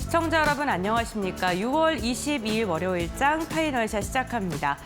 시청자 여러분 안녕하십니까? 6월 22일 월요일장 파이널샷 시작합니다.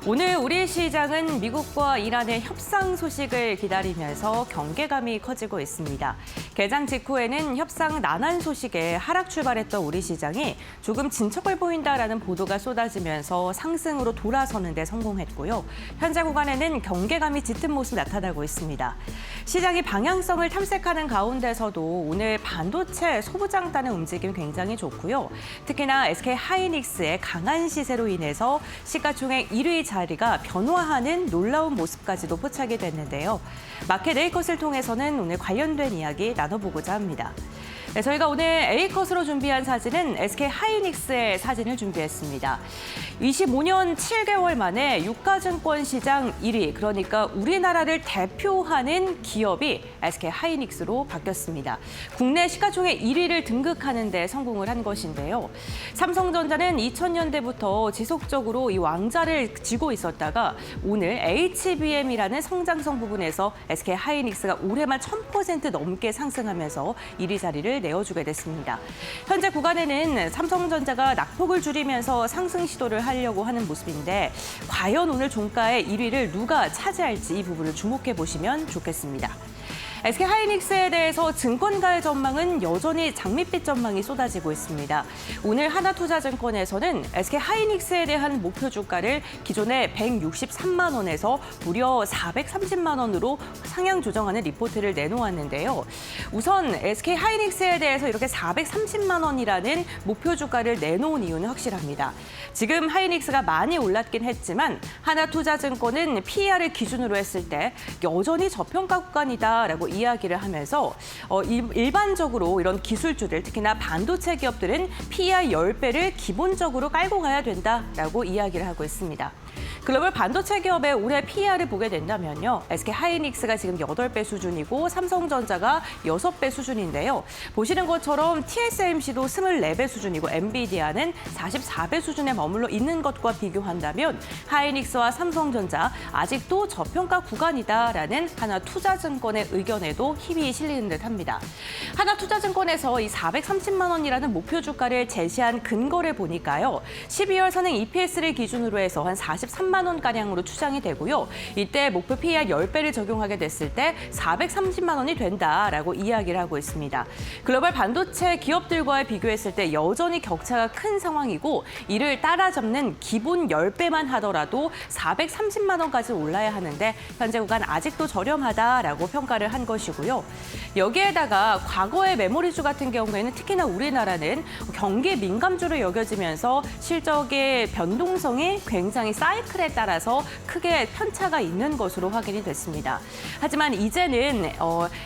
오늘 우리 시장은 미국과 이란의 협상 소식을 기다리면서 경계감이 커지고 있습니다. 개장 직후에는 협상 난한 소식에 하락 출발했던 우리 시장이 조금 진척을 보인다라는 보도가 쏟아지면서 상승으로 돌아서는 데 성공했고요. 현재 구간에는 경계감이 짙은 모습 나타나고 있습니다. 시장이 방향성을 탐색하는 가운데서도 오늘 반도체 소부장단의 움직임 굉장히 좋고요. 특히나 SK하이닉스의 강한 시세로 인해서 시가총액 1위 자리가 변화하는 놀라운 모습까지도 포착이 됐는데요. 마켓 A컷을 통해서는 오늘 관련된 이야기 나눠보고자 합니다. 네, 저희가 오늘 A컷으로 준비한 사진은 SK하이닉스의 사진을 준비했습니다. 25년 7개월 만에 유가증권 시장 1위, 그러니까 우리나라를 대표하는 기업이 SK하이닉스로 바뀌었습니다. 국내 시가총액 1위를 등극하는 데 성공을 한 것인데요. 삼성전자는 2000년대부터 지속적으로 이 왕자를 쥐고 있었다가 오늘 HBM이라는 성장성 부분에서 SK하이닉스가 올해만 1000% 넘게 상승하면서 1위 자리를 내어주게 됐습니다. 현재 구간에는 삼성전자가 낙폭을 줄이면서 상승 시도를 하려고 하는 모습인데 과연 오늘 종가의 1위를 누가 차지할지 이 부분을 주목해 보시면 좋겠습니다. SK하이닉스에 대해서 증권가의 전망은 여전히 장밋빛 전망이 쏟아지고 있습니다. 오늘 하나투자증권에서는 SK하이닉스에 대한 목표 주가를 기존의 163만 원에서 무려 430만 원으로 상향 조정하는 리포트를 내놓았는데요. 우선 SK하이닉스에 대해서 이렇게 430만 원이라는 목표 주가를 내놓은 이유는 확실합니다. 지금 하이닉스가 많이 올랐긴 했지만 하나투자증권은 PER을 기준으로 했을 때 여전히 저평가 구간이다라고 이야기를 하면서 일반적으로 이런 기술주들, 특히나 반도체 기업들은 PER 10배를 기본적으로 깔고 가야 된다라고 이야기를 하고 있습니다. 글로벌 반도체 기업의 올해 PER을 보게 된다면요. SK하이닉스가 지금 8배 수준이고 삼성전자가 6배 수준인데요. 보시는 것처럼 TSMC도 24배 수준이고 엔비디아는 44배 수준에 머물러 있는 것과 비교한다면 하이닉스와 삼성전자 아직도 저평가 구간이다라는 하나투자증권의 의견에도 힘이 실리는 듯합니다. 하나투자증권에서 이 430만 원이라는 목표 주가를 제시한 근거를 보니까요. 12월 선행 EPS를 기준으로 해서 한 43만 원가량으로 추정이 되고요. 이때 목표 PER 10배를 적용하게 됐을 때 430만 원이 된다라고 이야기를 하고 있습니다. 글로벌 반도체 기업들과 비교했을 때 여전히 격차가 큰 상황이고 이를 따라잡는 기본 10배만 하더라도 430만 원까지 올라야 하는데 현재 구간 아직도 저렴하다라고 평가를 한 것이고요. 여기에다가 과거의 메모리주 같은 경우에는 특히나 우리나라는 경기 민감주로 여겨지면서 실적의 변동성이 굉장히 사이클에 따라서 크게 편차가 있는 것으로 확인이 됐습니다. 하지만 이제는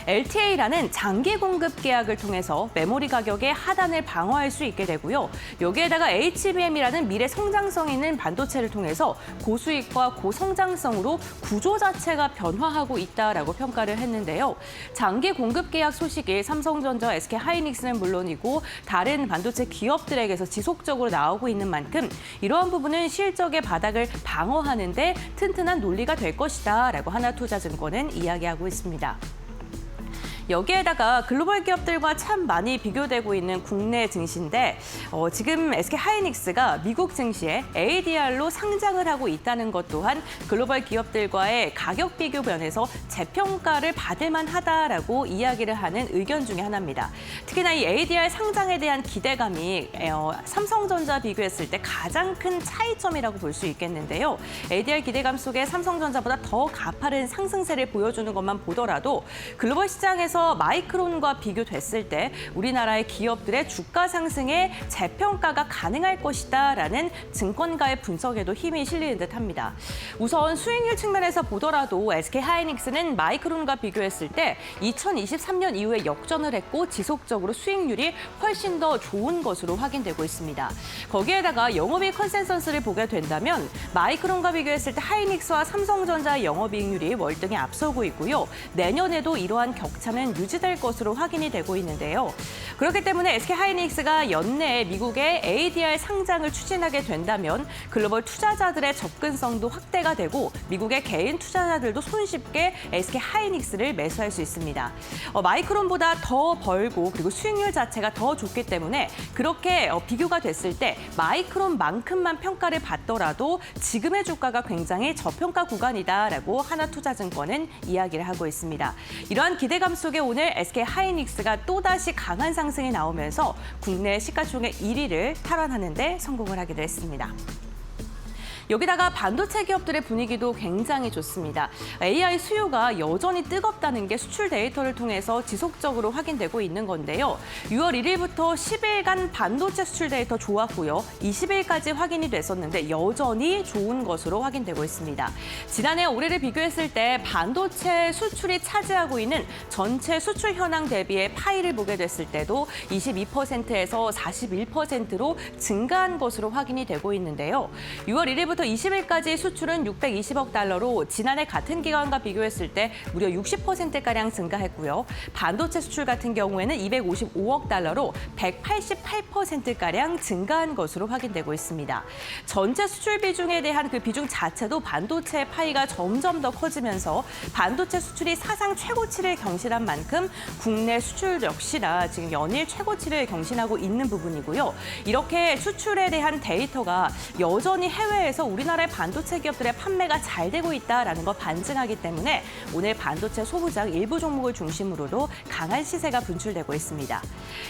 LTA라는 장기 공급 계약을 통해서 메모리 가격의 하단을 방어할 수 있게 되고요. 여기에다가 HBM이라는 미래 성장성 있는 반도체를 통해서 고수익과 고성장성으로 구조 자체가 변화하고 있다라고 평가를 했는데요. 장기 공급 계약 소식이 삼성전자, SK하이닉스는 물론이고 다른 반도체 기업들에게서 지속적으로 나오고 있는 만큼 이러한 부분은 실적의 바닥을 방어하는 데 튼튼한 논리가 될 것이다라고 하나투자증권은 이야기하고 있습니다. 여기에다가 글로벌 기업들과 참 많이 비교되고 있는 국내 증시인데 지금 SK하이닉스가 미국 증시에 ADR로 상장을 하고 있다는 것 또한 글로벌 기업들과의 가격 비교 면에서 재평가를 받을 만하다라고 이야기를 하는 의견 중에 하나입니다. 특히나 이 ADR 상장에 대한 기대감이 삼성전자 비교했을 때 가장 큰 차이점이라고 볼 수 있겠는데요. ADR 기대감 속에 삼성전자보다 더 가파른 상승세를 보여주는 것만 보더라도 글로벌 시장에서 마이크론과 비교됐을 때 우리나라의 기업들의 주가 상승에 재평가가 가능할 것이다라는 증권가의 분석에도 힘이 실리는 듯합니다. 우선 수익률 측면에서 보더라도 SK하이닉스는 마이크론과 비교했을 때 2023년 이후에 역전을 했고 지속적으로 수익률이 훨씬 더 좋은 것으로 확인되고 있습니다. 거기에다가 영업이익 컨센서스를 보게 된다면 마이크론과 비교했을 때 하이닉스와 삼성전자의 영업이익률이 월등히 앞서고 있고요. 내년에도 이러한 격차는 수주는 유지될 것으로 확인이 되고 있는데요. 그렇기 때문에 SK하이닉스가 연내에 미국의 ADR 상장을 추진하게 된다면 글로벌 투자자들의 접근성도 확대가 되고 미국의 개인 투자자들도 손쉽게 SK하이닉스를 매수할 수 있습니다. 마이크론보다 더 벌고 그리고 수익률 자체가 더 좋기 때문에 그렇게 비교가 됐을 때 마이크론만큼만 평가를 받더라도 지금의 주가가 굉장히 저평가 구간이다라고 하나투자증권은 이야기를 하고 있습니다. 이러한 기대감 속에 오늘 SK하이닉스가 또다시 강한 상승이 나오면서 국내 시가총액 1위를 탈환하는 데 성공을 하기도 했습니다. 여기다가 반도체 기업들의 분위기도 굉장히 좋습니다. AI 수요가 여전히 뜨겁다는 게 수출 데이터를 통해서 지속적으로 확인되고 있는 건데요. 6월 1일부터 10일간 반도체 수출 데이터 좋았고요. 20일까지 확인이 됐었는데 여전히 좋은 것으로 확인되고 있습니다. 지난해 올해를 비교했을 때 반도체 수출이 차지하고 있는 전체 수출 현황 대비의 파이를 보게 됐을 때도 22%에서 41%로 증가한 것으로 확인이 되고 있는데요. 6월 1일부터 20일까지 수출은 620억 달러로 지난해 같은 기간과 비교했을 때 무려 60%가량 증가했고요. 반도체 수출 같은 경우에는 255억 달러로 188%가량 증가한 것으로 확인되고 있습니다. 전체 수출 비중에 대한 그 비중 자체도 반도체 파이가 점점 더 커지면서 반도체 수출이 사상 최고치를 경신한 만큼 국내 수출 역시나 지금 연일 최고치를 경신하고 있는 부분이고요. 이렇게 수출에 대한 데이터가 여전히 해외에서 우리나라의 반도체 기업들의 판매가 잘 되고 있다는 걸 반증하기 때문에 오늘 반도체 소부장 일부 종목을 중심으로도 강한 시세가 분출되고 있습니다.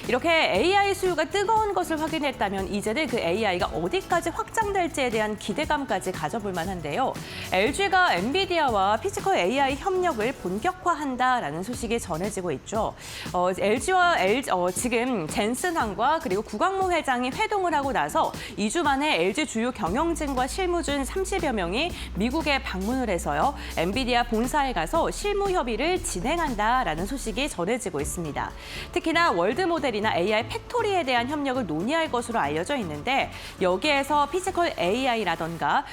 이렇게 AI 수요가 뜨거운 것을 확인했다면 이제는 그 AI가 어디까지 확장될지에 대한 기대감까지 가져볼 만한데요. LG가 엔비디아와 피지컬 AI 협력을 본격화한다라는 소식이 전해지고 있죠. LG와 지금 젠슨항과 그리고 구광모 회장이 회동을 하고 나서 2주 만에 LG 주요 경영진과 실무진 30여 명이 미국에 방문을 해서요. 엔비디아 본사에 가서 실무 협의를 진행한다라는 소식이 전해지고 있습니다. 특히나 월드모델이나 AI 팩토리에 대한 협력을 논의할 것으로 알려져 있는데 여기에서 피지컬 AI라던가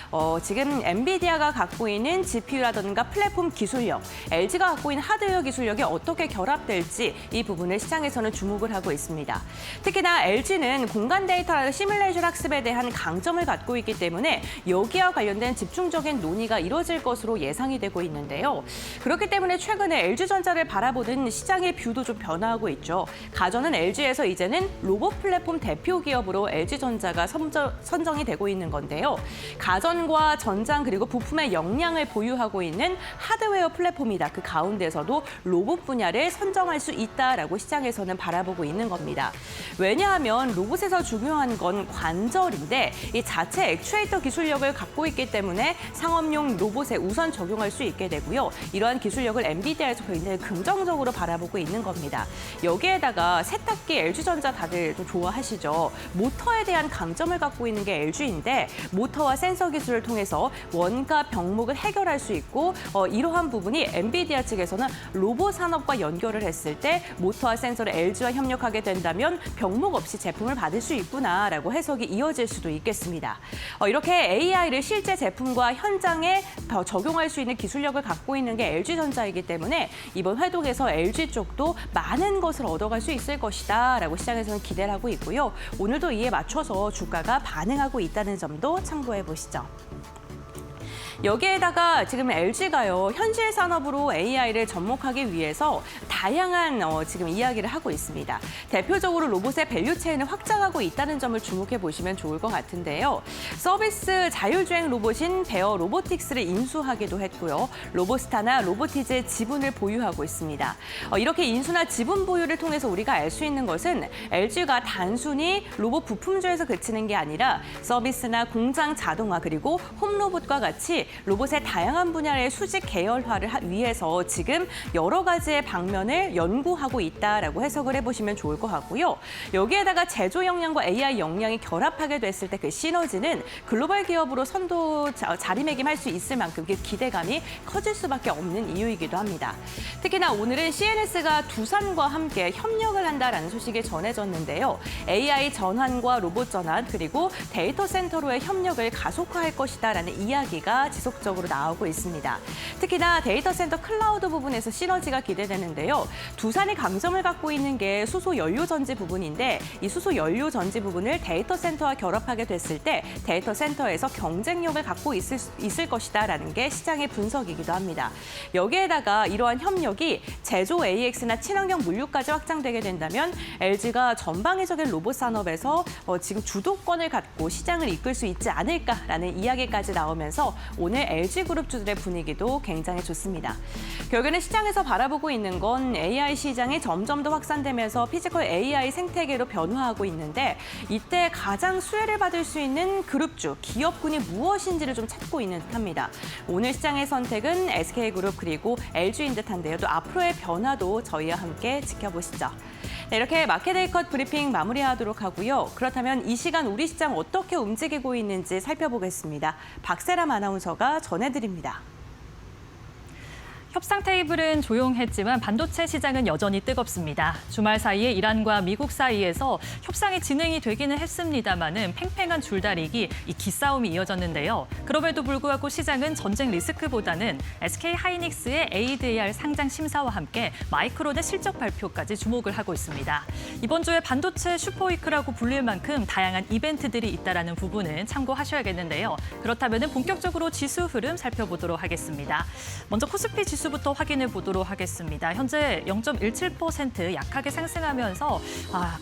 지금 엔비디아가 갖고 있는 GPU라던가 플랫폼 기술력, LG가 갖고 있는 하드웨어 기술력이 어떻게 결합될지 이 부분을 시장에서는 주목을 하고 있습니다. 특히나 LG는 공간 데이터라는 시뮬레이션 학습에 대한 강점을 갖고 있기 때문에 여기와 관련된 집중적인 논의가 이뤄질 것으로 예상이 되고 있는데요. 그렇기 때문에 최근에 LG전자를 바라보는 시장의 뷰도 좀 변화하고 있죠. 가전은 LG에서 이제는 로봇 플랫폼 대표 기업으로 LG전자가 선정이 되고 있는 건데요. 가전과 전장 그리고 부품의 역량을 보유하고 있는 하드웨어 플랫폼이다. 그 가운데서도 로봇 분야를 선정할 수 있다라고 시장에서는 바라보고 있는 겁니다. 왜냐하면 로봇에서 중요한 건 관절인데 이 자체 액추에이터 기술력을 갖고 있기 때문에 상업용 로봇에 우선 적용할 수 있게 되고요. 이러한 기술력을 엔비디아에서 굉장히 긍정적으로 바라보고 있는 겁니다. 여기에다가 세탁기 LG전자 다들 또 좋아하시죠. 모터에 대한 강점을 갖고 있는 게 LG인데 모터와 센서 기술을 통해서 원가 병목을 해결할 수 있고 이러한 부분이 엔비디아 측에서는 로봇 산업과 연결을 했을 때 모터와 센서를 LG와 협력하게 된다면 병목 없이 제품을 받을 수 있구나라고 해석이 이어질 수도 있겠습니다. 이렇게 AI를 실제 제품과 현장에 적용할 수 있는 기술력을 갖고 있는 게 LG전자이기 때문에 이번 회동에서 LG 쪽도 많은 것을 얻어갈 수 있을 것이다라고 시장에서는 기대를 하고 있고요. 오늘도 이에 맞춰서 주가가 반응하고 있다는 점도 참고해 보시죠. 여기에다가 지금 LG가요, 현실 산업으로 AI를 접목하기 위해서 다양한 지금 이야기를 하고 있습니다. 대표적으로 로봇의 밸류체인을 확장하고 있다는 점을 주목해 보시면 좋을 것 같은데요. 서비스 자율주행 로봇인 베어 로보틱스를 인수하기도 했고요. 로보스타나 로보티즈의 지분을 보유하고 있습니다. 이렇게 인수나 지분 보유를 통해서 우리가 알 수 있는 것은 LG가 단순히 로봇 부품주에서 그치는 게 아니라 서비스나 공장 자동화 그리고 홈로봇과 같이 로봇의 다양한 분야의 수직 계열화를 위해서 지금 여러 가지의 방면을 연구하고 있다라고 해석을 해보시면 좋을 것 같고요. 여기에다가 제조 역량과 AI 역량이 결합하게 됐을 때 그 시너지는 글로벌 기업으로 선도 자리매김할 수 있을 만큼 그 기대감이 커질 수밖에 없는 이유이기도 합니다. 특히나 오늘은 CNS가 두산과 함께 협력을 한다라는 소식이 전해졌는데요. AI 전환과 로봇 전환 그리고 데이터 센터로의 협력을 가속화할 것이다라는 이야기가 지속적으로 나오고 있습니다. 특히나 데이터 센터 클라우드 부분에서 시너지가 기대되는데요. 두산이 강점을 갖고 있는 게 수소 연료 전지 부분인데 이 수소 연료 전지 부분을 데이터 센터와 결합하게 됐을 때 데이터 센터에서 경쟁력을 갖고 있을 것이다라는 게 시장의 분석이기도 합니다. 여기에다가 이러한 협력이 제조 AX나 친환경 물류까지 확장되게 된다면 LG가 전방위적인 로봇 산업에서 지금 주도권을 갖고 시장을 이끌 수 있지 않을까라는 이야기까지 나오면서 오늘 LG그룹주들의 분위기도 굉장히 좋습니다. 결국에는 시장에서 바라보고 있는 건 AI 시장이 점점 더 확산되면서 피지컬 AI 생태계로 변화하고 있는데 이때 가장 수혜를 받을 수 있는 그룹주, 기업군이 무엇인지를 좀 찾고 있는 듯합니다. 오늘 시장의 선택은 SK그룹 그리고 LG인 듯한데요. 또 앞으로의 변화도 저희와 함께 지켜보시죠. 네, 이렇게 마켓데이컷 브리핑 마무리하도록 하고요. 그렇다면 이 시간 우리 시장 어떻게 움직이고 있는지 살펴보겠습니다. 박세람 아나운서가 전해드립니다. 협상 테이블은 조용했지만 반도체 시장은 여전히 뜨겁습니다. 주말 사이에 이란과 미국 사이에서 협상이 진행이 되기는 했습니다마는 팽팽한 줄다리기, 이 기싸움이 이어졌는데요. 그럼에도 불구하고 시장은 전쟁 리스크보다는 SK 하이닉스의 ADR 상장 심사와 함께 마이크론의 실적 발표까지 주목을 하고 있습니다. 이번 주에 반도체 슈퍼위크라고 불릴 만큼 다양한 이벤트들이 있다는 부분은 참고하셔야겠는데요. 그렇다면 본격적으로 지수 흐름 살펴보도록 하겠습니다. 먼저 코스피 지수부터 확인해 보도록 하겠습니다. 현재 0.17% 약하게 상승하면서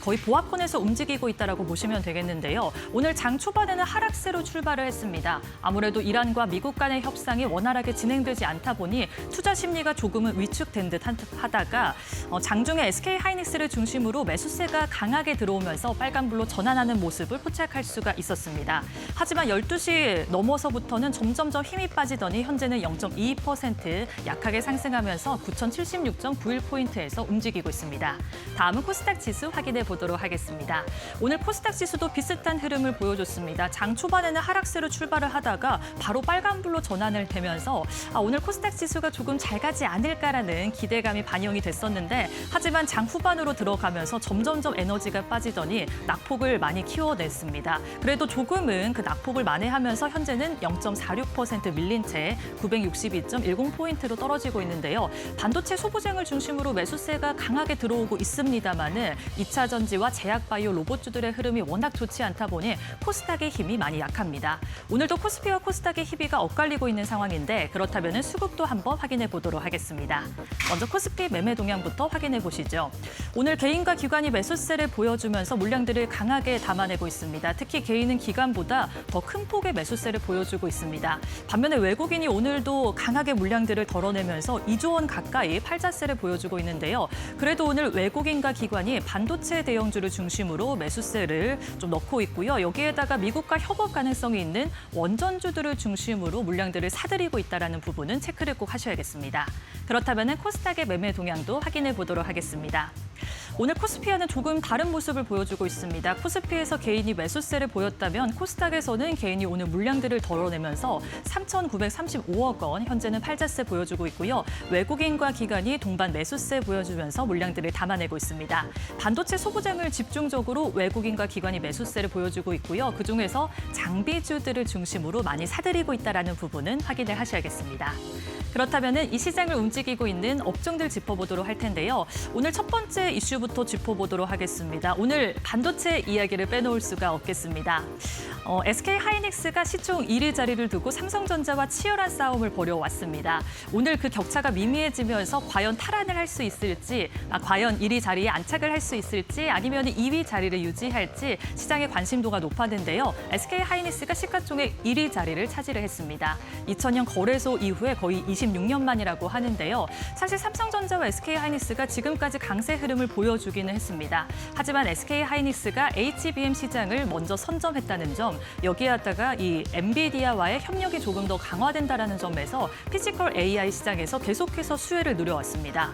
거의 보합권에서 움직이고 있다고 보시면 되겠는데요. 오늘 장 초반에는 하락세로 출발을 했습니다. 아무래도 이란과 미국 간의 협상이 원활하게 진행되지 않다 보니 투자 심리가 조금은 위축된 듯 하다가 장중에 SK 하이닉스를 중심으로 매수세가 강하게 들어오면서 빨간불로 전환하는 모습을 포착할 수가 있었습니다. 하지만 12시 넘어서부터는 점점점 힘이 빠지더니 현재는 0.22% 약하게 상승하면서 9,076.91포인트에서 움직이고 있습니다. 다음은 코스닥 지수 확인해 보도록 하겠습니다. 오늘 코스닥 지수도 비슷한 흐름을 보여줬습니다. 장 초반에는 하락세로 출발을 하다가 바로 빨간불로 전환을 되면서 오늘 코스닥 지수가 조금 잘 가지 않을까라는 기대감이 반영이 됐었는데 하지만 장 후반으로 들어가면서 점점점 에너지가 빠지더니 낙폭을 많이 키워냈습니다. 그래도 조금은 그 낙폭을 만회하면서 현재는 0.46% 밀린 채 962.10포인트로 떨어지고 있는데요. 반도체 소부장을 중심으로 매수세가 강하게 들어오고 있습니다만은 2차 전지와 제약바이오 로봇주들의 흐름이 워낙 좋지 않다 보니 코스닥의 힘이 많이 약합니다. 오늘도 코스피와 코스닥의 희비가 엇갈리고 있는 상황인데 그렇다면 수급도 한번 확인해 보도록 하겠습니다. 먼저 코스피 매매 동향부터 확인해 보시죠. 오늘 개인과 기관이 매수세를 보여주면서 물량들을 강하게 담아내고 있습니다. 특히 개인은 기관보다 더 큰 폭의 매수세를 보여주고 있습니다. 반면에 외국인이 오늘도 강하게 물량들을 덜어내면서 2조 원 가까이 팔자세를 보여주고 있는데요. 그래도 오늘 외국인과 기관이 반도체 대형주를 중심으로 매수세를 좀 넣고 있고요. 여기에다가 미국과 협업 가능성이 있는 원전주들을 중심으로 물량들을 사들이고 있다는 부분은 체크를 꼭 하셔야겠습니다. 그렇다면 코스닥의 매매 동향도 확인해 보도록 하겠습니다. 오늘 코스피와는 조금 다른 모습을 보여주고 있습니다. 코스피에서 개인이 매수세를 보였다면 코스닥에서는 개인이 오늘 물량들을 덜어내면서 3,935억 원, 현재는 팔자세 보여주고 있고요. 외국인과 기관이 동반 매수세 보여주면서 물량들을 담아내고 있습니다. 반도체 소부장을 집중적으로 외국인과 기관이 매수세를 보여주고 있고요. 그중에서 장비주들을 중심으로 많이 사들이고 있다는 부분은 확인을 하셔야겠습니다. 그렇다면 이 시장을 움직이고 있는 업종들 짚어보도록 할 텐데요. 오늘 첫 번째 이슈부터 짚어보도록 하겠습니다. 오늘 반도체 이야기를 빼놓을 수가 없겠습니다. SK 하이닉스가 시총 1위 자리를 두고 삼성전자와 치열한 싸움을 벌여왔습니다. 오늘 그 격차가 미미해지면서 과연 탈환을 할 수 있을지, 과연 1위 자리에 안착을 할 수 있을지 아니면 2위 자리를 유지할지 시장의 관심도가 높았는데요. SK 하이닉스가 시가총액 1위 자리를 차지를 했습니다. 2000년 거래소 이후에 거의 26년 만이라고 하는데요. 사실 삼성전자와 SK 하이닉스가 지금까지 강세 흐름을 보여주기는 했습니다. 하지만 SK 하이닉스가 HBM 시장을 먼저 선점했다는 점, 여기에다가 이 엔비디아와의 협력이 조금 더 강화된다는 점에서 피지컬 AI 시장에서 계속해서 수혜를 누려왔습니다.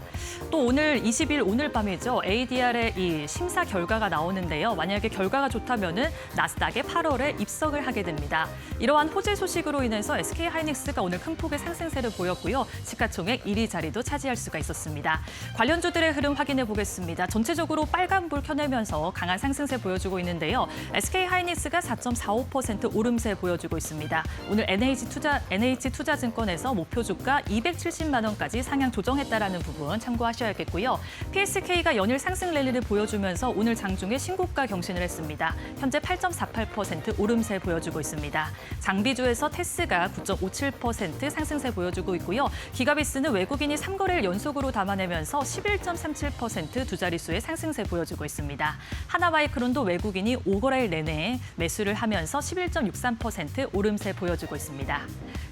또 오늘 20일 오늘 밤이죠. ADR의 이 심사 결과가 나오는데요. 만약에 결과가 좋다면은 나스닥에 8월에 입성을 하게 됩니다. 이러한 호재 소식으로 인해서 SK 하이닉스가 오늘 큰 폭의 상승세를 보여 보였고요. 시가총액 1위 자리도 차지할 수가 있었습니다. 관련주들의 흐름 확인해 보겠습니다. 전체적으로 빨간불 켜내면서 강한 상승세 보여주고 있는데요. SK하이닉스가 4.45% 오름세 보여주고 있습니다. 오늘 NH투자증권에서 목표 주가 270만 원까지 상향 조정했다라는 부분 참고하셔야겠고요. PSK가 연일 상승 랠리를 보여주면서 오늘 장중에 신고가 경신을 했습니다. 현재 8.48% 오름세 보여주고 있습니다. 장비주에서 테스가 9.57% 상승세 보여주고 있고요. 기가비스는 외국인이 3거래일 연속으로 담아내면서 11.37% 두 자릿수의 상승세 보여주고 있습니다. 하나마이크론도 외국인이 5거래일 내내 매수를 하면서 11.63% 오름세 보여주고 있습니다.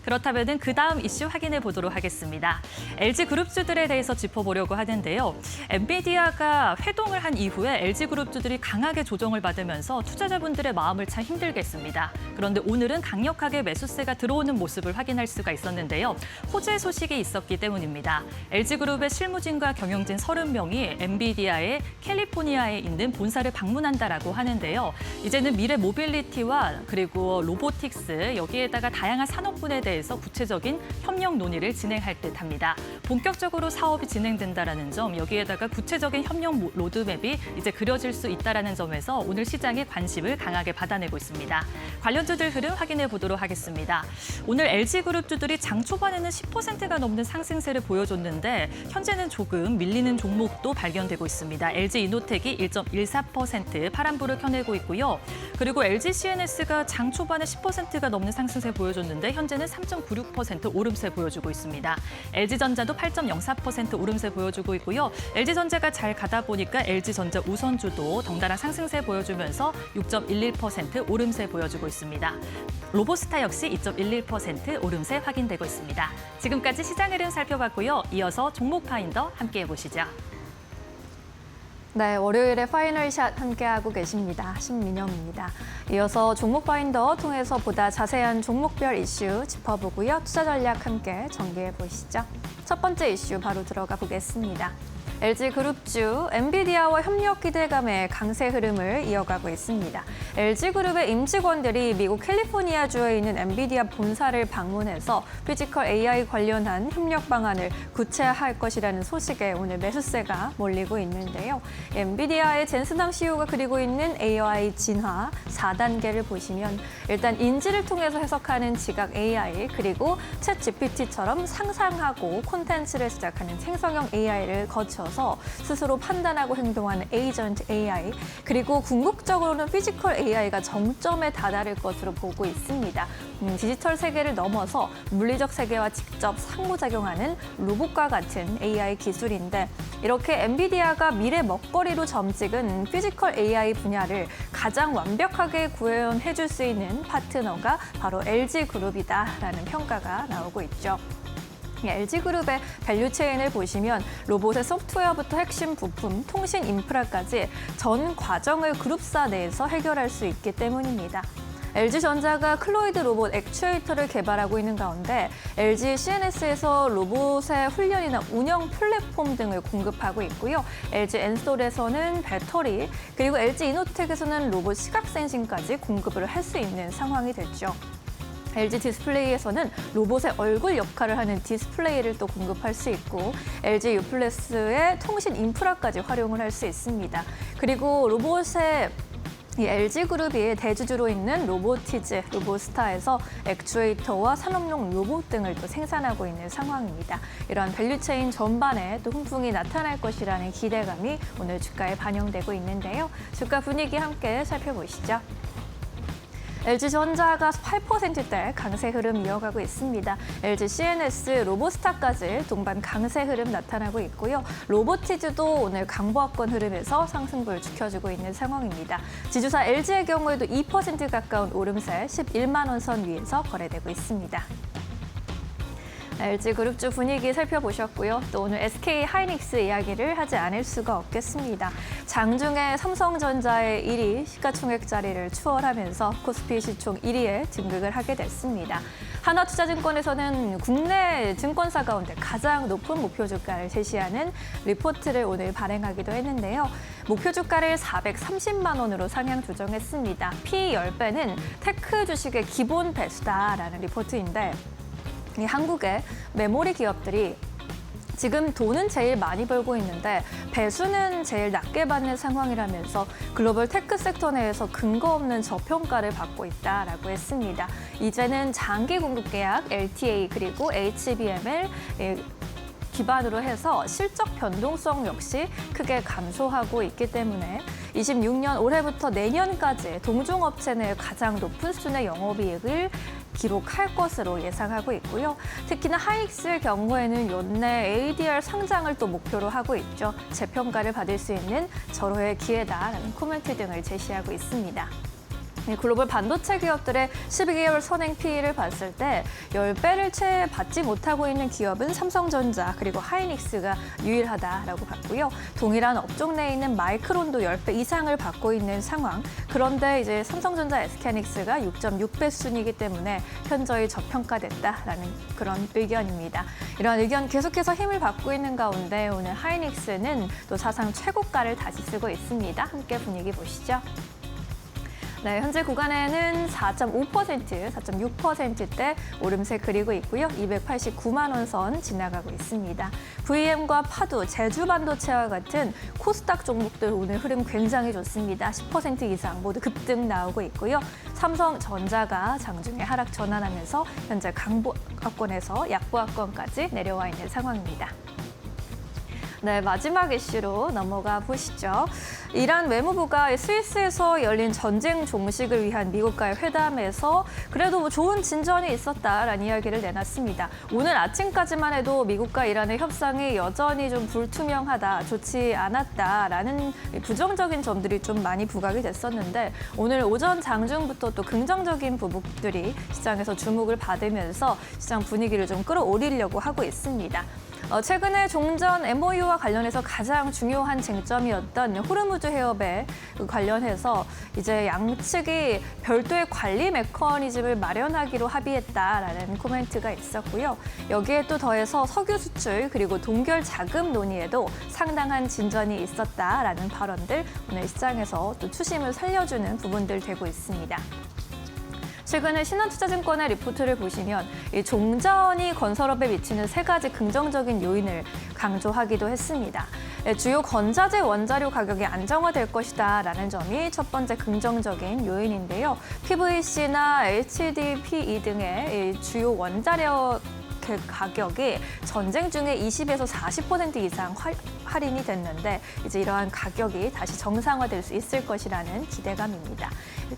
그렇다면 그 다음 이슈 확인해 보도록 하겠습니다. LG그룹주들에 대해서 짚어보려고 하는데요. 엔비디아가 회동을 한 이후에 LG그룹주들이 강하게 조정을 받으면서 투자자분들의 마음을 참 힘들게 했습니다. 그런데 오늘은 강력하게 매수세가 들어오는 모습을 확인할 수가 있었는데요. 호재 소식이 있었기 때문입니다. LG그룹의 실무진과 경영진 30명이 엔비디아의 캘리포니아에 있는 본사를 방문한다라고 하는데요. 이제는 미래 모빌리티와 그리고 로보틱스 여기에다가 다양한 산업군에 대해서 구체적인 협력 논의를 진행할 듯합니다. 본격적으로 사업이 진행된다라는 점, 여기에다가 구체적인 협력 로드맵이 이제 그려질 수 있다라는 점에서 오늘 시장의 관심을 강하게 받아내고 있습니다. 관련주들 흐름 확인해 보도록 하겠습니다. 오늘 LG그룹주들이 장 초반에는 10%가 넘는 상승세를 보여줬는데 현재는 조금 밀리는 종목도 발견되고 있습니다. LG이노텍이 1.14% 파란불을 켜내고 있고요. 그리고 LGCNS가 장 초반에 10%가 넘는 상승세 보여줬는데 현재는 3.96% 오름세 보여주고 있습니다. LG전자도 8.04% 오름세 보여주고 있고요. LG전자가 잘 가다 보니까 LG전자 우선주도 덩달아 상승세 보여주면서 6.11% 오름세 보여주고 있습니다. 로보스타 역시 2.11% 오름세 확인되고 있습니다. 지금까지 시장 흐름 살펴봤고요. 이어서 종목 파인더 함께해 보시죠. 네, 월요일에 파이널샷 함께하고 계십니다. 신민영입니다. 이어서 종목 파인더 통해서 보다 자세한 종목별 이슈 짚어보고요. 투자 전략 함께 전개해 보시죠. 첫 번째 이슈 바로 들어가 보겠습니다. LG그룹주, 엔비디아와 협력 기대감의 강세 흐름을 이어가고 있습니다. LG그룹의 임직원들이 미국 캘리포니아주에 있는 엔비디아 본사를 방문해서 피지컬 AI 관련한 협력 방안을 구체화할 것이라는 소식에 오늘 매수세가 몰리고 있는데요. 엔비디아의 젠슨항 CEO가 그리고 있는 AI 진화 4단계를 보시면 일단 인지를 통해서 해석하는 지각 AI, 그리고 챗 GPT처럼 상상하고 콘텐츠를 시작하는 생성형 AI를 거쳐서 스스로 판단하고 행동하는 에이전트 AI, 그리고 궁극적으로는 피지컬 AI가 정점에 다다를 것으로 보고 있습니다. 디지털 세계를 넘어서 물리적 세계와 직접 상호작용하는 로봇과 같은 AI 기술인데, 이렇게 엔비디아가 미래 먹거리로 점찍은 피지컬 AI 분야를 가장 완벽하게 구현해 줄 수 있는 파트너가 바로 LG그룹이다라는 평가가 나오고 있죠. LG그룹의 밸류체인을 보시면 로봇의 소프트웨어부터 핵심 부품, 통신 인프라까지 전 과정을 그룹사 내에서 해결할 수 있기 때문입니다. LG전자가 클로이드 로봇 액추에이터를 개발하고 있는 가운데 LG CNS에서 로봇의 훈련이나 운영 플랫폼 등을 공급하고 있고요. LG 엔솔에서는 배터리, 그리고 LG 이노텍에서는 로봇 시각 센싱까지 공급을 할 수 있는 상황이 됐죠. LG 디스플레이에서는 로봇의 얼굴 역할을 하는 디스플레이를 또 공급할 수 있고, LG 유플래스의 통신 인프라까지 활용을 할 수 있습니다. 그리고 로봇의 이 LG그룹이 대주주로 있는 로보티즈, 로보스타에서 액추에이터와 산업용 로봇 등을 또 생산하고 있는 상황입니다. 이러한 밸류체인 전반에 또 훈풍이 나타날 것이라는 기대감이 오늘 주가에 반영되고 있는데요. 주가 분위기 함께 살펴보시죠. LG전자가 8%대 강세 흐름 이어가고 있습니다. LG CNS, 로보스타까지 동반 강세 흐름 나타나고 있고요. 로보티즈도 오늘 강보합권 흐름에서 상승부를 지켜주고 있는 상황입니다. 지주사 LG의 경우에도 2% 가까운 오름세 11만 원 선 위에서 거래되고 있습니다. LG그룹주 분위기 살펴보셨고요. 또 오늘 SK하이닉스 이야기를 하지 않을 수가 없겠습니다. 장중에 삼성전자의 1위 시가총액 자리를 추월하면서 코스피 시총 1위에 등극을 하게 됐습니다. 하나투자증권에서는 국내 증권사 가운데 가장 높은 목표 주가를 제시하는 리포트를 오늘 발행하기도 했는데요. 목표 주가를 430만 원으로 상향 조정했습니다. P 10배는 테크 주식의 기본 배수다라는 리포트인데, 이 한국의 메모리 기업들이 지금 돈은 제일 많이 벌고 있는데 배수는 제일 낮게 받는 상황이라면서 글로벌 테크 섹터 내에서 근거 없는 저평가를 받고 있다라고 했습니다. 이제는 장기 공급 계약, LTA 그리고 HBM을 기반으로 해서 실적 변동성 역시 크게 감소하고 있기 때문에 26년 올해부터 내년까지 동종업체 내 가장 높은 수준의 영업이익을 기록할 것으로 예상하고 있고요. 특히나 하이닉스의 경우에는 연내 ADR 상장을 또 목표로 하고 있죠. 재평가를 받을 수 있는 절호의 기회다라는 코멘트 등을 제시하고 있습니다. 글로벌 반도체 기업들의 12개월 선행 PE를 봤을 때 10배를 채 받지 못하고 있는 기업은 삼성전자 그리고 하이닉스가 유일하다라고 봤고요. 동일한 업종 내에 있는 마이크론도 10배 이상을 받고 있는 상황. 그런데 이제 삼성전자, SK하이닉스가 6.6배 수준이기 때문에 현저히 저평가됐다라는 그런 의견입니다. 이런 의견 계속해서 힘을 받고 있는 가운데 오늘 하이닉스는 또 사상 최고가를 다시 쓰고 있습니다. 함께 분위기 보시죠. 네, 현재 구간에는 4.5%, 4.6%대 오름세 그리고 있고요. 289만 원 선 지나가고 있습니다. VM과 파도, 제주반도체와 같은 코스닥 종목들 오늘 흐름 굉장히 좋습니다. 10% 이상 모두 급등 나오고 있고요. 삼성전자가 장중에 하락 전환하면서 현재 강보합권에서 약보합권까지 내려와 있는 상황입니다. 네, 마지막 이슈로 넘어가 보시죠. 이란 외무부가 스위스에서 열린 전쟁 종식을 위한 미국과의 회담에서 그래도 뭐 좋은 진전이 있었다라는 이야기를 내놨습니다. 오늘 아침까지만 해도 미국과 이란의 협상이 여전히 좀 불투명하다, 좋지 않았다라는 부정적인 점들이 좀 많이 부각이 됐었는데 오늘 오전 장중부터 또 긍정적인 부분들이 시장에서 주목을 받으면서 시장 분위기를 좀 끌어올리려고 하고 있습니다. 최근에 종전 MOU와 관련해서 가장 중요한 쟁점이었던 호르무즈 해협에 관련해서 이제 양측이 별도의 관리 메커니즘을 마련하기로 합의했다라는 코멘트가 있었고요. 여기에 또 더해서 석유 수출 그리고 동결 자금 논의에도 상당한 진전이 있었다라는 발언들 오늘 시장에서 또 추심을 살려주는 부분들 되고 있습니다. 최근에 신한투자증권의 리포트를 보시면 이 종전이 건설업에 미치는 세 가지 긍정적인 요인을 강조하기도 했습니다. 주요 건자재 원자료 가격이 안정화될 것이다라는 점이 첫 번째 긍정적인 요인인데요. PVC나 HDPE 등의 주요 원자력 가격이 전쟁 중에 20에서 40% 이상 할인이 됐는데 이제 이러한 가격이 다시 정상화될 수 있을 것이라는 기대감입니다.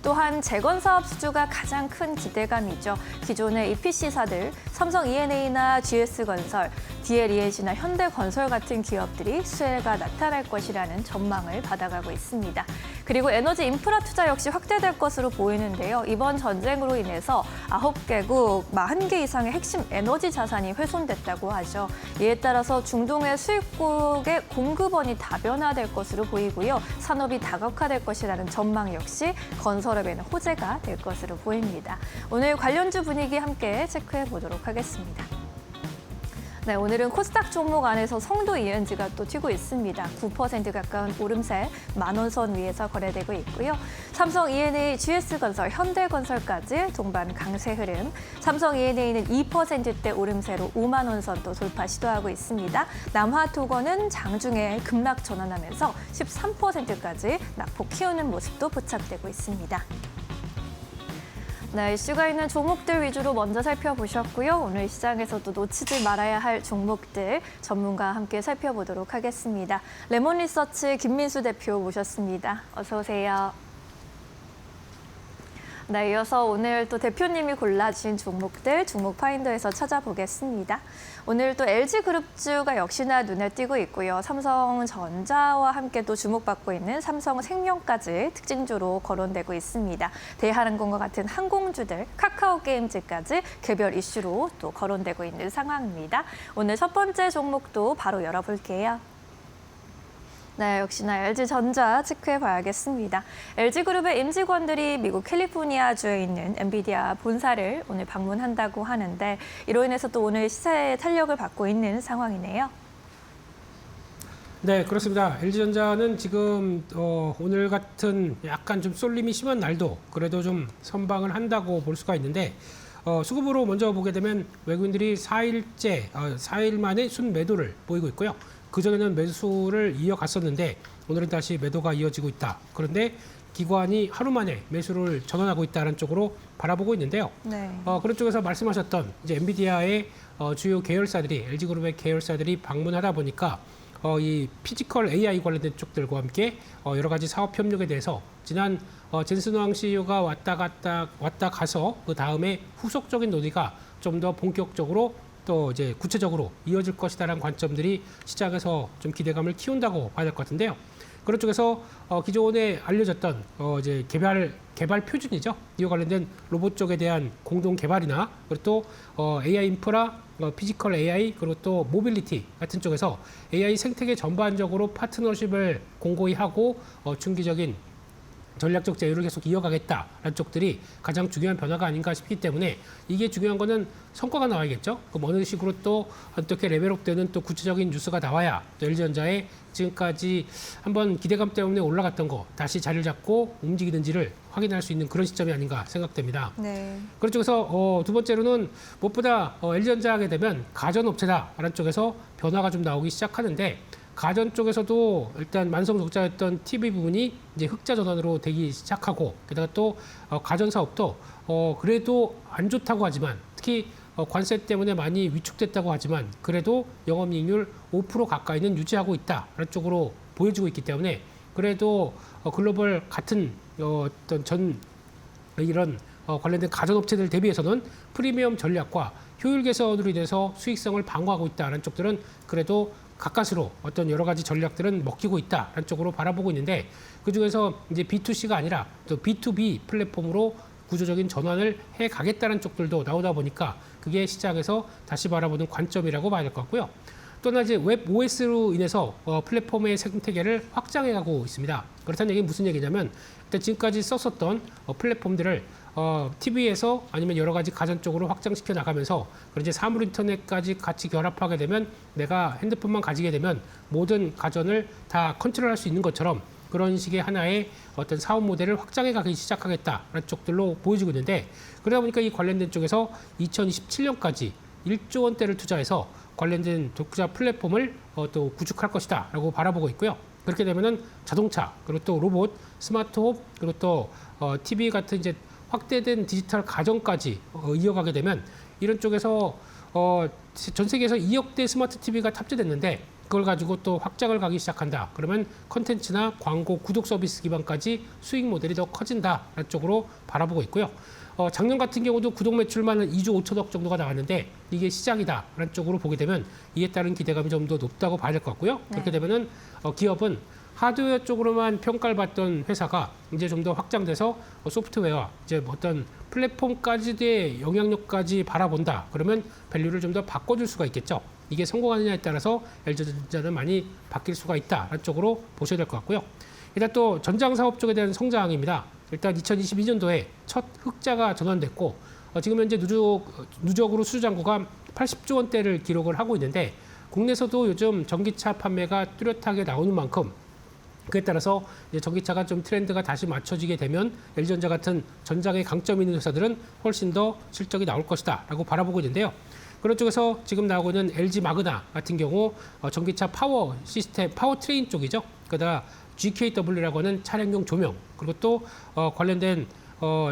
또한 재건 사업 수주가 가장 큰 기대감이죠. 기존의 EPC사들 삼성 E&A나 GS건설, DLENG나 현대건설 같은 기업들이 수혜가 나타날 것이라는 전망을 받아가고 있습니다. 그리고 에너지 인프라 투자 역시 확대될 것으로 보이는데요. 이번 전쟁으로 인해서 9개국 41개 이상의 핵심 에너지 자산이 훼손됐다고 하죠. 이에 따라서 중동의 수입국의 공급원이 다변화될 것으로 보이고요. 산업이 다각화될 것이라는 전망 역시 건설업에는 호재가 될 것으로 보입니다. 오늘 관련주 분위기 함께 체크해 보도록 하겠습니다. 네, 오늘은 코스닥 종목 안에서 성도 ENG가 또 튀고 있습니다. 9% 가까운 오름세 10,000원 위에서 거래되고 있고요. 삼성 E&A, GS건설, 현대건설까지 동반 강세 흐름. 삼성 E&A는 2%대 오름세로 5만 원 선 또 돌파 시도하고 있습니다. 남화토건은 장중에 급락 전환하면서 13%까지 낙폭 키우는 모습도 포착되고 있습니다. 네, 이슈가 있는 종목들 위주로 먼저 살펴보셨고요. 오늘 시장에서도 놓치지 말아야 할 종목들 전문가와 함께 살펴보도록 하겠습니다. 레몬리서치 김민수 대표 모셨습니다. 어서 오세요. 네, 이어서 오늘 또 대표님이 골라주신 종목들 종목 파인더에서 찾아보겠습니다. 오늘 또 LG그룹주가 역시나 눈에 띄고 있고요. 삼성전자와 함께 또 주목받고 있는 삼성생명까지 특징주로 거론되고 있습니다. 대한항공과 같은 항공주들, 카카오게임즈까지 개별 이슈로 또 거론되고 있는 상황입니다. 오늘 첫 번째 종목도 바로 열어볼게요. 네, 역시나 LG전자 체크해봐야겠습니다. LG그룹의 임직원들이 미국 캘리포니아주에 있는 엔비디아 본사를 오늘 방문한다고 하는데 이로 인해서 또 오늘 시세에 탄력을 받고 있는 상황이네요. 네, 그렇습니다. LG전자는 지금 오늘 같은 약간 좀 쏠림이 심한 날도 그래도 좀 선방을 한다고 볼 수가 있는데 수급으로 먼저 보게 되면 외국인들이 4일 만에 순매도를 보이고 있고요. 그전에는 매수를 이어갔었는데 오늘은 다시 매도가 이어지고 있다. 그런데 기관이 하루 만에 매수를 전환하고 있다는 쪽으로 바라보고 있는데요. 네. 그런 쪽에서 말씀하셨던 이제 엔비디아의 주요 계열사들이 LG그룹의 계열사들이 방문하다 보니까 이 피지컬 AI 관련된 쪽들과 함께 여러 가지 사업 협력에 대해서 지난 젠슨 왕 CEO가 왔다 가서 그 다음에 후속적인 논의가 좀 더 본격적으로 또 이제 구체적으로 이어질 것이다라는 관점들이 시장에서 좀 기대감을 키운다고 봐야 될 것 같은데요. 그런 쪽에서 기존에 알려졌던 이제 개발 표준이죠. 이와 관련된 로봇 쪽에 대한 공동 개발이나 그리고 또 AI 인프라, 피지컬 AI 그리고 또 모빌리티 같은 쪽에서 AI 생태계 전반적으로 파트너십을 공고히 하고 중기적인 전략적 제휴를 계속 이어가겠다라는 쪽들이 가장 중요한 변화가 아닌가 싶기 때문에 이게 중요한 거는 성과가 나와야겠죠. 그럼 어느 식으로 또 어떻게 레벨업되는 또 구체적인 뉴스가 나와야 또 LG전자의 지금까지 한번 기대감 때문에 올라갔던 거 다시 자리를 잡고 움직이는지를 확인할 수 있는 그런 시점이 아닌가 생각됩니다. 네. 그런 쪽에서 두 번째로는 무엇보다 LG전자 하게 되면 가전업체다라는 쪽에서 변화가 좀 나오기 시작하는데 가전 쪽에서도 일단 만성 적자였던 TV 부분이 이제 흑자 전환으로 되기 시작하고 게다가 또 가전 사업도 그래도 안 좋다고 하지만 특히 관세 때문에 많이 위축됐다고 하지만 그래도 영업이익률 5% 가까이는 유지하고 있다라는 쪽으로 보여지고 있기 때문에 그래도 글로벌 같은 어떤 전 이런 관련된 가전업체들 대비해서는 프리미엄 전략과 효율 개선으로 인해서 수익성을 방어하고 있다는 쪽들은 그래도 가까스로 어떤 여러 가지 전략들은 먹히고 있다라는 쪽으로 바라보고 있는데 그중에서 이제 B2C가 아니라 또 B2B 플랫폼으로 구조적인 전환을 해 가겠다는 쪽들도 나오다 보니까 그게 시장에서 다시 바라보는 관점이라고 봐야 될 것 같고요. 또한 이제 웹 OS로 인해서 플랫폼의 생태계를 확장해가고 있습니다. 그렇다는 얘기는 무슨 얘기냐면 일단 지금까지 썼었던 플랫폼들을 TV에서 아니면 여러 가지 가전 쪽으로 확장시켜 나가면서 그런 이제 사물 인터넷까지 같이 결합하게 되면 내가 핸드폰만 가지게 되면 모든 가전을 다 컨트롤할 수 있는 것처럼 그런 식의 하나의 어떤 사업 모델을 확장해 가기 시작하겠다라는 쪽들로 보여지고 있는데 그러다 보니까 이 관련된 쪽에서 2027년까지 1조 원대를 투자해서 관련된 독자 플랫폼을 또 구축할 것이다라고 바라보고 있고요. 그렇게 되면은 자동차 그리고 또 로봇, 스마트홈 그리고 또 TV 같은 이제 확대된 디지털 가전까지 이어가게 되면 이런 쪽에서 전 세계에서 2억 대 스마트 TV가 탑재됐는데 그걸 가지고 또 확장을 가기 시작한다. 그러면 컨텐츠나 광고, 구독 서비스 기반까지 수익 모델이 더 커진다라는 쪽으로 바라보고 있고요. 작년 같은 경우도 구독 매출만 2조 5천억 정도가 나왔는데 이게 시작이다라는 쪽으로 보게 되면 이에 따른 기대감이 좀 더 높다고 봐야 될 것 같고요. 그렇게 되면은 기업은 하드웨어 쪽으로만 평가를 받던 회사가 이제 좀 더 확장돼서 소프트웨어, 이제 어떤 플랫폼까지의 영향력까지 바라본다. 그러면 밸류를 좀 더 바꿔줄 수가 있겠죠. 이게 성공하느냐에 따라서 LG전자는 많이 바뀔 수가 있다라는 쪽으로 보셔야 될 것 같고요. 일단 또 전장 사업 쪽에 대한 성장입니다. 일단 2022년도에 첫 흑자가 전환됐고 지금 현재 누적으로 수주잔고가 80조 원대를 기록을 하고 있는데 국내에서도 요즘 전기차 판매가 뚜렷하게 나오는 만큼 그에 따라서 이제 전기차가 좀 트렌드가 다시 맞춰지게 되면 LG전자 같은 전장에 강점이 있는 회사들은 훨씬 더 실적이 나올 것이다라고 바라보고 있는데요. 그런 쪽에서 지금 나오고 있는 LG 마그나 같은 경우 전기차 파워 시스템, 파워트레인 쪽이죠. 그러다 GKW라고 하는 차량용 조명 그리고 또 관련된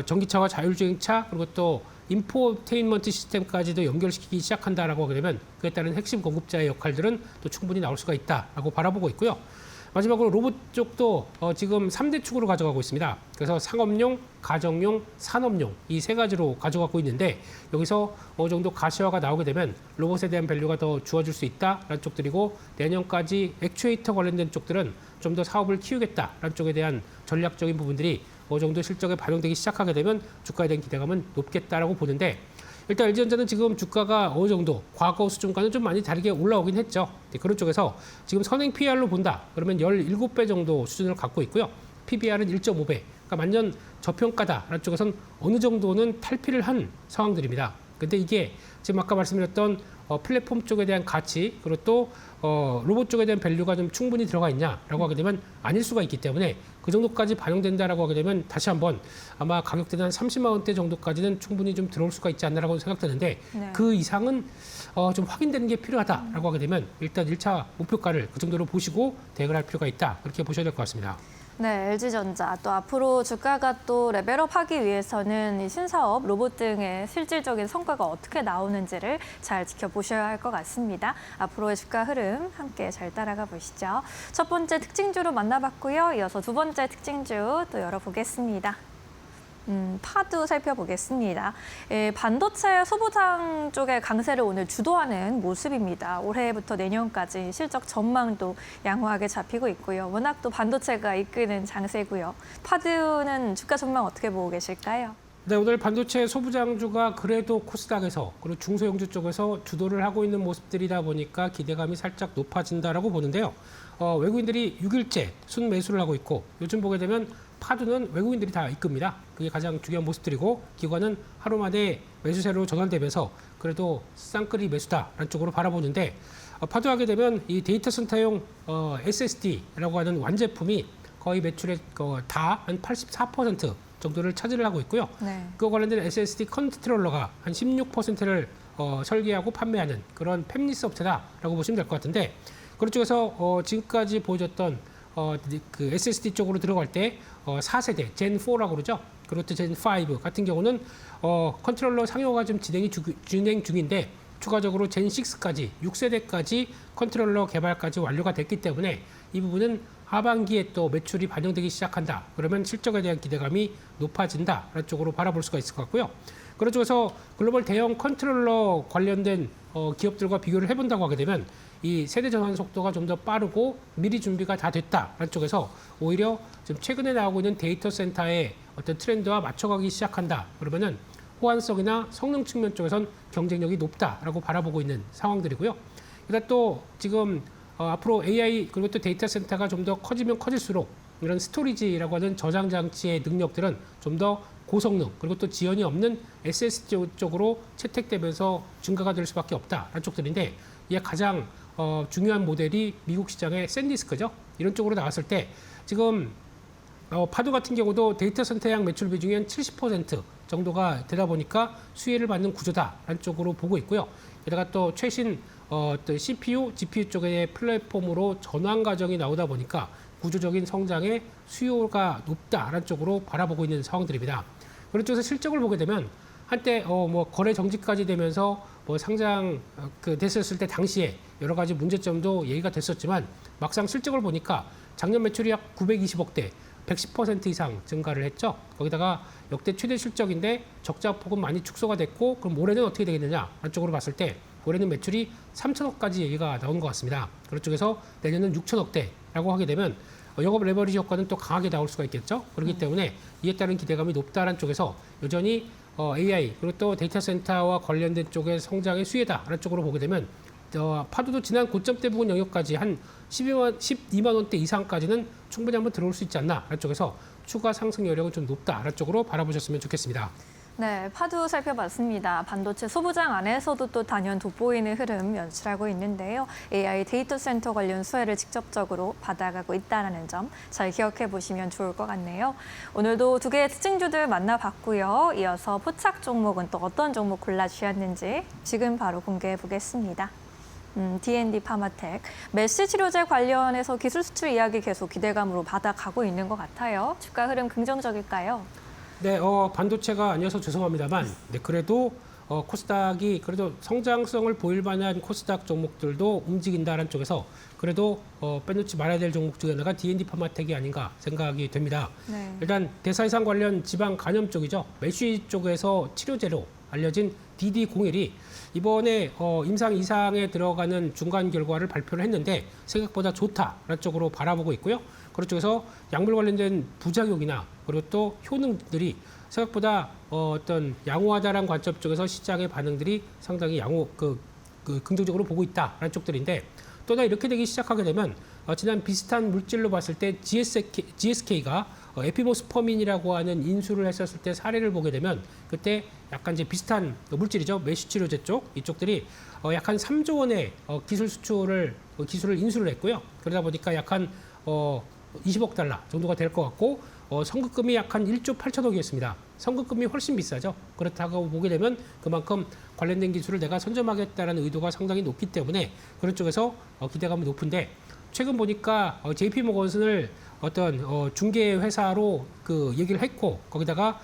전기차와 자율주행차 그리고 또 인포테인먼트 시스템까지도 연결시키기 시작한다라고 하게 되면 그에 따른 핵심 공급자의 역할들은 또 충분히 나올 수가 있다라고 바라보고 있고요. 마지막으로 로봇 쪽도 지금 3대 축으로 가져가고 있습니다. 그래서 상업용, 가정용, 산업용 이 세 가지로 가져가고 있는데 여기서 어느 정도 가시화가 나오게 되면 로봇에 대한 밸류가 더 주어질 수 있다라는 쪽들이고 내년까지 액추에이터 관련된 쪽들은 좀 더 사업을 키우겠다라는 쪽에 대한 전략적인 부분들이 어느 정도 실적에 반영되기 시작하게 되면 주가에 대한 기대감은 높겠다라고 보는데 일단 LG전자는 지금 주가가 어느 정도 과거 수준과는 좀 많이 다르게 올라오긴 했죠. 그런 쪽에서 지금 선행 PR로 본다. 그러면 17배 정도 수준을 갖고 있고요. PBR은 1.5배. 그러니까 만년 저평가다라는 쪽에서는 어느 정도는 탈피를 한 상황들입니다. 근데 이게 지금 아까 말씀드렸던 플랫폼 쪽에 대한 가치 그리고 또 로봇 쪽에 대한 밸류가 좀 충분히 들어가 있냐라고 하게 되면 아닐 수가 있기 때문에 그 정도까지 반영된다라고 하게 되면 다시 한번 아마 가격대는 한 30만 원대 정도까지는 충분히 좀 들어올 수가 있지 않나라고 생각되는데 네. 그 이상은 좀 확인되는 게 필요하다라고 하게 되면 일단 1차 목표가를 그 정도로 보시고 대응을 할 필요가 있다. 그렇게 보셔야 될 것 같습니다. 네, LG전자 또 앞으로 주가가 또 레벨업하기 위해서는 이 신사업, 로봇 등의 실질적인 성과가 어떻게 나오는지를 잘 지켜보셔야 할 것 같습니다. 앞으로의 주가 흐름 함께 잘 따라가 보시죠. 첫 번째 특징주로 만나봤고요. 이어서 두 번째 특징주 또 열어보겠습니다. 파도 살펴보겠습니다. 반도체 소부장 쪽의 강세를 오늘 주도하는 모습입니다. 올해부터 내년까지 실적 전망도 양호하게 잡히고 있고요. 워낙 또 반도체가 이끄는 장세고요. 파드는 주가 전망 어떻게 보고 계실까요? 네, 오늘 반도체 소부장주가 그래도 코스닥에서 그리고 중소형주 쪽에서 주도를 하고 있는 모습들이다 보니까 기대감이 살짝 높아진다라고 보는데요. 외국인들이 6일째 순매수를 하고 있고 요즘 보게 되면 파도는 외국인들이 다 이끕니다. 그게 가장 중요한 모습들이고 기관은 하루 만에 매수세로 전환되면서 그래도 쌍끌이 매수다라는 쪽으로 바라보는데 파도하게 되면 이 데이터 센터용 SSD라고 하는 완제품이 거의 매출의 다 한 84% 정도를 차지를 하고 있고요. 네. 그거 관련된 SSD 컨트롤러가 한 16%를 설계하고 판매하는 그런 팹리스 업체다라고 보시면 될 것 같은데 그런 쪽에서 지금까지 보여줬던 그 SSD 쪽으로 들어갈 때 4세대 젠4라고 그러죠. 그리고 또 젠5 같은 경우는 컨트롤러 상용화가 좀 진행 중인데 추가적으로 젠6까지 6세대까지 컨트롤러 개발까지 완료가 됐기 때문에 이 부분은 하반기에 또 매출이 반영되기 시작한다. 그러면 실적에 대한 기대감이 높아진다라는 쪽으로 바라볼 수가 있을 것 같고요. 그런 쪽에서 글로벌 대형 컨트롤러 관련된 기업들과 비교를 해본다고 하게 되면 이 세대 전환 속도가 좀 더 빠르고 미리 준비가 다 됐다라는 쪽에서 오히려 지금 최근에 나오고 있는 데이터 센터의 어떤 트렌드와 맞춰가기 시작한다. 그러면은 호환성이나 성능 측면 쪽에선 경쟁력이 높다라고 바라보고 있는 상황들이고요. 그다음 또 지금 앞으로 AI 그리고 또 데이터 센터가 좀 더 커지면 커질수록 이런 스토리지라고 하는 저장 장치의 능력들은 좀 더 고성능 그리고 또 지연이 없는 SSD 쪽으로 채택되면서 증가가 될 수밖에 없다라는 쪽들인데 이게 가장 중요한 모델이 미국 시장의 샌디스크죠. 이런 쪽으로 나왔을 때 지금 파도 같은 경우도 데이터 센터양 매출 비중이 한 70% 정도가 되다 보니까 수혜를 받는 구조다라는 쪽으로 보고 있고요. 게다가 또 최신 또 CPU, GPU 쪽의 플랫폼으로 전환 과정이 나오다 보니까 구조적인 성장의 수요가 높다라는 쪽으로 바라보고 있는 상황들입니다. 그런 쪽에서 실적을 보게 되면 한때 뭐 거래 정지까지 되면서 뭐 상장 됐었을 때 당시에 여러 가지 문제점도 얘기가 됐었지만 막상 실적을 보니까 작년 매출이 약 920억대 110% 이상 증가를 했죠. 거기다가 역대 최대 실적인데 적자 폭은 많이 축소가 됐고 그럼 올해는 어떻게 되겠느냐 안쪽으로 봤을 때 올해는 매출이 3천억까지 얘기가 나온 것 같습니다. 그런 쪽에서 내년은 6천억대라고 하게 되면 영업 레버리지 효과는 또 강하게 나올 수가 있겠죠. 그렇기 때문에 이에 따른 기대감이 높다는 쪽에서 여전히 AI 그리고 또 데이터 센터와 관련된 쪽의 성장의 수혜다라는 쪽으로 보게 되면 파도도 지난 고점대 부분 영역까지 한 12만 원대 이상까지는 충분히 한번 들어올 수 있지 않나라는 쪽에서 추가 상승 여력은 좀 높다라는 쪽으로 바라보셨으면 좋겠습니다. 네, 파도 살펴봤습니다. 반도체 소부장 안에서도 또 단연 돋보이는 흐름 연출하고 있는데요. AI 데이터 센터 관련 수혜를 직접적으로 받아가고 있다는 점 잘 기억해 보시면 좋을 것 같네요. 오늘도 두 개의 특징주들 만나봤고요. 이어서 포착 종목은 또 어떤 종목 골라주셨는지 지금 바로 공개해 보겠습니다. D&D 파마텍, 메시 치료제 관련해서 기술 수출 이야기 계속 기대감으로 받아가고 있는 것 같아요. 주가 흐름 긍정적일까요? 네, 반도체가 아니어서 죄송합니다만, 네, 그래도 코스닥이 그래도 성장성을 보일 만한 코스닥 종목들도 움직인다는 쪽에서 그래도 빼놓지 말아야 될 종목 중에 하나가 D&D 파마텍이 아닌가 생각이 됩니다. 네. 일단 대사이상 관련 지방 간염 쪽이죠. 메쉬 쪽에서 치료제로 알려진 DD01이 이번에 임상 이상에 들어가는 중간 결과를 발표를 했는데 생각보다 좋다라는 쪽으로 바라보고 있고요. 그런 쪽에서 약물 관련된 부작용이나 그리고 또 효능들이 생각보다 어떤 양호하다라는 관점 쪽에서 시장의 반응들이 상당히 긍정적으로 보고 있다라는 쪽들인데 또다 이렇게 되기 시작하게 되면 지난 비슷한 물질로 봤을 때 GSK가 에피모스퍼민이라고 하는 인수를 했었을 때 사례를 보게 되면 그때 약간 이제 비슷한 물질이죠. 메쉬 치료제 쪽 이쪽들이 약 한 3조 원의 기술을 인수를 했고요. 그러다 보니까 약 한 20억 달러 정도가 될 것 같고 선급금이 약 한 1조 8천억이었습니다. 선급금이 훨씬 비싸죠. 그렇다고 보게 되면 그만큼 관련된 기술을 내가 선점하겠다는 의도가 상당히 높기 때문에 그런 쪽에서 기대감이 높은데 최근 보니까 JP모건을 어떤 중개 회사로 그 얘기를 했고 거기다가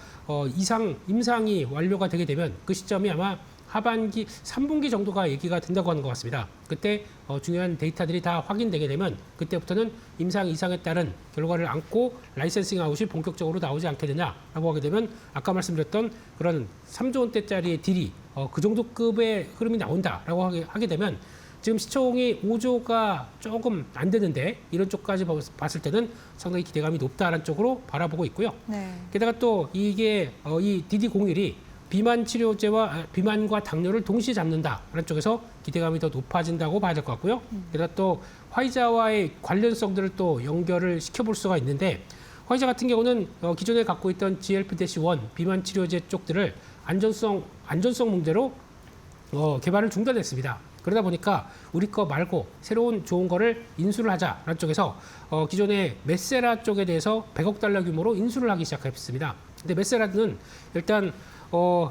임상이 완료가 되게 되면 그 시점이 아마 하반기 3분기 정도가 얘기가 된다고 하는 것 같습니다. 그때 중요한 데이터들이 다 확인되게 되면 그때부터는 임상 이상에 따른 결과를 안고 라이센싱 아웃이 본격적으로 나오지 않게 되냐라고 하게 되면 아까 말씀드렸던 그런 3조 원대짜리의 딜이 그 정도 급의 흐름이 나온다라고 하게 되면 지금 시총이 5조가 조금 안 되는데 이런 쪽까지 봤을 때는 상당히 기대감이 높다라는 쪽으로 바라보고 있고요. 네. 게다가 또 이게 이 DD01이 비만 치료제와 비만과 당뇨를 동시에 잡는다라는 쪽에서 기대감이 더 높아진다고 봐야 될 것 같고요. 게다가 또 화이자와의 관련성들을 또 연결을 시켜볼 수가 있는데 화이자 같은 경우는 기존에 갖고 있던 GLP-1 비만 치료제 쪽들을 안전성 문제로 개발을 중단했습니다. 그러다 보니까 우리 거 말고 새로운 좋은 거를 인수를 하자라는 쪽에서 기존의 메세라 쪽에 대해서 100억 달러 규모로 인수를 하기 시작했습니다. 근데 메세라는 일단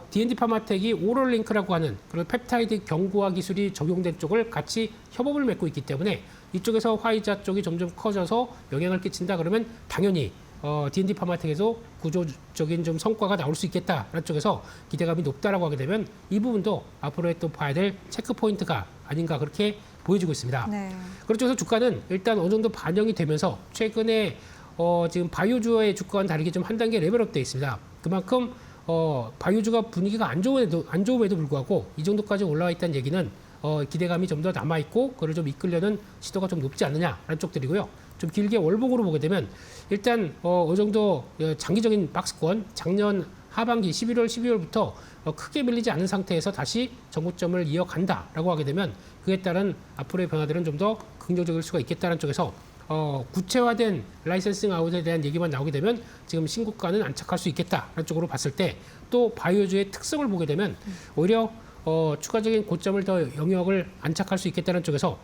D&D 파마텍이 오럴링크라고 하는 그런 펩타이드 경구화 기술이 적용된 쪽을 같이 협업을 맺고 있기 때문에 이쪽에서 화이자 쪽이 점점 커져서 영향을 끼친다 그러면 당연히 D&D 파마텍에서 구조적인 좀 성과가 나올 수 있겠다라는 쪽에서 기대감이 높다라고 하게 되면 이 부분도 앞으로의 또 봐야 될 체크 포인트가 아닌가 그렇게 보여지고 있습니다. 네. 그런 쪽에서 주가는 일단 어느 정도 반영이 되면서 최근에 지금 바이오주의 주가와는 다르게 좀 한 단계 레벨업 되어 있습니다. 그만큼 바이오주가 분위기가 안 좋음에도 불구하고 이 정도까지 올라와 있다는 얘기는 기대감이 좀 더 남아있고 그걸 좀 이끌려는 시도가 좀 높지 않느냐라는 쪽들이고요. 좀 길게 월봉으로 보게 되면 일단 어느 정도 장기적인 박스권 작년 하반기 11월, 12월부터 크게 밀리지 않은 상태에서 다시 정고점을 이어간다라고 하게 되면 그에 따른 앞으로의 변화들은 좀 더 긍정적일 수가 있겠다는 쪽에서 구체화된 라이센싱 아웃에 대한 얘기만 나오게 되면 지금 신고가는 안착할 수 있겠다라는 쪽으로 봤을 때 또 바이오주의 특성을 보게 되면 오히려 추가적인 고점을 더 영역을 안착할 수 있겠다는 쪽에서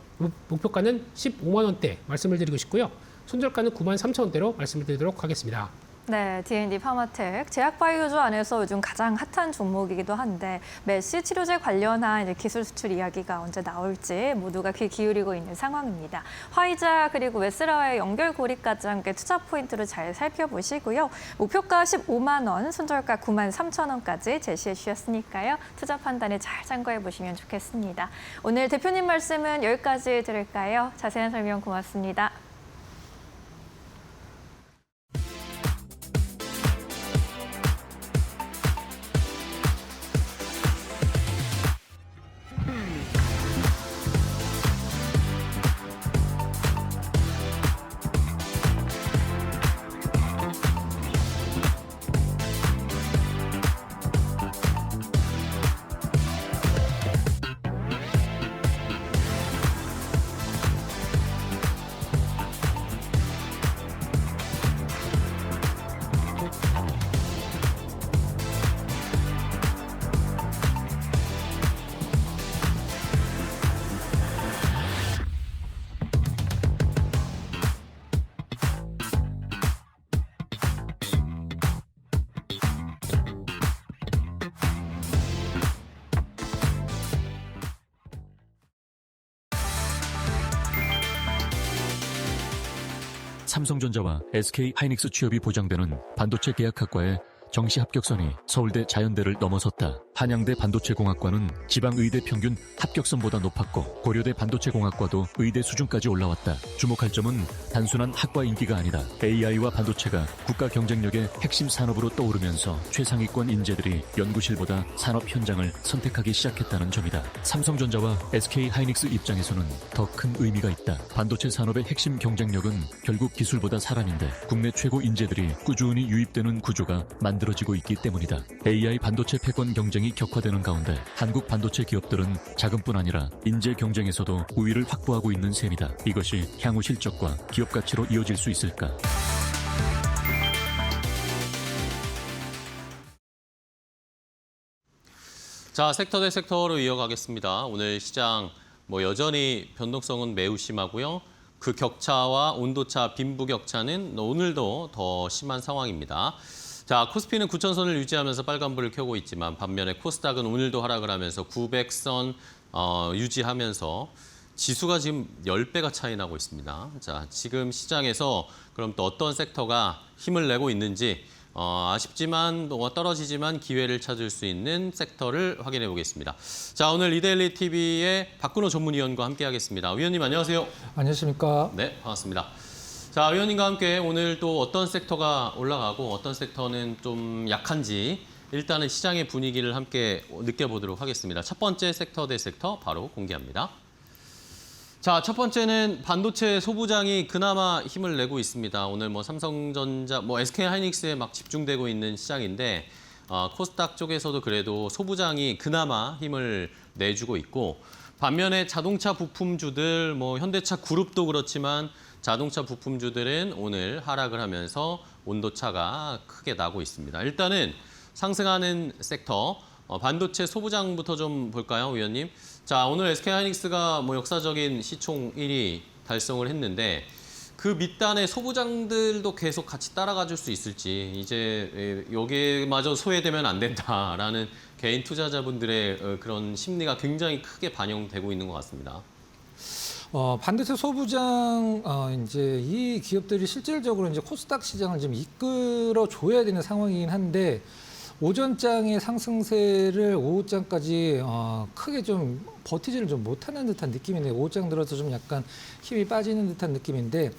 목표가는 15만 원대 말씀을 드리고 싶고요. 손절가는 9만 3천 원대로 말씀을 드리도록 하겠습니다. 네, D&D 파마텍 제약바이오주 안에서 요즘 가장 핫한 종목이기도 한데 메시 치료제 관련한 이제 기술 수출 이야기가 언제 나올지 모두가 귀 기울이고 있는 상황입니다. 화이자 그리고 웨스라와의 연결고리까지 함께 투자 포인트를 잘 살펴보시고요. 목표가 15만 원, 손절가 9만 3천 원까지 제시해 주셨으니까요. 투자 판단에 잘 참고해 보시면 좋겠습니다. 오늘 대표님 말씀은 여기까지 들을까요? 자세한 설명 고맙습니다. 삼성전자와 SK하이닉스 취업이 보장되는 반도체 계약학과의 정시 합격선이 서울대 자연대를 넘어섰다. 한양대 반도체공학과는 지방의대 평균 합격선보다 높았고 고려대 반도체공학과도 의대 수준까지 올라왔다. 주목할 점은 단순한 학과 인기가 아니다. AI와 반도체가 국가 경쟁력의 핵심 산업으로 떠오르면서 최상위권 인재들이 연구실보다 산업 현장을 선택하기 시작했다는 점이다. 삼성전자와 SK하이닉스 입장에서는 더 큰 의미가 있다. 반도체 산업의 핵심 경쟁력은 결국 기술보다 사람인데 국내 최고 인재들이 꾸준히 유입되는 구조가 만들어지고 있기 때문이다. AI 반도체 패권 경쟁이 격화되는 가운데 한국 반도체 기업들은 자금뿐 아니라 인재 경쟁에서도 우위를 확보하고 있는 셈이다. 이것이 향후 실적과 기업 가치로 이어질 수 있을까? 자, 섹터 대 섹터로 이어가겠습니다. 오늘 시장 여전히 변동성은 매우 심하고요. 그 격차와 온도차, 빈부격차는 오늘도 더 심한 상황입니다. 자, 코스피는 9,000선을 유지하면서 빨간불을 켜고 있지만 반면에 코스닥은 오늘도 하락을 하면서 900선 유지하면서 지수가 지금 10배가 차이 나고 있습니다. 자, 지금 시장에서 그럼 또 어떤 섹터가 힘을 내고 있는지 아쉽지만 떨어지지만 기회를 찾을 수 있는 섹터를 확인해 보겠습니다. 자, 오늘 이데일리 TV의 박근호 전문위원과 함께하겠습니다. 위원님 안녕하세요. 안녕하십니까. 네, 반갑습니다. 자, 위원님과 함께 오늘 또 어떤 섹터가 올라가고 어떤 섹터는 좀 약한지 일단은 시장의 분위기를 함께 느껴보도록 하겠습니다. 첫 번째 섹터 대 섹터 바로 공개합니다. 자, 첫 번째는 반도체 소부장이 그나마 힘을 내고 있습니다. 오늘 삼성전자, SK하이닉스에 막 집중되고 있는 시장인데 코스닥 쪽에서도 그래도 소부장이 그나마 힘을 내주고 있고 반면에 자동차 부품주들, 현대차 그룹도 그렇지만 자동차 부품주들은 오늘 하락을 하면서 온도차가 크게 나고 있습니다. 일단은 상승하는 섹터, 반도체 소부장부터 좀 볼까요, 위원님? 자, 오늘 SK하이닉스가 역사적인 시총 1위 달성을 했는데 그 밑단의 소부장들도 계속 같이 따라가 줄 수 있을지 이제 여기마저 소외되면 안 된다라는 개인 투자자분들의 그런 심리가 굉장히 크게 반영되고 있는 것 같습니다. 반도체 소부장 이제 이 기업들이 실질적으로 이제 코스닥 시장을 좀 이끌어 줘야 되는 상황이긴 한데 오전장의 상승세를 오후장까지 크게 좀 버티지를 좀 못하는 듯한 느낌이네요. 오후장 들어서 좀 약간 힘이 빠지는 듯한 느낌인데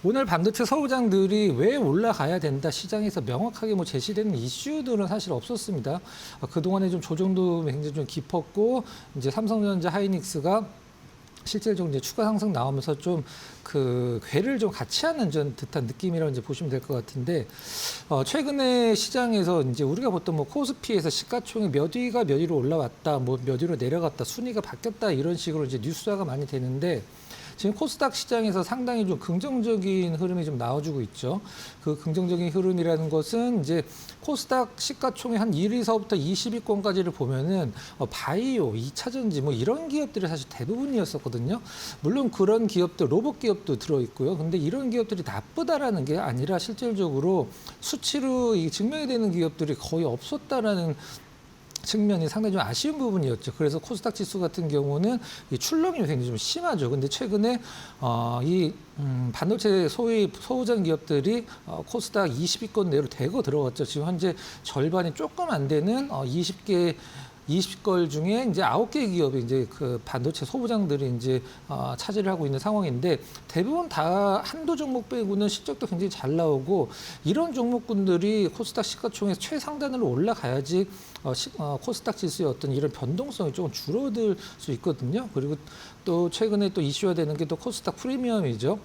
오늘 반도체 소부장들이 왜 올라가야 된다 시장에서 명확하게 제시되는 이슈들은 사실 없었습니다. 그동안에 좀 조정도 굉장히 좀 깊었고 이제 삼성전자, 하이닉스가 실질적으로 이제 추가 상승 나오면서 좀 그 궤를 좀 같이 하는 듯한 느낌이라고 이제 보시면 될 것 같은데 최근에 시장에서 이제 우리가 보통 코스피에서 시가총액 몇 위가 몇 위로 올라왔다, 몇 위로 내려갔다, 순위가 바뀌었다 이런 식으로 이제 뉴스화가 많이 되는데 지금 코스닥 시장에서 상당히 좀 긍정적인 흐름이 좀 나와주고 있죠. 그 긍정적인 흐름이라는 것은 이제 코스닥 시가총액 한 1위서부터 20위권까지를 보면은 바이오, 2차전지 이런 기업들이 사실 대부분이었었거든요. 물론 그런 기업들, 로봇 기업도 들어있고요. 근데 이런 기업들이 나쁘다라는 게 아니라 실질적으로 수치로 증명이 되는 기업들이 거의 없었다라는 측면이 상당히 좀 아쉬운 부분이었죠. 그래서 코스닥 지수 같은 경우는 이 출렁임이 굉장히 좀 심하죠. 근데 최근에 반도체 소부장 기업들이 코스닥 20위권 내로 대거 들어갔죠. 지금 현재 절반이 조금 안 되는 20걸 중에 이제 9개 기업이 이제 그 반도체 소부장들이 이제 차지를 하고 있는 상황인데 대부분 다 한두 종목 빼고는 실적도 굉장히 잘 나오고 이런 종목군들이 코스닥 시가총액 최상단으로 올라가야지 코스닥 지수의 어떤 이런 변동성이 조금 줄어들 수 있거든요. 그리고 또 최근에 또 이슈화 되는 게 또 코스닥 프리미엄이죠.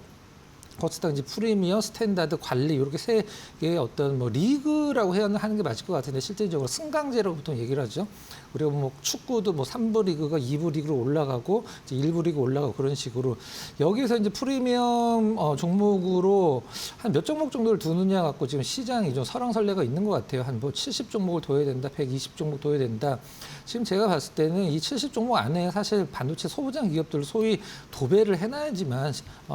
코스닥 이제 프리미엄, 스탠다드, 관리 이렇게 세 개의 어떤 리그라고 하는 게 맞을 것 같은데 실질적으로 승강제라고 보통 얘기를 하죠. 그리고 축구도 3부 리그가 2부 리그로 올라가고 이제 1부 리그 올라가고 그런 식으로 여기서 이제 프리미엄 종목으로 한 몇 종목 정도를 두느냐 갖고 지금 시장이 좀 설왕설래가 있는 것 같아요. 한 70 종목을 둬야 된다, 120 종목 둬야 된다. 지금 제가 봤을 때는 이 70 종목 안에 사실 반도체 소부장 기업들 소위 도배를 해놔야지만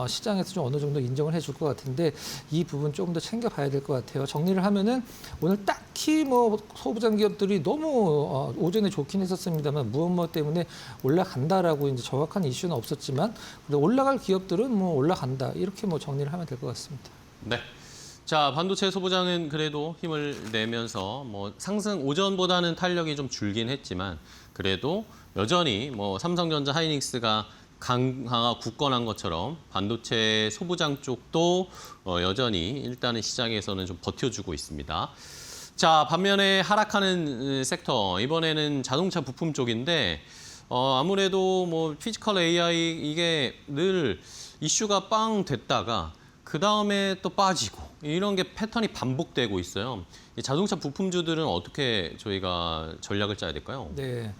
시장에서 좀 어느 정도 인정을 해줄 것 같은데 이 부분 조금 더 챙겨봐야 될 것 같아요. 정리를 하면은 오늘 딱히 소부장 기업들이 너무 오전에 좋긴 했었습니다만 무엇 때문에 올라간다라고 이제 정확한 이슈는 없었지만 올라갈 기업들은 올라간다 이렇게 정리를 하면 될 것 같습니다. 네. 자, 반도체 소부장은 그래도 힘을 내면서 상승 오전보다는 탄력이 좀 줄긴 했지만 그래도 여전히 삼성전자, 하이닉스가 강화가 굳건한 것처럼 반도체 소부장 쪽도 여전히 일단은 시장에서는 좀 버텨주고 있습니다. 자, 반면에 하락하는 섹터 이번에는 자동차 부품 쪽인데 아무래도 피지컬 AI 이게 늘 이슈가 빵 됐다가 그 다음에 또 빠지고 이런 게 패턴이 반복되고 있어요. 이 자동차 부품주들은 어떻게 저희가 전략을 짜야 될까요? 네,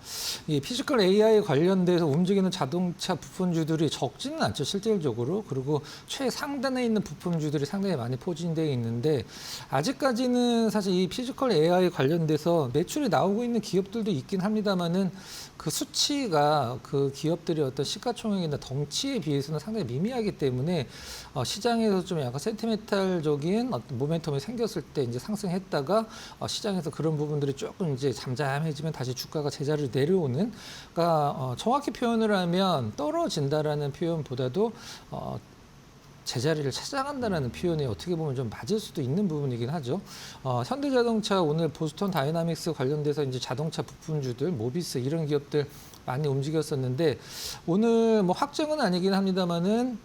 이 피지컬 AI 관련돼서 움직이는 자동차 부품주들이 적지는 않죠, 실질적으로. 그리고 최상단에 있는 부품주들이 상당히 많이 포진되어 있는데 아직까지는 사실 이 피지컬 AI 관련돼서 매출이 나오고 있는 기업들도 있긴 합니다만은 그 수치가 그 기업들의 어떤 시가총액이나 덩치에 비해서는 상당히 미미하기 때문에 시장에서 좀 약간 센티멘탈적인 어떤 모멘텀이 생겼을 때 이제 상승했다가 시장에서 그런 부분들이 조금 이제 잠잠해지면 다시 주가가 제자리로 내려오는, 그러니까 정확히 표현을 하면 떨어진다라는 표현보다도 제자리를 찾아간다는 표현이 어떻게 보면 좀 맞을 수도 있는 부분이긴 하죠. 현대자동차 오늘 보스턴 다이나믹스 관련돼서 이제 자동차 부품주들, 모비스 이런 기업들 많이 움직였었는데 오늘 뭐 확정은 아니긴 합니다만은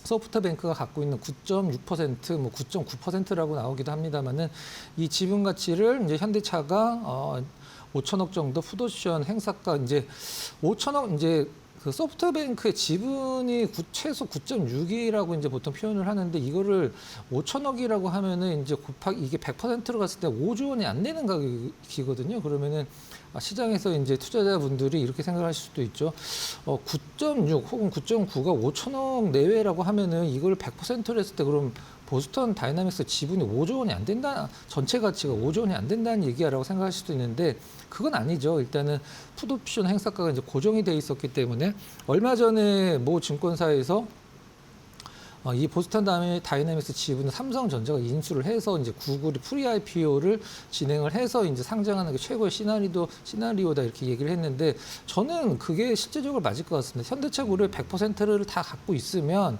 소프트뱅크가 갖고 있는 9.6%, 뭐 9.9%라고 나오기도 합니다만은 이 지분 가치를 이제 현대차가 5천억 정도 풋옵션 행사가 이제 5천억 이제 그 소프트뱅크의 지분이 최소 9.6이라고 이제 보통 표현을 하는데 이거를 5천억이라고 하면은 이제 곱하기 이게 100%로 갔을 때 5조 원이 안 되는 가격이거든요. 그러면은 시장에서 이제 투자자분들이 이렇게 생각하실 수도 있죠. 9.6 혹은 9.9가 5천억 내외라고 하면은 이걸 100%로 했을 때 그럼 보스턴 다이나믹스 지분이 5조 원이 안 된다, 전체 가치가 5조 원이 안 된다는 얘기야라고 생각하실 수도 있는데 그건 아니죠. 일단은 풋옵션 행사가가 이제 고정이 돼 있었기 때문에 얼마 전에 모 증권사에서 이 보스턴 다이나믹스 지분은 삼성전자가 인수를 해서 이제 구글이 프리 IPO를 진행을 해서 이제 상장하는 게 최고의 시나리오다 이렇게 얘기를 했는데 저는 그게 실제적으로 맞을 것 같습니다. 현대차 그룹의 100%를 다 갖고 있으면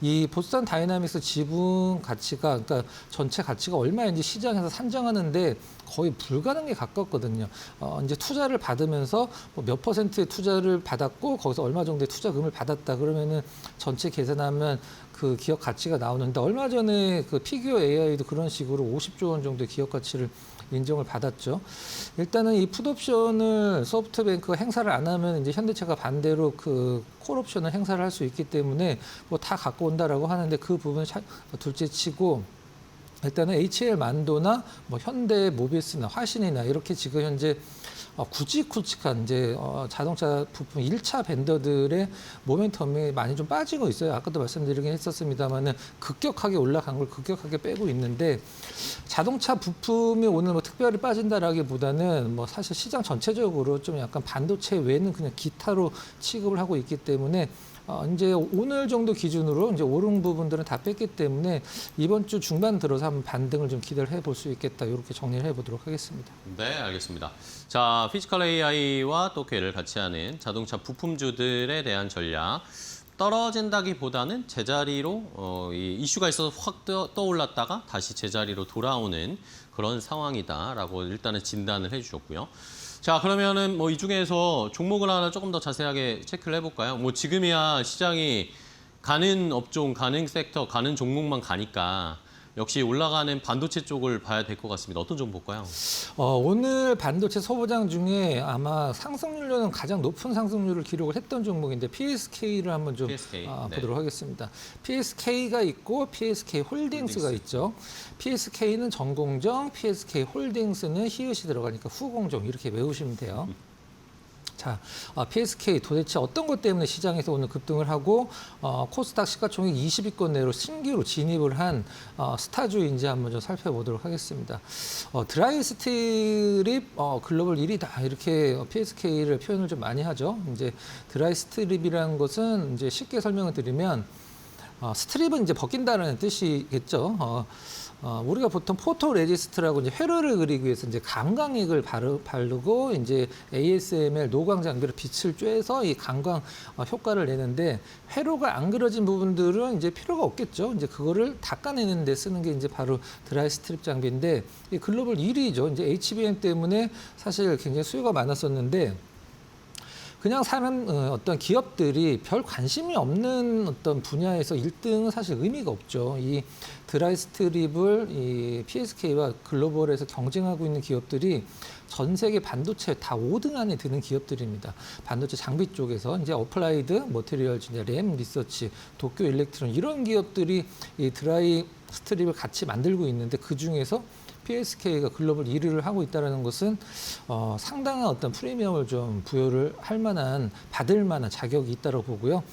이 보스턴 다이나믹스 지분 가치가, 그러니까 전체 가치가 얼마인지 시장에서 산정하는데 거의 불가능에 가깝거든요. 이제 투자를 받으면서 뭐 몇 퍼센트의 투자를 받았고 거기서 얼마 정도의 투자금을 받았다 그러면은 전체 계산하면 그 기업 가치가 나오는데 얼마 전에 그 피규어 AI도 그런 식으로 50조 원 정도의 기업 가치를 인정을 받았죠. 일단은 이 풋옵션을 소프트뱅크가 행사를 안 하면 이제 현대차가 반대로 그 콜옵션을 행사를 할 수 있기 때문에 뭐 다 갖고 온다라고 하는데 그 부분 둘째치고 일단은 HL 만도나 뭐 현대 모비스나 화신이나 이렇게 지금 현재 굵직굵직한 이제 자동차 부품 1차 벤더들의 모멘텀이 많이 좀 빠지고 있어요. 아까도 말씀드리긴 했었습니다만은 급격하게 올라간 걸 급격하게 빼고 있는데 자동차 부품이 오늘 뭐 특별히 빠진다라기보다는 뭐 사실 시장 전체적으로 좀 약간 반도체 외에는 그냥 기타로 취급을 하고 있기 때문에 이제 오늘 정도 기준으로 이제 오른 부분들은 다 뺐기 때문에 이번 주 중반 들어서 한번 반등을 좀 기대를 해볼 수 있겠다. 이렇게 정리를 해보도록 하겠습니다. 네, 알겠습니다. 자, 피지컬 AI와 또케를 같이 하는 자동차 부품주들에 대한 전략. 떨어진다기보다는 제자리로 이 이슈가 있어서 확 떠올랐다가 다시 제자리로 돌아오는 그런 상황이다라고 일단은 진단을 해주셨고요. 자, 그러면은 뭐 이 중에서 종목을 하나 조금 더 자세하게 체크를 해볼까요? 뭐 지금이야 시장이 가는 업종, 가는 섹터, 가는 종목만 가니까 역시 올라가는 반도체 쪽을 봐야 될 것 같습니다. 어떤 점 볼까요? 오늘 반도체 소부장 중에 아마 상승률로는 가장 높은 상승률을 기록을 했던 종목인데 PSK를 한번 좀 PSK, 네. 보도록 하겠습니다. PSK가 있고 PSK 홀딩스가 있죠. PSK는 전공정, PSK 홀딩스는 히읗이 들어가니까 후공정 이렇게 외우시면 돼요. 자, PSK 도대체 어떤 것 때문에 시장에서 오늘 급등을 하고 코스닥 시가총액 20위권 내로 신규로 진입을 한 스타주인지 한번 좀 살펴보도록 하겠습니다. 드라이 스트립 글로벌 1위다 이렇게 PSK를 표현을 좀 많이 하죠. 이제 드라이 스트립이라는 것은 이제 쉽게 설명을 드리면 스트립은 이제 벗긴다는 뜻이겠죠. 우리가 보통 포토 레지스트라고 이제 회로를 그리기 위해서 이제 감광액을 바르고 이제 ASML 노광 장비로 빛을 쬐서 이 감광 효과를 내는데 회로가 안 그려진 부분들은 이제 필요가 없겠죠. 이제 그거를 닦아내는 데 쓰는 게 이제 바로 드라이 스트립 장비인데 이 글로벌 1위죠. 이제 HBM 때문에 사실 굉장히 수요가 많았었는데 그냥 사는 어떤 기업들이 별 관심이 없는 어떤 분야에서 1등은 사실 의미가 없죠. 이 드라이 스트립을 이 PSK와 글로벌에서 경쟁하고 있는 기업들이 전 세계 반도체 다 5등 안에 드는 기업들입니다. 반도체 장비 쪽에서 이제 어플라이드 머티리얼즈, 램 리서치, 도쿄 일렉트론 이런 기업들이 이 드라이 스트립을 같이 만들고 있는데 그중에서 PSK가 글로벌 1위를 하고 있다는 것은 상당한 어떤 프리미엄을 좀 부여를 받을 만한 자격이 있다고 보고요.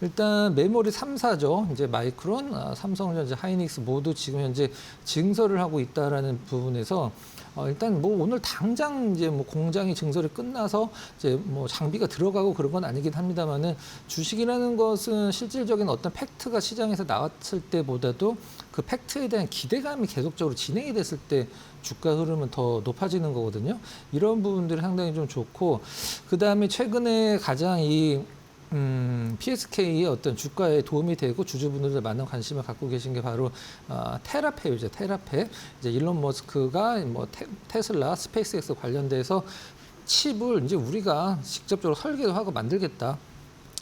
일단 메모리 3사죠. 이제 마이크론, 삼성전자, 하이닉스 모두 지금 현재 증설을 하고 있다라는 부분에서 일단 뭐 오늘 당장 이제 뭐 공장이 증설이 끝나서 이제 뭐 장비가 들어가고 그런 건 아니긴 합니다만은 주식이라는 것은 실질적인 어떤 팩트가 시장에서 나왔을 때보다도 그 팩트에 대한 기대감이 계속적으로 진행이 됐을 때 주가 흐름은 더 높아지는 거거든요. 이런 부분들이 상당히 좀 좋고 그다음에 최근에 가장 PSK의 어떤 주가에 도움이 되고 주주분들도 많은 관심을 갖고 계신 게 바로 테라페이죠. 테라페. 이제 일론 머스크가 뭐 테슬라, 스페이스X 관련돼서 칩을 이제 우리가 직접적으로 설계도 하고 만들겠다.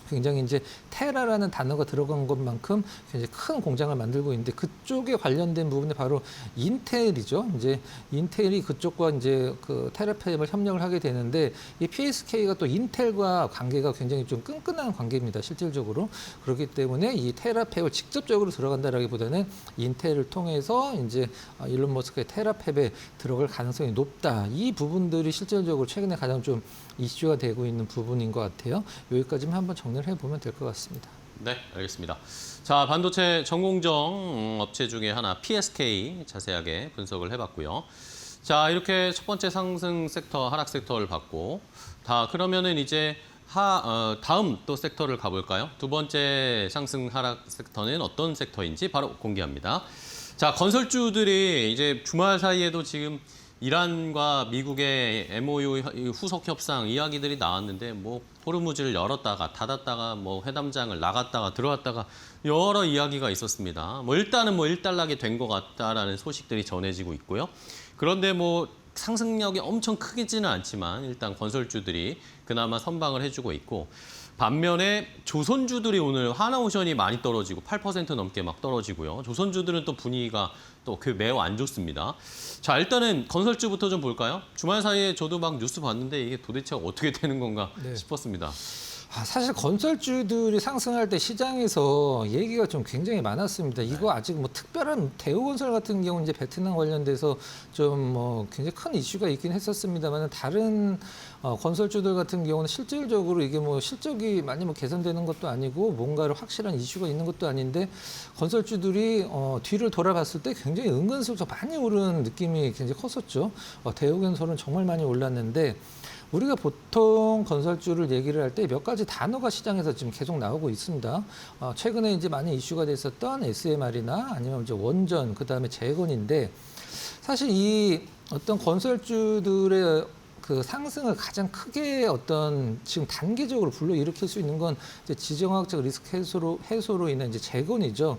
굉장히 이제 테라라는 단어가 들어간 것만큼 굉장히 큰 공장을 만들고 있는데 그쪽에 관련된 부분이 바로 인텔이죠. 이제 인텔이 그쪽과 이제 그 테라페임을 협력을 하게 되는데 이 PSK가 또 인텔과 관계가 굉장히 좀 끈끈한 관계입니다. 실질적으로. 그렇기 때문에 이 테라페임을 직접적으로 들어간다라기보다는 인텔을 통해서 이제 일론 머스크의 테라페임에 들어갈 가능성이 높다. 이 부분들이 실질적으로 최근에 가장 좀 이슈가 되고 있는 부분인 것 같아요. 여기까지만 한번 정리를 해보면 될 것 같습니다. 네, 알겠습니다. 자, 반도체 전공정 업체 중에 하나 PSK 자세하게 분석을 해봤고요. 자, 이렇게 첫 번째 상승 섹터, 하락 섹터를 봤고, 그러면은 이제 다음 또 섹터를 가볼까요? 두 번째 상승 하락 섹터는 어떤 섹터인지 바로 공개합니다. 자, 건설주들이 이제 주말 사이에도 지금 이란과 미국의 MOU 후속 협상 이야기들이 나왔는데 뭐 호르무즈를 열었다가 닫았다가 뭐 회담장을 나갔다가 들어왔다가 여러 이야기가 있었습니다. 뭐 일단은 뭐 일단락이 된 것 같다라는 소식들이 전해지고 있고요. 그런데 뭐 상승력이 엄청 크지는 않지만 일단 건설주들이 그나마 선방을 해주고 있고 반면에 조선주들이 오늘 하나오션이 많이 떨어지고 8% 넘게 막 떨어지고요. 조선주들은 또 분위기가 또 매우 안 좋습니다. 자, 일단은 건설주부터 좀 볼까요? 주말 사이에 저도 막 뉴스 봤는데 이게 도대체 어떻게 되는 건가 싶었습니다. 사실 건설주들이 상승할 때 시장에서 얘기가 좀 굉장히 많았습니다. 이거 아직 뭐 특별한 대우건설 같은 경우 이제 베트남 관련돼서 좀 뭐 굉장히 큰 이슈가 있긴 했었습니다만 다른 건설주들 같은 경우는 실질적으로 이게 뭐 실적이 많이 뭐 개선되는 것도 아니고 뭔가를 확실한 이슈가 있는 것도 아닌데 건설주들이 뒤를 돌아봤을 때 굉장히 은근슬쩍 많이 오른 느낌이 굉장히 컸었죠. 대우건설은 정말 많이 올랐는데 우리가 보통 건설주를 얘기를 할 때 몇 가지 단어가 시장에서 지금 계속 나오고 있습니다. 최근에 이제 많이 이슈가 됐었던 SMR이나 아니면 이제 원전, 그 다음에 재건인데 사실 이 어떤 건설주들의 그 상승을 가장 크게 어떤 지금 단기적으로 불러일으킬 수 있는 건 이제 지정학적 리스크 해소로 인한 이제 재건이죠.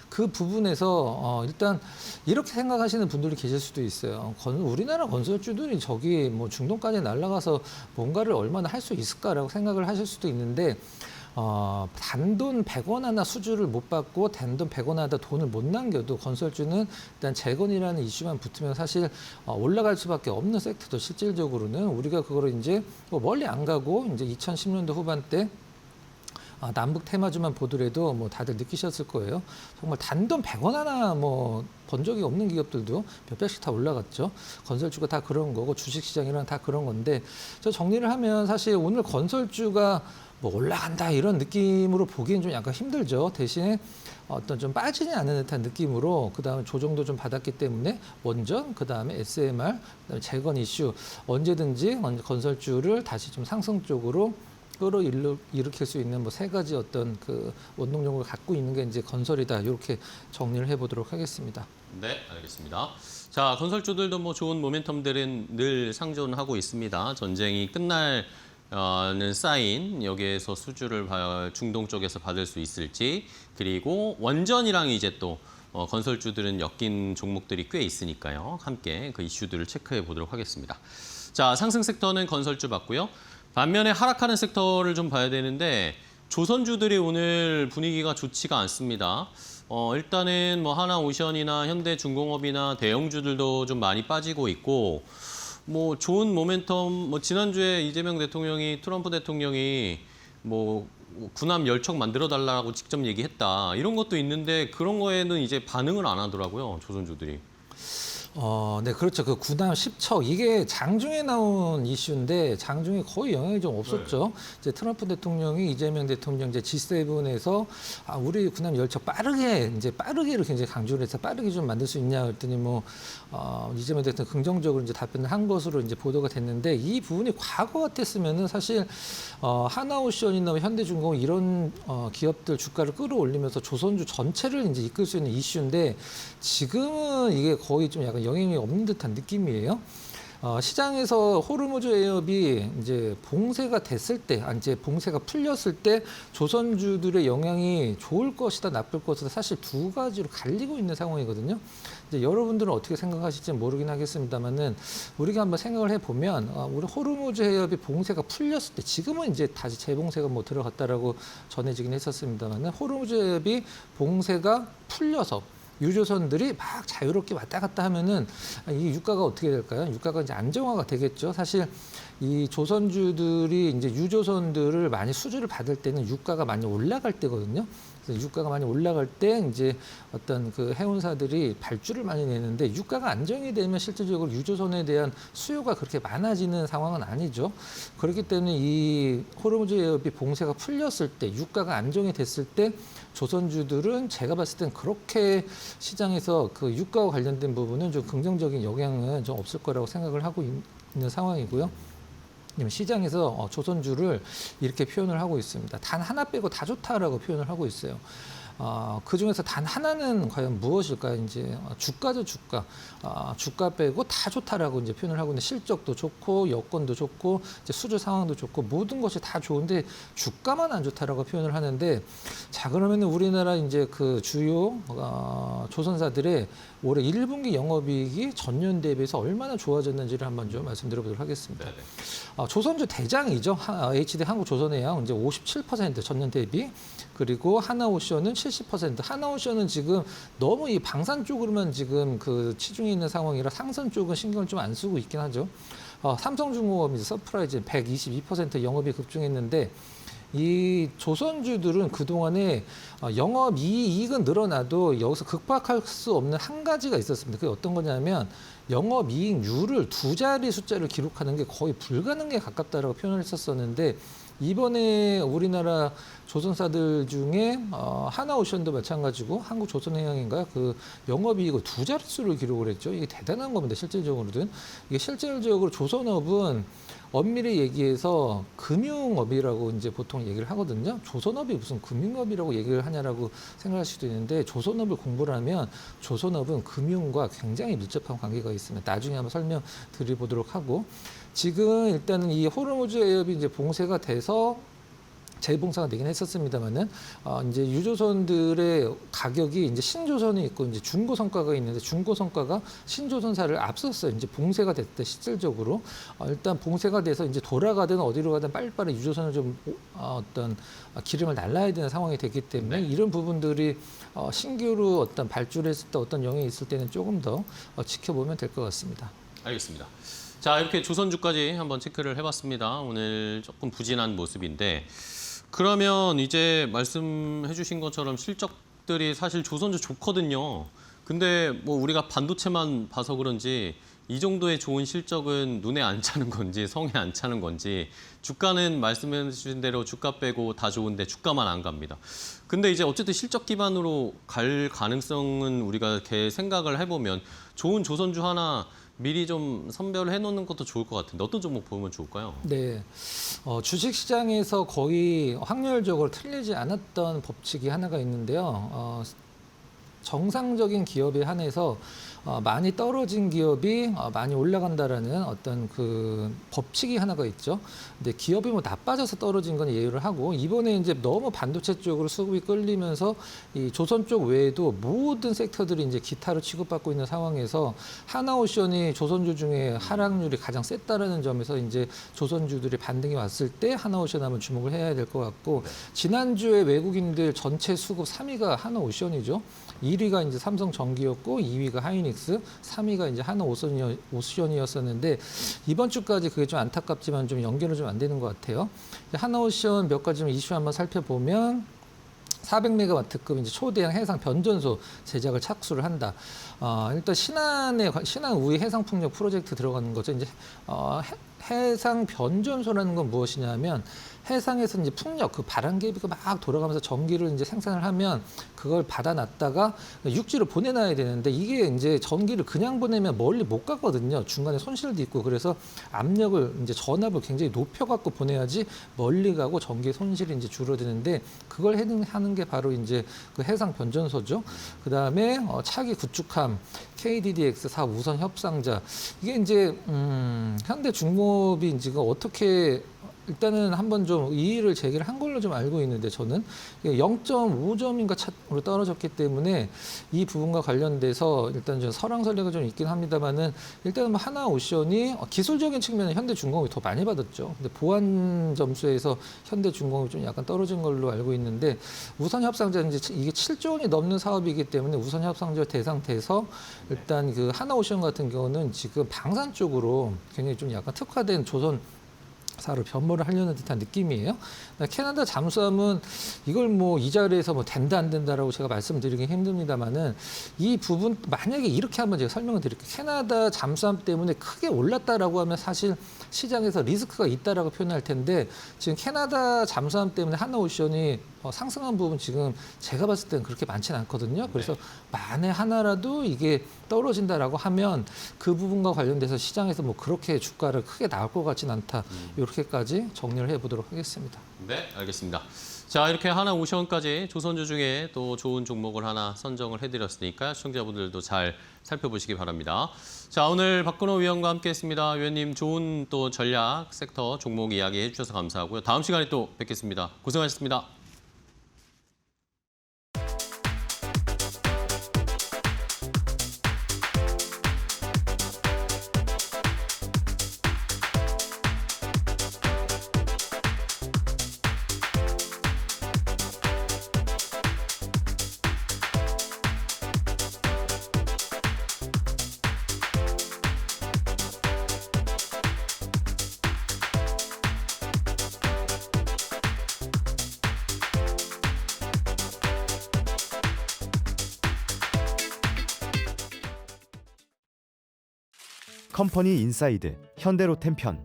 그 부분에서 일단 이렇게 생각하시는 분들이 계실 수도 있어요. 우리나라 건설주들이 저기 뭐 중동까지 날아가서 뭔가를 얼마나 할 수 있을까라고 생각을 하실 수도 있는데 단돈 100원 하나 수주를 못 받고 단돈 100원 하나 돈을 못 남겨도 건설주는 일단 재건이라는 이슈만 붙으면 사실 올라갈 수밖에 없는 섹터도 실질적으로는 우리가 그거를 이제 뭐 멀리 안 가고 이제 2010년도 후반 때 남북 테마주만 보더라도 뭐 다들 느끼셨을 거예요. 정말 단돈 100원 하나 뭐 번 적이 없는 기업들도 몇백씩 다 올라갔죠. 건설주가 다 그런 거고 주식시장이랑 다 그런 건데 저 정리를 하면 사실 오늘 건설주가 뭐 올라간다 이런 느낌으로 보기엔 좀 약간 힘들죠. 대신에 어떤 좀 빠지지 않는 듯한 느낌으로 그다음에 조정도 좀 받았기 때문에 원전, 그다음에 SMR, 그다음에 재건 이슈 언제든지 건설주를 다시 좀 상승 쪽으로 끌어일으킬 수 있는 뭐 세 가지 어떤 그 원동력을 갖고 있는 게 이제 건설이다. 이렇게 정리를 해보도록 하겠습니다. 네, 알겠습니다. 자, 건설주들도 뭐 좋은 모멘텀들은 늘 상존하고 있습니다. 전쟁이 끝날 는 쌓인 여기에서 수주를 중동 쪽에서 받을 수 있을지 그리고 원전이랑 이제 또 건설주들은 엮인 종목들이 꽤 있으니까요. 함께 그 이슈들을 체크해 보도록 하겠습니다. 자, 상승 섹터는 건설주 봤고요. 반면에 하락하는 섹터를 좀 봐야 되는데 조선주들이 오늘 분위기가 좋지가 않습니다. 일단은 뭐 하나오션이나 현대중공업이나 대형주들도 좀 많이 빠지고 있고 뭐 좋은 모멘텀, 뭐 지난주에 이재명 대통령이 트럼프 대통령이 뭐 군함 열척 만들어 달라고 직접 얘기했다. 이런 것도 있는데 그런 거에는 이제 반응을 안 하더라고요. 조선주들이. 네, 그렇죠. 그 군함 10척 이게 장중에 나온 이슈인데 장중에 거의 영향이 좀 없었죠. 이제 트럼프 대통령이 이재명 대통령 이제 G7에서 우리 군함 10척 빠르게를 굉장히 강조를 해서 빠르게 좀 만들 수 있냐 했더니 이재명 대통령 긍정적으로 이제 답변을 한 것으로 이제 보도가 됐는데 이 부분이 과거 같았으면은 사실 하나오션이나 현대중공업 이런 기업들 주가를 끌어올리면서 조선주 전체를 이제 이끌 수 있는 이슈인데 지금은 이게 거의 좀 약간 영향이 없는 듯한 느낌이에요. 시장에서 호르무즈 해협이 이제 봉쇄가 됐을 때, 이제 봉쇄가 풀렸을 때 조선주들의 영향이 좋을 것이다, 나쁠 것이다 사실 두 가지로 갈리고 있는 상황이거든요. 이제 여러분들은 어떻게 생각하실지 모르긴 하겠습니다만은 우리가 한번 생각을 해보면 우리 호르무즈 해협이 봉쇄가 풀렸을 때 지금은 이제 다시 재봉쇄가 들어갔다라고 전해지긴 했었습니다만은 호르무즈 해협이 봉쇄가 풀려서 유조선들이 막 자유롭게 왔다 갔다 하면은 이 유가가 어떻게 될까요? 유가가 이제 안정화가 되겠죠. 사실 이 조선주들이 이제 유조선들을 많이 수주를 받을 때는 유가가 많이 올라갈 때거든요. 그래서 유가가 많이 올라갈 때 이제 어떤 그 해운사들이 발주를 많이 내는데 유가가 안정이 되면 실질적으로 유조선에 대한 수요가 그렇게 많아지는 상황은 아니죠. 그렇기 때문에 이 호르무즈 해협이 봉쇄가 풀렸을 때 유가가 안정이 됐을 때 조선주들은 제가 봤을 땐 그렇게 시장에서 그 유가와 관련된 부분은 좀 긍정적인 영향은 좀 없을 거라고 생각을 하고 있는 상황이고요. 시장에서 조선주를 이렇게 표현을 하고 있습니다. 단 하나 빼고 다 좋다라고 표현을 하고 있어요. 그 중에서 단 하나는 과연 무엇일까요? 이제 주가죠, 주가. 주가 빼고 다 좋다라고 이제 표현을 하고 있는데 실적도 좋고 여건도 좋고 이제 수주 상황도 좋고 모든 것이 다 좋은데 주가만 안 좋다라고 표현을 하는데 자 그러면은 우리나라 이제 그 주요 조선사들의 올해 1분기 영업이익이 전년 대비해서 얼마나 좋아졌는지를 한번 좀 말씀드려보도록 하겠습니다. 조선주 대장이죠. HD 한국조선해양 이제 57% 전년 대비. 그리고 하나오션은 70%. 하나오션은 지금 너무 이 방산 쪽으로만 지금 그 치중해 있는 상황이라 상선 쪽은 신경을 좀 안 쓰고 있긴 하죠. 삼성중공업 이제 서프라이즈 122% 영업이 급증했는데 이 조선주들은 그동안에 영업이익은 늘어나도 여기서 극복할 수 없는 한 가지가 있었습니다. 그게 어떤 거냐면 영업이익률을 두 자리 숫자를 기록하는 게 거의 불가능에 가깝다라고 표현을 했었었는데 이번에 우리나라 조선사들 중에 하나오션도 마찬가지고 한국조선해양인가요? 그 영업이익을 두 자릿수를 기록을 했죠. 이게 대단한 겁니다. 실질적으로는. 이게 실질적으로 조선업은 엄밀히 얘기해서 금융업이라고 이제 보통 얘기를 하거든요. 조선업이 무슨 금융업이라고 얘기를 하냐라고 생각할 수도 있는데 조선업을 공부를 하면 조선업은 금융과 굉장히 밀접한 관계가 있습니다. 나중에 한번 설명드려보도록 하고 지금 일단은 이 호르무즈 해협이 이제 봉쇄가 돼서 재봉사가 되긴 했었습니다만은 이제 유조선들의 가격이 이제 신조선이 있고 이제 중고성가가 있는데 중고성가가 신조선사를 앞섰어요. 이제 봉쇄가 됐대 실질적으로 일단 봉쇄가 돼서 이제 돌아가든 어디로 가든 빨리빨리 유조선을 좀 어떤 기름을 날라야 되는 상황이 됐기 때문에 이런 부분들이 신규로 어떤 발주를 했을 때 어떤 영향이 있을 때는 조금 더 지켜보면 될 것 같습니다. 알겠습니다. 자, 이렇게 조선주까지 한번 체크를 해봤습니다. 오늘 조금 부진한 모습인데 그러면 이제 말씀해 주신 것처럼 실적들이 사실 조선주 좋거든요. 근데 뭐 우리가 반도체만 봐서 그런지 이 정도의 좋은 실적은 눈에 안 차는 건지 성에 안 차는 건지 주가는 말씀해 주신 대로 주가 빼고 다 좋은데 주가만 안 갑니다. 근데 이제 어쨌든 실적 기반으로 갈 가능성은 우리가 이렇게 생각을 해보면 좋은 조선주 하나 미리 좀 선별해 놓는 것도 좋을 것 같은데 어떤 종목 보면 좋을까요? 네, 주식시장에서 거의 확률적으로 틀리지 않았던 법칙이 하나가 있는데요. 정상적인 기업에 한해서 많이 떨어진 기업이 많이 올라간다라는 어떤 그 법칙이 하나가 있죠. 근데 기업이 뭐 나빠져서 떨어진 건 예외를 하고 이번에 이제 너무 반도체 쪽으로 수급이 끌리면서 이 조선 쪽 외에도 모든 섹터들이 이제 기타로 취급받고 있는 상황에서 하나오션이 조선주 중에 하락률이 가장 셌다라는 점에서 이제 조선주들이 반등이 왔을 때 하나오션 한번 주목을 해야 될 것 같고 지난주에 외국인들 전체 수급 3위가 하나오션이죠. 1위가 이제 삼성전기였고 2위가 하이닉스, 3위가 이제 하나오션이었었는데 이번 주까지 그게 좀 안타깝지만 좀 연결은 좀 안 되는 것 같아요. 하나오션 몇 가지 좀 이슈 한번 살펴보면 400메가와트급 이제 초대형 해상 변전소 제작을 착수를 한다. 일단 신안 우회 해상 풍력 프로젝트 들어가는 거죠. 이제 해상 변전소라는 건 무엇이냐면 해상에서 이제 풍력 그 바람개비가 막 돌아가면서 전기를 이제 생산을 하면 그걸 받아놨다가 육지로 보내놔야 되는데 이게 이제 전기를 그냥 보내면 멀리 못 가거든요. 중간에 손실도 있고 그래서 압력을 이제 전압을 굉장히 높여갖고 보내야지 멀리 가고 전기 손실이 이제 줄어드는데 그걸 하는 게 바로 이제 그 해상 변전소죠. 그 다음에 차기 구축함 KDDX4 우선 협상자 이게 이제 현대중공업이 지금 어떻게 일단은 한번 좀 이의를 제기를 한 걸로 좀 알고 있는데 저는 0.5점인가 차로 떨어졌기 때문에 이 부분과 관련돼서 일단 좀 설왕설래가 좀 있긴 합니다만은 일단은 하나오션이 기술적인 측면에 현대중공업이 더 많이 받았죠. 근데 보안 점수에서 현대중공업이 좀 약간 떨어진 걸로 알고 있는데 우선 협상자 이제 이게 7조 원이 넘는 사업이기 때문에 우선 협상자 대상돼서 일단 그 하나오션 같은 경우는 지금 방산 쪽으로 굉장히 좀 약간 특화된 조선 사를 변모를 하려는 듯한 느낌이에요. 캐나다 잠수함은 이걸 뭐 이 자리에서 뭐 된다 안 된다라고 제가 말씀드리긴 힘듭니다만은 이 부분 만약에 이렇게 한번 제가 설명을 드릴게요. 캐나다 잠수함 때문에 크게 올랐다라고 하면 사실 시장에서 리스크가 있다라고 표현할 텐데 지금 캐나다 잠수함 때문에 하나오션이 상승한 부분 지금 제가 봤을 때는 그렇게 많지는 않거든요. 그래서 만에 하나라도 이게 떨어진다라고 하면 그 부분과 관련돼서 시장에서 뭐 그렇게 주가를 크게 나올 것 같지는 않다. 이렇게까지 정리를 해보도록 하겠습니다. 네, 알겠습니다. 자, 이렇게 하나오션까지 조선주 중에 또 좋은 종목을 하나 선정을 해드렸으니까 시청자분들도 잘 살펴보시기 바랍니다. 자, 오늘 박근호 위원과 함께했습니다. 위원님 좋은 또 전략 섹터 종목 이야기 해주셔서 감사하고요. 다음 시간에 또 뵙겠습니다. 고생하셨습니다. 컴퍼니 인사이드 현대로템 편.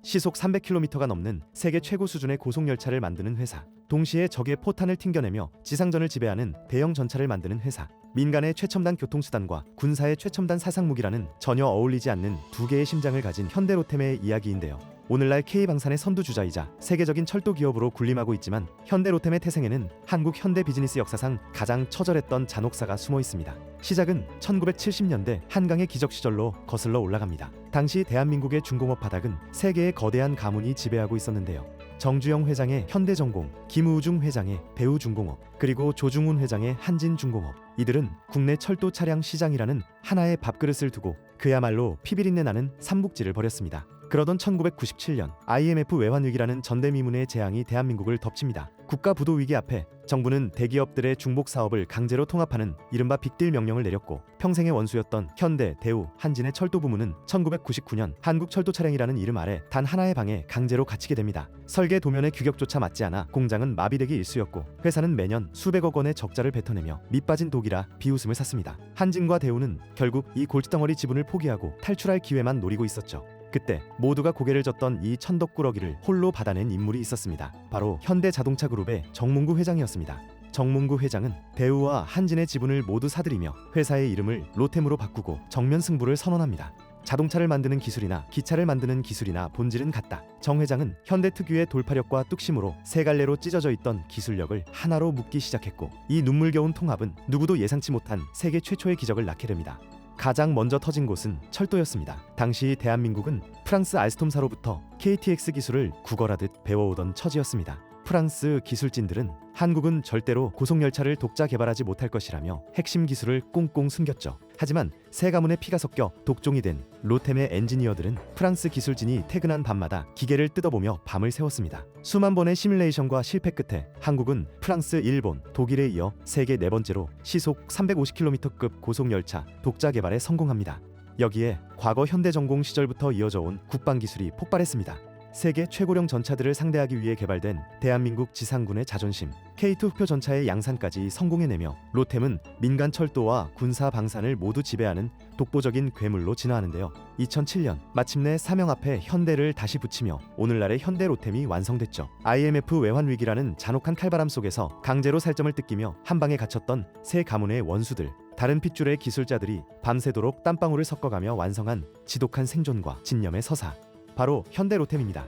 시속 300km가 넘는 세계 최고 수준의 고속열차를 만드는 회사. 동시에 적의 포탄을 튕겨내며 지상전을 지배하는 대형 전차를 만드는 회사. 민간의 최첨단 교통수단과 군사의 최첨단 사상무기라는 전혀 어울리지 않는 두 개의 심장을 가진 현대로템의 이야기인데요. 오늘날 K방산의 선두주자이자 세계적인 철도 기업으로 군림하고 있지만 현대로템의 태생에는 한국 현대 비즈니스 역사상 가장 처절했던 잔혹사가 숨어 있습니다. 시작은 1970년대 한강의 기적 시절로 거슬러 올라갑니다. 당시 대한민국의 중공업 바닥은 세 개의 거대한 가문이 지배하고 있었는데요. 정주영 회장의 현대전공, 김우중 회장의 배우중공업, 그리고 조중훈 회장의 한진중공업. 이들은 국내 철도 차량 시장이라는 하나의 밥그릇을 두고 그야말로 피비린내 나는 삼국지를 벌였습니다. 그러던 1997년 IMF 외환위기라는 전대미문의 재앙이 대한민국을 덮칩니다. 국가 부도 위기 앞에 정부는 대기업들의 중복 사업을 강제로 통합하는 이른바 빅딜 명령을 내렸고 평생의 원수였던 현대, 대우, 한진의 철도 부문은 1999년 한국철도차량이라는 이름 아래 단 하나의 방에 강제로 갇히게 됩니다. 설계 도면의 규격조차 맞지 않아 공장은 마비되기 일쑤였고 회사는 매년 수백억 원의 적자를 뱉어내며 밑빠진 독이라 비웃음을 샀습니다. 한진과 대우는 결국 이 골칫덩어리 지분을 포기하고 탈출할 기회만 노리고 있었죠. 그때 모두가 고개를 젓던 이 천덕꾸러기를 홀로 받아낸 인물이 있었습니다. 바로 현대자동차그룹의 정몽구 회장이었습니다. 정몽구 회장은 대우와 한진의 지분을 모두 사들이며 회사의 이름을 로템으로 바꾸고 정면 승부를 선언합니다. 자동차를 만드는 기술이나 기차를 만드는 기술이나 본질은 같다. 정 회장은 현대 특유의 돌파력과 뚝심으로 세 갈래로 찢어져 있던 기술력을 하나로 묶기 시작했고 이 눈물겨운 통합은 누구도 예상치 못한 세계 최초의 기적을 낳게 됩니다. 가장 먼저 터진 곳은 철도였습니다. 당시 대한민국은 프랑스 알스톰사로부터 KTX 기술을 구걸하듯 배워오던 처지였습니다. 프랑스 기술진들은 한국은 절대로 고속열차를 독자 개발하지 못할 것이라며 핵심 기술을 꽁꽁 숨겼죠. 하지만 새 가문의 피가 섞여 독종이 된 로템의 엔지니어들은 프랑스 기술진이 퇴근한 밤마다 기계를 뜯어보며 밤을 새웠습니다. 수만 번의 시뮬레이션과 실패 끝에 한국은 프랑스, 일본, 독일에 이어 세계 4번째로 시속 350km급 고속열차 독자 개발에 성공합니다. 여기에 과거 현대전공 시절부터 이어져 온 국방 기술이 폭발했습니다. 세계 최고령 전차들을 상대하기 위해 개발된 대한민국 지상군의 자존심 K2 흑표 전차의 양산까지 성공해내며 로템은 민간 철도와 군사 방산을 모두 지배하는 독보적인 괴물로 진화하는데요. 2007년 마침내 사명 앞에 현대를 다시 붙이며 오늘날의 현대 로템이 완성됐죠. IMF 외환 위기라는 잔혹한 칼바람 속에서 강제로 살점을 뜯기며 한방에 갇혔던 새 가문의 원수들, 다른 핏줄의 기술자들이 밤새도록 땀방울을 섞어가며 완성한 지독한 생존과 진념의 서사, 바로 현대 로템입니다.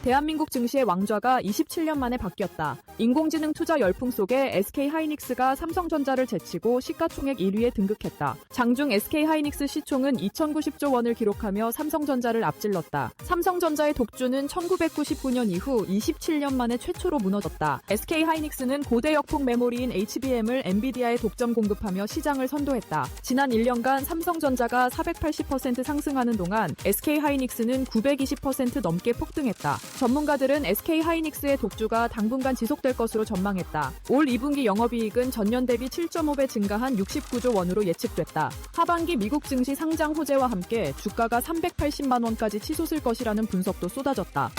대한민국 증시의 왕좌가 27년 만에 바뀌었다. 인공지능 투자 열풍 속에 SK하이닉스가 삼성전자를 제치고 시가총액 1위에 등극했다. 장중 SK하이닉스 시총은 2,090조 원을 기록하며 삼성전자를 앞질렀다. 삼성전자의 독주는 1999년 이후 27년 만에 최초로 무너졌다. SK하이닉스는 고대 역폭 메모리인 HBM을 엔비디아에 독점 공급하며 시장을 선도했다. 지난 1년간 삼성전자가 480% 상승하는 동안 SK하이닉스는 920% 넘게 폭등했다. 전문가들은 SK하이닉스의 독주가 당분간 지속될 것으로 전망했다. 올 2분기 영업이익은 전년 대비 7.5배 증가한 69조 원으로 예측됐다. 하반기 미국 증시 상장 호재와 함께 주가가 380만 원까지 치솟을 것이라는 분석도 쏟아졌다.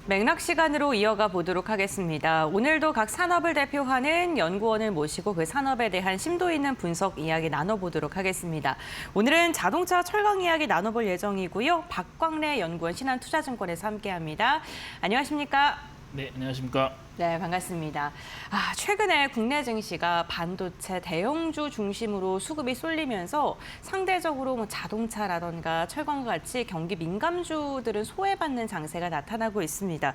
맥락 시간으로 이어가 보도록 하겠습니다. 오늘도 각 산업을 대표하는 연구원을 모시고 그 산업에 대한 심도 있는 분석 이야기 나눠보도록 하겠습니다. 오늘은 자동차 철강 이야기 나눠볼 예정이고요. 박광래 연구원 신한투자증권에서 함께합니다. 안녕하십니까? 네, 안녕하십니까? 네, 반갑습니다. 최근에 국내 증시가 반도체 대형주 중심으로 수급이 쏠리면서 상대적으로 자동차라던가 철강과 같이 경기 민감주들은 소외받는 장세가 나타나고 있습니다.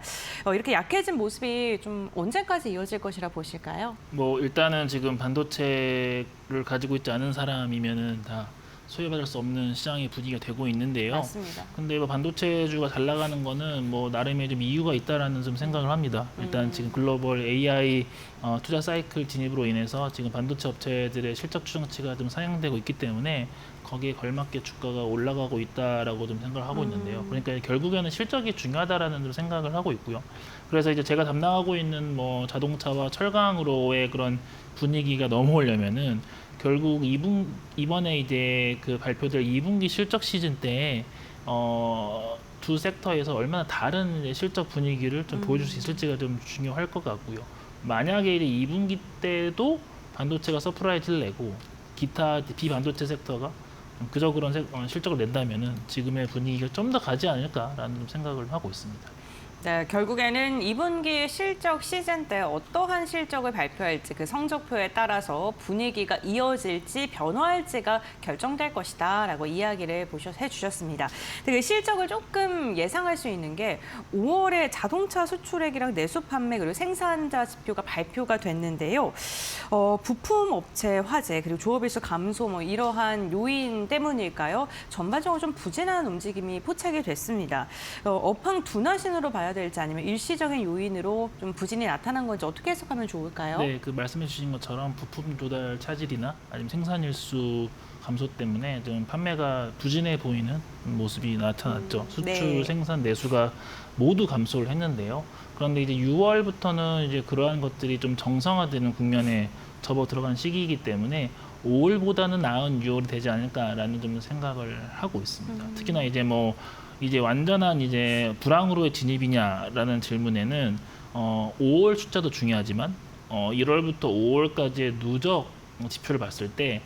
이렇게 약해진 모습이 좀 언제까지 이어질 것이라 보실까요? 일단은 지금 반도체를 가지고 있지 않은 사람이면은 다 소외받을 수 없는 시장의 분위기가 되고 있는데요. 맞습니다. 근데 반도체주가 잘 나가는 거는 나름의 좀 이유가 있다라는 좀 생각을 합니다. 일단 지금 글로벌 AI 투자 사이클 진입으로 인해서 지금 반도체 업체들의 실적 추정치가 좀 상향되고 있기 때문에 거기에 걸맞게 주가가 올라가고 있다라고 좀 생각을 하고 있는데요. 그러니까 결국에는 실적이 중요하다라는 좀 생각을 하고 있고요. 그래서 이제 제가 담당하고 있는 자동차와 철강으로의 그런 분위기가 넘어오려면은 결국 이번에 이제 그 발표될 2분기 실적 시즌 때 두 섹터에서 얼마나 다른 이제 실적 분위기를 좀 보여줄 수 있을지가 좀 중요할 것 같고요. 만약에 이제 2분기 때도 반도체가 서프라이즈를 내고 기타 비반도체 섹터가 그저 그런 실적을 낸다면은 지금의 분위기가 좀 더 가지 않을까라는 좀 생각을 하고 있습니다. 네, 결국에는 2분기 실적 시즌 때 어떠한 실적을 발표할지 그 성적표에 따라서 분위기가 이어질지 변화할지가 결정될 것이다라고 이야기를 해주셨습니다. 그 실적을 조금 예상할 수 있는 게 5월에 자동차 수출액이랑 내수 판매 그리고 생산자 지표가 발표가 됐는데요. 부품 업체 화재 그리고 조업일수 감소 이러한 요인 때문일까요? 전반적으로 좀 부진한 움직임이 포착이 됐습니다. 업황 둔화신으로 봐야 될지 아니면 일시적인 요인으로 좀 부진이 나타난 건지 어떻게 해석하면 좋을까요? 네, 그 말씀해 주신 것처럼 부품 조달 차질이나 아니면 생산일수 감소 때문에 좀 판매가 부진해 보이는 모습이 나타났죠. 수출, 네. 생산, 내수가 모두 감소를 했는데요. 그런데 이제 6월부터는 이제 그러한 것들이 좀 정상화되는 국면에 접어 들어간 시기이기 때문에 5월보다는 나은 6월이 되지 않을까라는 좀 생각을 하고 있습니다. 특히나 이제 완전한 이제 불황으로의 진입이냐라는 질문에는 5월 숫자도 중요하지만 1월부터 5월까지의 누적 지표를 봤을 때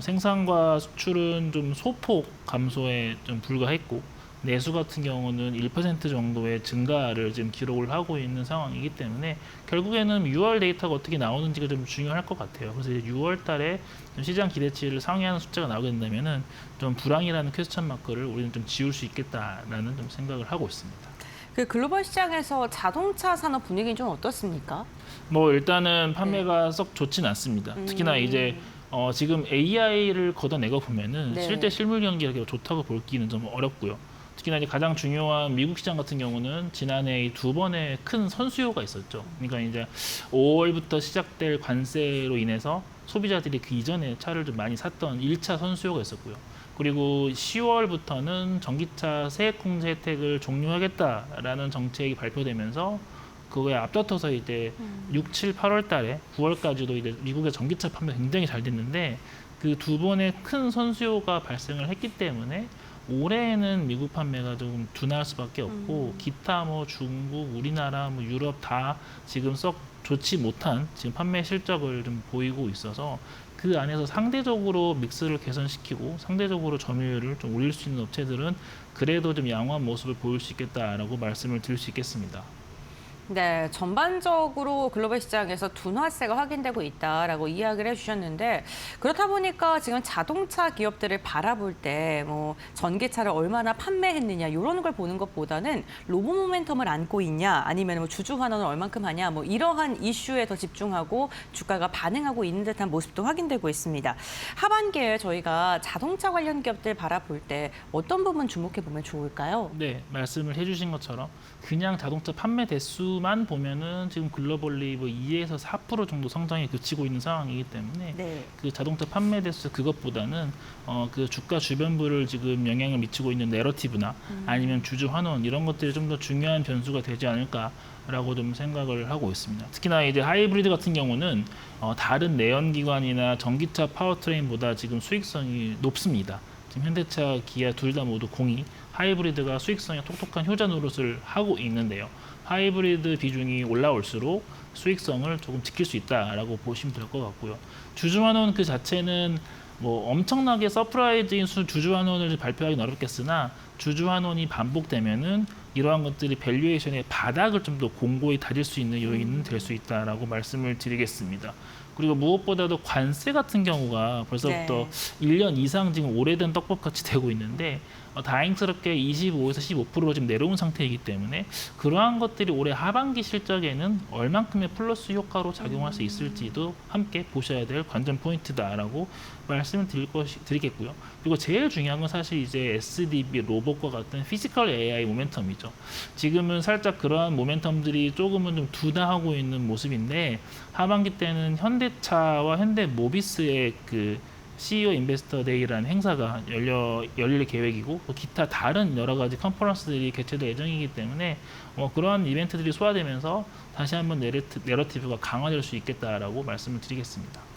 생산과 수출은 좀 소폭 감소에 좀 불과했고 내수 같은 경우는 1% 정도의 증가를 지금 기록을 하고 있는 상황이기 때문에 결국에는 6월 데이터가 어떻게 나오는지가 좀 중요할 것 같아요. 그래서 이제 6월 달에 좀 시장 기대치를 상회하는 숫자가 나오게 된다면은 좀 불황이라는 퀘스천 마크를 우리는 좀 지울 수 있겠다라는 좀 생각을 하고 있습니다. 그 글로벌 시장에서 자동차 산업 분위기는 좀 어떻습니까? 일단은 판매가 썩 좋진 않습니다. 특히나 이제 지금 AI를 걷어내고 보면은 네. 실제 실물 경기가 좋다고 볼기는 좀 어렵고요. 특히나 이제 가장 중요한 미국 시장 같은 경우는 지난해 2번의 큰 선수요가 있었죠. 그러니까 이제 5월부터 시작될 관세로 인해서 소비자들이 그 이전에 차를 좀 많이 샀던 1차 선수요가 있었고요. 그리고 10월부터는 전기차 세액공제 혜택을 종료하겠다라는 정책이 발표되면서 그거에 앞다퉈서 이제 6, 7, 8월 달에 9월까지도 이제 미국의 전기차 판매 굉장히 잘 됐는데 그 2번의 큰 선수요가 발생을 했기 때문에 올해에는 미국 판매가 조금 둔할 수밖에 없고 기타 중국, 우리나라, 유럽 다 지금 썩 좋지 못한 지금 판매 실적을 좀 보이고 있어서 그 안에서 상대적으로 믹스를 개선시키고 상대적으로 점유율을 좀 올릴 수 있는 업체들은 그래도 좀 양호한 모습을 보일 수 있겠다라고 말씀을 드릴 수 있겠습니다. 네, 전반적으로 글로벌 시장에서 둔화세가 확인되고 있다라고 이야기를 해주셨는데 그렇다 보니까 지금 자동차 기업들을 바라볼 때 전기차를 얼마나 판매했느냐 이런 걸 보는 것보다는 로봇 모멘텀을 안고 있냐 아니면 주주 환원을 얼만큼 하냐 이러한 이슈에 더 집중하고 주가가 반응하고 있는 듯한 모습도 확인되고 있습니다. 하반기에 저희가 자동차 관련 기업들 바라볼 때 어떤 부분 주목해 보면 좋을까요? 네, 말씀을 해주신 것처럼 그냥 자동차 판매 대수만 보면은 지금 글로벌리 2에서 4% 정도 성장에 그치고 있는 상황이기 때문에 네. 그 자동차 판매 대수 그것보다는 그 주가 주변부를 지금 영향을 미치고 있는 내러티브나 아니면 주주 환원 이런 것들이 좀 더 중요한 변수가 되지 않을까라고 좀 생각을 하고 있습니다. 특히나 이제 하이브리드 같은 경우는 다른 내연기관이나 전기차 파워트레인보다 지금 수익성이 높습니다. 지금 현대차, 기아 둘 다 모두 공이 하이브리드가 수익성이 톡톡한 효자 노릇을 하고 있는데요. 하이브리드 비중이 올라올수록 수익성을 조금 지킬 수 있다라고 보시면 될 것 같고요. 주주환원 그 자체는 엄청나게 서프라이즈인 주주환원을 발표하기는 어렵겠으나 주주환원이 반복되면은 이러한 것들이 밸류에이션의 바닥을 좀 더 공고히 다질 수 있는 요인은 될 수 있다라고 말씀을 드리겠습니다. 그리고 무엇보다도 관세 같은 경우가 벌써부터 1년 이상 지금 오래된 떡밥같이 되고 있는데 다행스럽게 25에서 15%로 지금 내려온 상태이기 때문에 그러한 것들이 올해 하반기 실적에는 얼만큼의 플러스 효과로 작용할 수 있을지도 함께 보셔야 될 관전 포인트다라고 말씀을 드리겠고요. 그리고 제일 중요한 건 사실 이제 SDB 로봇과 같은 피지컬 AI 모멘텀이죠. 지금은 살짝 그러한 모멘텀들이 조금은 좀 둔화하고 있는 모습인데 하반기 때는 현대차와 현대모비스의 그 CEO 인베스터 데이라는 행사가 열릴 계획이고 또 기타 다른 여러 가지 컨퍼런스들이 개최될 예정이기 때문에 그러한 이벤트들이 소화되면서 다시 한번 내러티브가 강화될 수 있겠다라고 말씀을 드리겠습니다.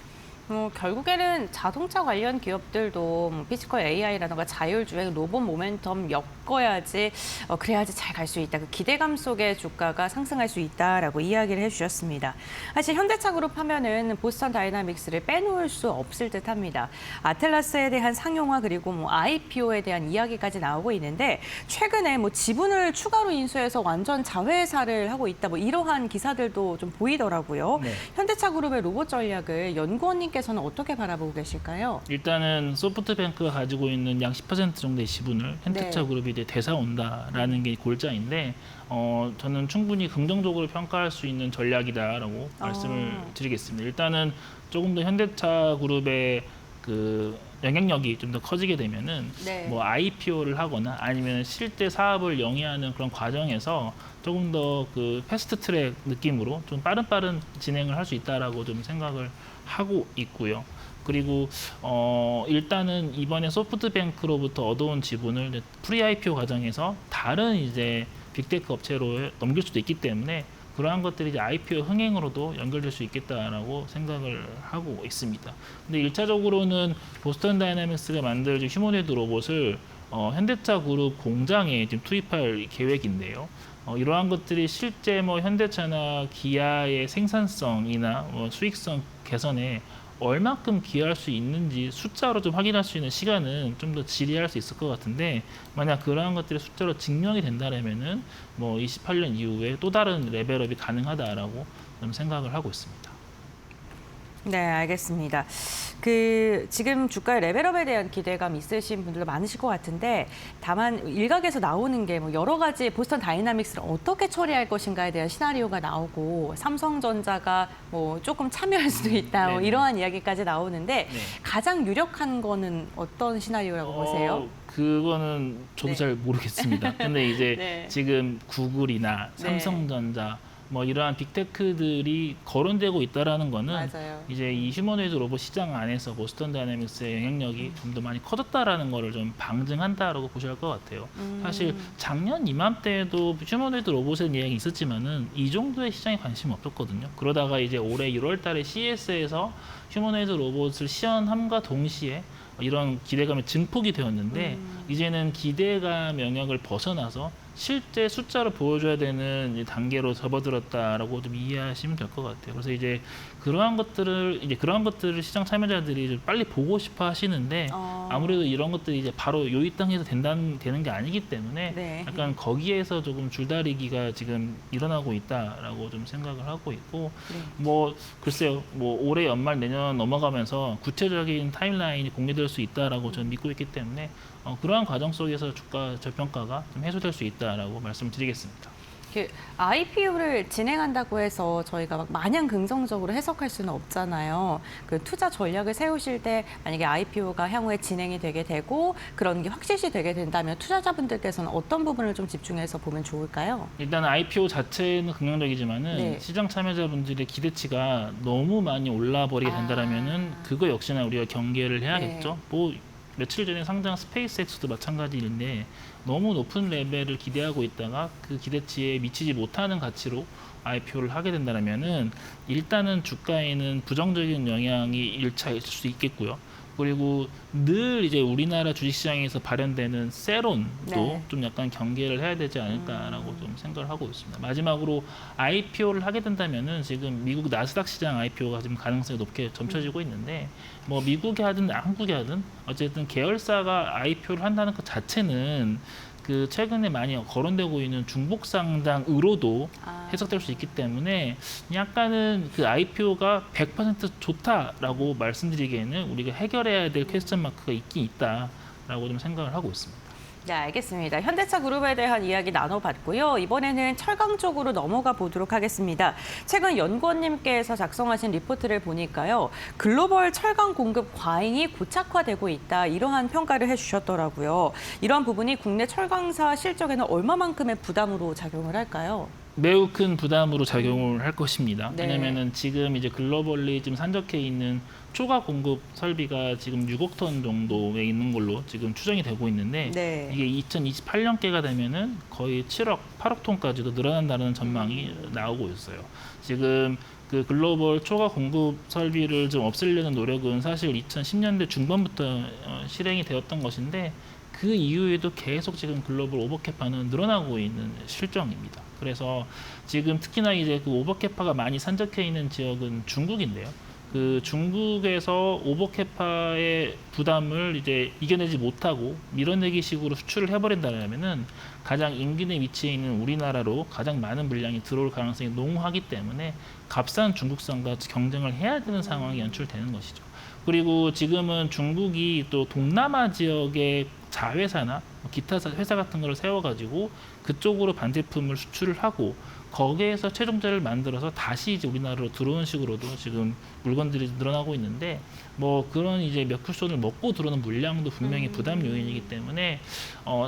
결국에는 자동차 관련 기업들도 피지컬 AI라든가 자율주행, 로봇 모멘텀 엮어야지 그래야지 잘 갈 수 있다. 그 기대감 속에 주가가 상승할 수 있다라고 이야기를 해주셨습니다. 사실 현대차 그룹 하면은 보스턴 다이나믹스를 빼놓을 수 없을 듯합니다. 아틀라스에 대한 상용화 그리고 IPO에 대한 이야기까지 나오고 있는데 최근에 지분을 추가로 인수해서 완전 자회사를 하고 있다. 이러한 기사들도 좀 보이더라고요. 네. 현대차 그룹의 로봇 전략을 연구원님께서는 어떻게 바라보고 계실까요? 일단은 소프트뱅크가 가지고 있는 약 10% 정도의 지분을 현대차 그룹이 이제 되사온다라는 게 골자인데 저는 충분히 긍정적으로 평가할 수 있는 전략이다라고 말씀을 드리겠습니다. 일단은 조금 더 현대차 그룹의 그 영향력이 좀 더 커지게 되면은 IPO를 하거나 아니면 실제 사업을 영위하는 그런 과정에서 조금 더 그 패스트 트랙 느낌으로 좀 빠른 진행을 할 수 있다라고 좀 생각을 하고 있고요. 그리고 일단은 이번에 소프트뱅크로부터 얻어온 지분을 프리 IPO 과정에서 다른 이제 빅테크 업체로 넘길 수도 있기 때문에 그러한 것들이 이제 IPO 흥행으로도 연결될 수 있겠다라고 생각을 하고 있습니다. 근데 1차적으로는 보스턴 다이나믹스가 만들 휴머노이드 로봇을 현대차 그룹 공장에 지금 투입할 계획인데요. 이러한 것들이 실제 현대차나 기아의 생산성이나 수익성 개선에 얼만큼 기여할 수 있는지 숫자로 좀 확인할 수 있는 시간은 좀 더 질의할 수 있을 것 같은데 만약 그러한 것들이 숫자로 증명이 된다면은 뭐 28년 이후에 또 다른 레벨업이 가능하다라고 좀 생각을 하고 있습니다. 네, 알겠습니다. 지금 주가의 레벨업에 대한 기대감 있으신 분들도 많으실 것 같은데 다만 일각에서 나오는 게 뭐 여러 가지 보스턴 다이나믹스를 어떻게 처리할 것인가에 대한 시나리오가 나오고 삼성전자가 뭐 조금 참여할 수도 있다 뭐 이러한 이야기까지 나오는데 가장 유력한 거는 어떤 시나리오라고 보세요? 그거는 저도 잘 모르겠습니다. 근데 이제 지금 구글이나 삼성전자 뭐 이러한 빅테크들이 거론되고 있다라는 거는 맞아요. 이제 이 휴머노이드 로봇 시장 안에서 보스턴 다이내믹스의 영향력이 좀 더 많이 커졌다라는 거를 좀 방증한다라고 보셔야 할 것 같아요. 사실 작년 이맘때에도 휴머노이드 로봇에 이야기 있었지만은 이 정도의 시장에 관심이 없었거든요. 그러다가 이제 올해 1월달에 CES에서 휴머노이드 로봇을 시연함과 동시에 이런 기대감이 증폭이 되었는데 이제는 기대감 영역을 벗어나서 실제 숫자로 보여줘야 되는 이제 단계로 접어들었다라고 좀 이해하시면 될 것 같아요. 그래서 이제 그러한 것들을 시장 참여자들이 좀 빨리 보고 싶어 하시는데 아무래도 이런 것들이 이제 바로 요 이 땅에서 되는 게 아니기 때문에 약간 거기에서 조금 줄다리기가 지금 일어나고 있다라고 좀 생각을 하고 있고 뭐 글쎄요, 뭐 올해 연말 내년 넘어가면서 구체적인 타임라인이 공개될 수 있다라고 저는 믿고 있기 때문에 그러한 과정 속에서 주가 저평가가 좀 해소될 수 있다라고 말씀드리겠습니다. IPO를 진행한다고 해서 저희가 막 마냥 긍정적으로 해석할 수는 없잖아요. 투자 전략을 세우실 때 만약에 IPO가 향후에 진행이 되게 되고 그런 게 확실시 되게 된다면 투자자분들께서는 어떤 부분을 좀 집중해서 보면 좋을까요? 일단 IPO 자체는 긍정적이지만은 시장 참여자분들의 기대치가 너무 많이 올라버리게 된다면은 그거 역시나 우리가 경계를 해야겠죠. 뭐 며칠 전에 상장 스페이스X도 마찬가지인데 너무 높은 레벨을 기대하고 있다가 그 기대치에 미치지 못하는 가치로 IPO를 하게 된다면은 일단은 주가에는 부정적인 영향이 1차 있을 수 있겠고요. 그리고 늘 이제 우리나라 주식시장에서 발현되는 세론도 좀 약간 경계를 해야 되지 않을까라고 좀 생각을 하고 있습니다. 마지막으로 IPO를 하게 된다면은 지금 미국 나스닥 시장 IPO가 지금 가능성이 높게 점쳐지고 있는데 뭐 미국에 하든 한국에 하든 어쨌든 계열사가 IPO를 한다는 것 자체는 그 최근에 많이 거론되고 있는 중복 상장으로도 해석될 수 있기 때문에 약간은 그 IPO가 100% 좋다라고 말씀드리기에는 우리가 해결해야 될 퀘스천 마크가 있긴 있다라고 좀 생각을 하고 있습니다. 네, 알겠습니다. 현대차 그룹에 대한 이야기 나눠봤고요. 이번에는 철강 쪽으로 넘어가 보도록 하겠습니다. 최근 연구원님께서 작성하신 리포트를 보니까요. 글로벌 철강 공급 과잉이 고착화되고 있다. 이러한 평가를 해주셨더라고요. 이러한 부분이 국내 철강사 실적에는 얼마만큼의 부담으로 작용을 할까요? 매우 큰 부담으로 작용을 할 것입니다. 왜냐하면은 지금 이제 글로벌리 지금 산적해 있는 초과 공급 설비가 지금 6억 톤 정도에 있는 걸로 지금 추정이 되고 있는데 이게 2028년께가 되면은 거의 7억, 8억 톤까지도 늘어난다는 전망이 나오고 있어요. 지금 그 글로벌 초과 공급 설비를 좀 없애려는 노력은 사실 2010년대 중반부터 실행이 되었던 것인데 그 이후에도 계속 지금 글로벌 오버캐파는 늘어나고 있는 실정입니다. 그래서 지금 특히나 이제 그 오버캐파가 많이 산적해 있는 지역은 중국인데요. 그 중국에서 오버캐파의 부담을 이제 이겨내지 못하고 밀어내기식으로 수출을 해버린다면은 가장 인근에 위치해 있는 우리나라로 가장 많은 물량이 들어올 가능성이 농후하기 때문에 값싼 중국산과 경쟁을 해야 되는 상황이 연출되는 것이죠. 그리고 지금은 중국이 또 동남아 지역의 자회사나 기타 회사 같은 걸 세워가지고 그쪽으로 반제품을 수출을 하고 거기에서 최종재를 만들어서 다시 이제 우리나라로 들어오는 식으로도 지금 물건들이 늘어나고 있는데 뭐 그런 이제 몇 큐손을 먹고 들어오는 물량도 분명히 부담 요인이기 때문에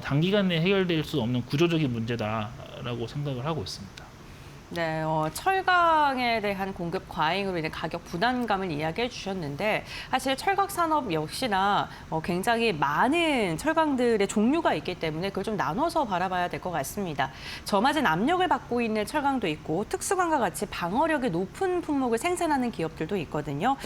단기간 내에 해결될 수 없는 구조적인 문제다라고 생각을 하고 있습니다. 네, 철강에 대한 공급 과잉으로 인해 가격 부담감을 이야기해 주셨는데 사실 철강 산업 역시나 굉장히 많은 철강들의 종류가 있기 때문에 그걸 좀 나눠서 바라봐야 될 것 같습니다. 저마진 압력을 받고 있는 철강도 있고 특수강과 같이 방어력이 높은 품목을 생산하는 기업들도 있거든요.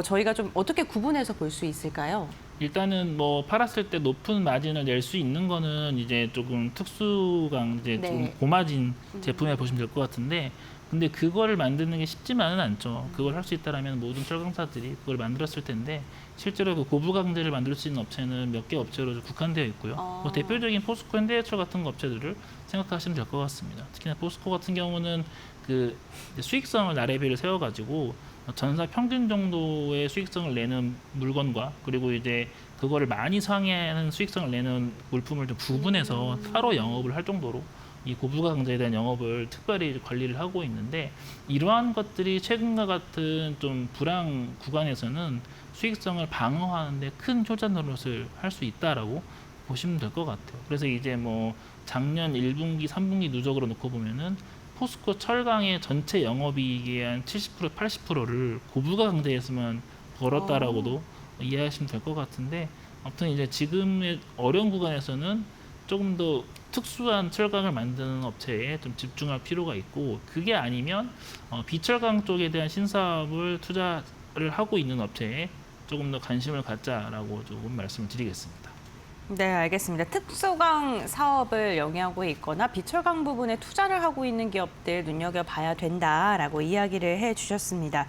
저희가 좀 어떻게 구분해서 볼 수 있을까요? 일단은 뭐 팔았을 때 높은 마진을 낼 수 있는 거는 이제 조금 특수강 이제 좀 고마진 제품에 보시면 될 것 같은데 근데 그거를 만드는 게 쉽지만은 않죠. 그걸 할 수 있다라면 모든 철강사들이 그걸 만들었을 텐데 실제로 그 고부강제를 만들 수 있는 업체는 몇 개 업체로 좀 국한되어 있고요. 뭐 대표적인 포스코, 현대해철 같은 업체들을 생각하시면 될 것 같습니다. 특히나 포스코 같은 경우는 그 수익성을 나래비를 세워가지고 전사 평균 정도의 수익성을 내는 물건과 그리고 이제 그거를 많이 상회하는 수익성을 내는 물품을 좀 구분해서 따로 영업을 할 정도로 이 고부가 강제에 대한 영업을 특별히 관리를 하고 있는데 이러한 것들이 최근과 같은 좀 불황 구간에서는 수익성을 방어하는데 큰 효자 노릇을 할 수 있다라고 보시면 될 것 같아요. 그래서 이제 뭐 작년 1분기, 3분기 누적으로 놓고 보면은 포스코 철강의 전체 영업이익의 한 70%, 80%를 고부가 강제에서만 벌었다라고도 이해하시면 될 것 같은데 아무튼 이제 지금의 어려운 구간에서는 조금 더 특수한 철강을 만드는 업체에 좀 집중할 필요가 있고 그게 아니면 비철강 쪽에 대한 신사업을 투자를 하고 있는 업체에 조금 더 관심을 갖자라고 조금 말씀을 드리겠습니다. 네, 알겠습니다. 특수강 사업을 영위하고 있거나 비철강 부분에 투자를 하고 있는 기업들 눈여겨봐야 된다라고 이야기를 해주셨습니다.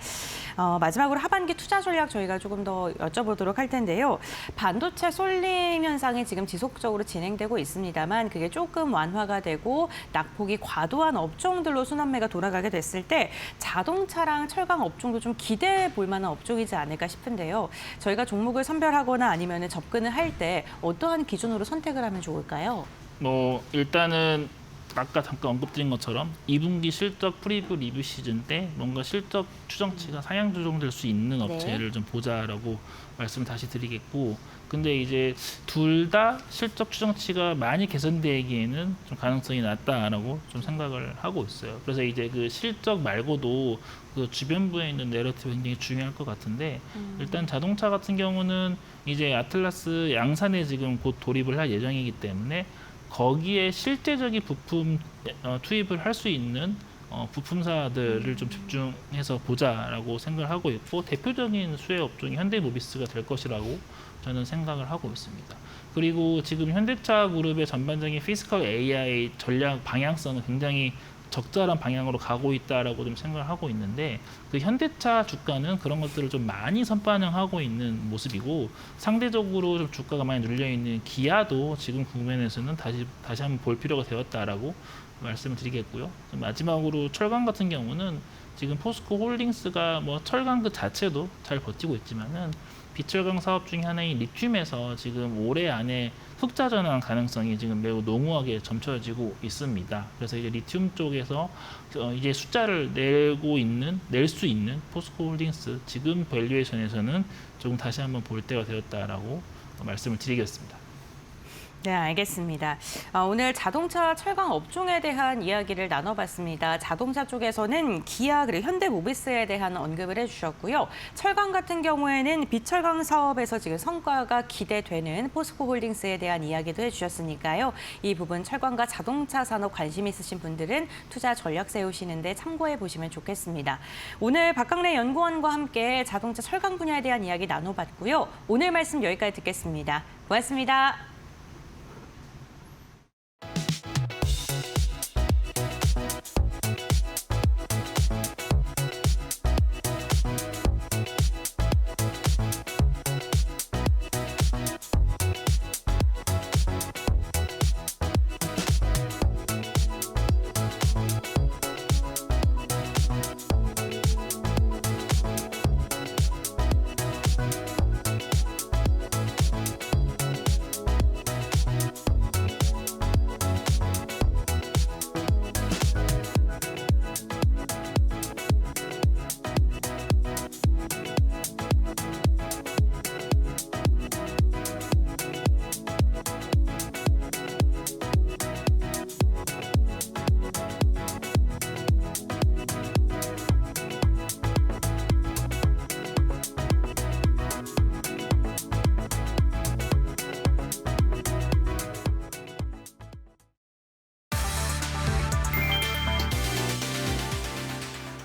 마지막으로 하반기 투자 전략 저희가 조금 더 여쭤보도록 할 텐데요. 반도체 쏠림 현상이 지금 지속적으로 진행되고 있습니다만 그게 조금 완화가 되고 낙폭이 과도한 업종들로 순환매가 돌아가게 됐을 때 자동차랑 철강 업종도 좀 기대해 볼 만한 업종이지 않을까 싶은데요. 저희가 종목을 선별하거나 아니면 접근을 할 때 어떠한 기준으로 선택을 하면 좋을까요? 뭐 일단은 아까 잠깐 언급드린 것처럼 2분기 실적 프리뷰 리뷰 시즌 때 뭔가 실적 추정치가 상향 조정될 수 있는 업체를 좀 보자라고 말씀을 다시 드리겠고 근데 이제 둘 다 실적 추정치가 많이 개선되기에는 좀 가능성이 낮다라고 좀 생각을 하고 있어요. 그래서 이제 그 실적 말고도 그 주변부에 있는 내러티브가 굉장히 중요할 것 같은데 일단 자동차 같은 경우는 이제 아틀라스 양산에 지금 곧 돌입을 할 예정이기 때문에 거기에 실제적인 부품 투입을 할 수 있는 부품사들을 좀 집중해서 보자라고 생각을 하고 있고 대표적인 수혜 업종이 현대모비스가 될 것이라고 저는 생각을 하고 있습니다. 그리고 지금 현대차 그룹의 전반적인 피지컬 AI 전략 방향성은 굉장히 적절한 방향으로 가고 있다라고 좀 생각을 하고 있는데 그 현대차 주가는 그런 것들을 좀 많이 선반영하고 있는 모습이고 상대적으로 좀 주가가 많이 눌려 있는 기아도 지금 국면에서는 다시 한번 볼 필요가 되었다라고 말씀을 드리겠고요. 마지막으로 철강 같은 경우는 지금 포스코 홀딩스가 뭐 철강 그 자체도 잘 버티고 있지만은 비철강 사업 중에 하나인 리튬에서 지금 올해 안에 흑자 전환 가능성이 지금 매우 농후하게 점쳐지고 있습니다. 그래서 이제 리튬 쪽에서 이제 숫자를 낼 수 있는 포스코 홀딩스 지금 밸류에이션에서는 조금 다시 한번 볼 때가 되었다라고 말씀을 드리겠습니다. 네, 알겠습니다. 오늘 자동차 철강 업종에 대한 이야기를 나눠봤습니다. 자동차 쪽에서는 기아 그리고 현대모비스에 대한 언급을 해주셨고요. 철강 같은 경우에는 비철강 사업에서 지금 성과가 기대되는 포스코홀딩스에 대한 이야기도 해주셨으니까요. 이 부분 철강과 자동차 산업 관심 있으신 분들은 투자 전략 세우시는데 참고해 보시면 좋겠습니다. 오늘 박강래 연구원과 함께 자동차 철강 분야에 대한 이야기 나눠봤고요. 오늘 말씀 여기까지 듣겠습니다. 고맙습니다.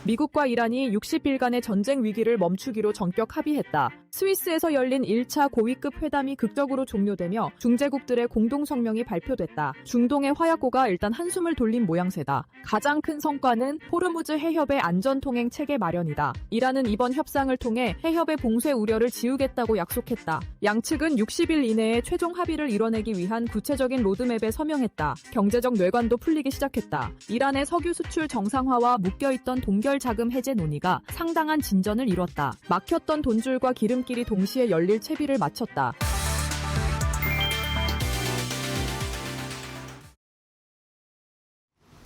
미국과 이란이 60일간의 전쟁 위기를 멈추기로 전격 합의했다. 스위스에서 열린 1차 고위급 회담이 극적으로 종료되며 중재국들의 공동 성명이 발표됐다. 중동의 화약고가 일단 한숨을 돌린 모양새다. 가장 큰 성과는 호르무즈 해협의 안전 통행 체계 마련이다. 이란은 이번 협상을 통해 해협의 봉쇄 우려를 지우겠다고 약속했다. 양측은 60일 이내에 최종 합의를 이뤄내기 위한 구체적인 로드맵에 서명했다. 경제적 뇌관도 풀리기 시작했다. 이란의 석유 수출 정상화와 묶여있던 동결 자금 해제 논의가 상당한 진전을 이뤘다. 막혔던 돈줄과 기름길이 동시에 열릴 채비를 마쳤다.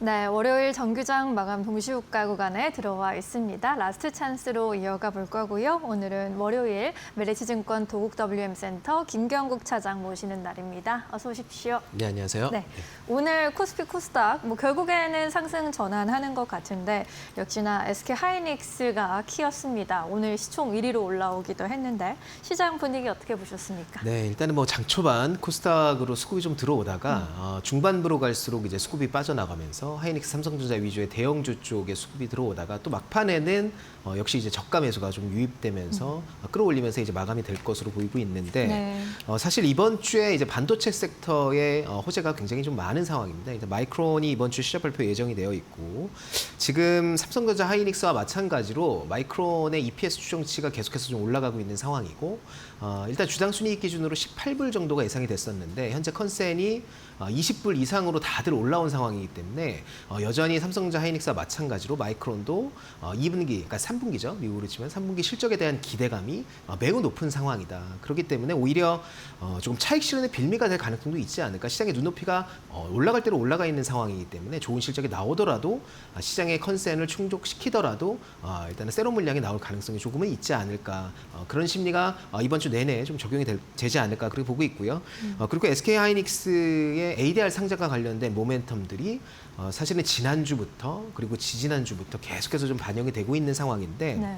네, 월요일 정규장 마감 동시효과 구간에 들어와 있습니다. 라스트 찬스로 이어가 볼 거고요. 오늘은 월요일 메리츠증권 도국 WM센터 김경국 차장 모시는 날입니다. 어서 오십시오. 네, 안녕하세요. 네, 오늘 코스피 코스닥 결국에는 상승 전환하는 것 같은데 역시나 SK 하이닉스가 키였습니다. 오늘 시총 1위로 올라오기도 했는데 시장 분위기 어떻게 보셨습니까? 네, 일단은 장 초반 코스닥으로 수급이 좀 들어오다가 중반부로 갈수록 이제 수급이 빠져나가면서 하이닉스, 삼성전자 위주의 대형주 쪽에 수급이 들어오다가 또 막판에는 역시 이제 저가 매수가 좀 유입되면서 끌어올리면서 이제 마감이 될 것으로 보이고 있는데 네. 사실 이번 주에 이제 반도체 섹터의 호재가 굉장히 좀 많은 상황입니다. 이제 마이크론이 이번 주 시작 발표 예정이 되어 있고 지금 삼성전자, 하이닉스와 마찬가지로 마이크론의 EPS 추정치가 계속해서 좀 올라가고 있는 상황이고 일단 주당 순이익 기준으로 18불 정도가 예상이 됐었는데 현재 컨센이 20불 이상으로 다들 올라온 상황이기 때문에 여전히 삼성전자, 하이닉스와 마찬가지로 마이크론도 2분기, 그러니까 3분기죠. 미국으로 치면 3분기 실적에 대한 기대감이 매우 높은 상황이다. 그렇기 때문에 오히려 조금 차익 실현의 빌미가 될 가능성도 있지 않을까. 시장의 눈높이가 올라갈 대로 올라가 있는 상황이기 때문에 좋은 실적이 나오더라도 시장의 컨센을 충족시키더라도 일단은 세로 물량이 나올 가능성이 조금은 있지 않을까. 그런 심리가 이번 주 내내 좀 적용이 되지 않을까 그렇게 보고 있고요. 그리고 SK 하이닉스의 ADR 상장과 관련된 모멘텀들이 사실은 지난주부터 그리고 지지난주부터 계속해서 좀 반영이 되고 있는 상황인데 네.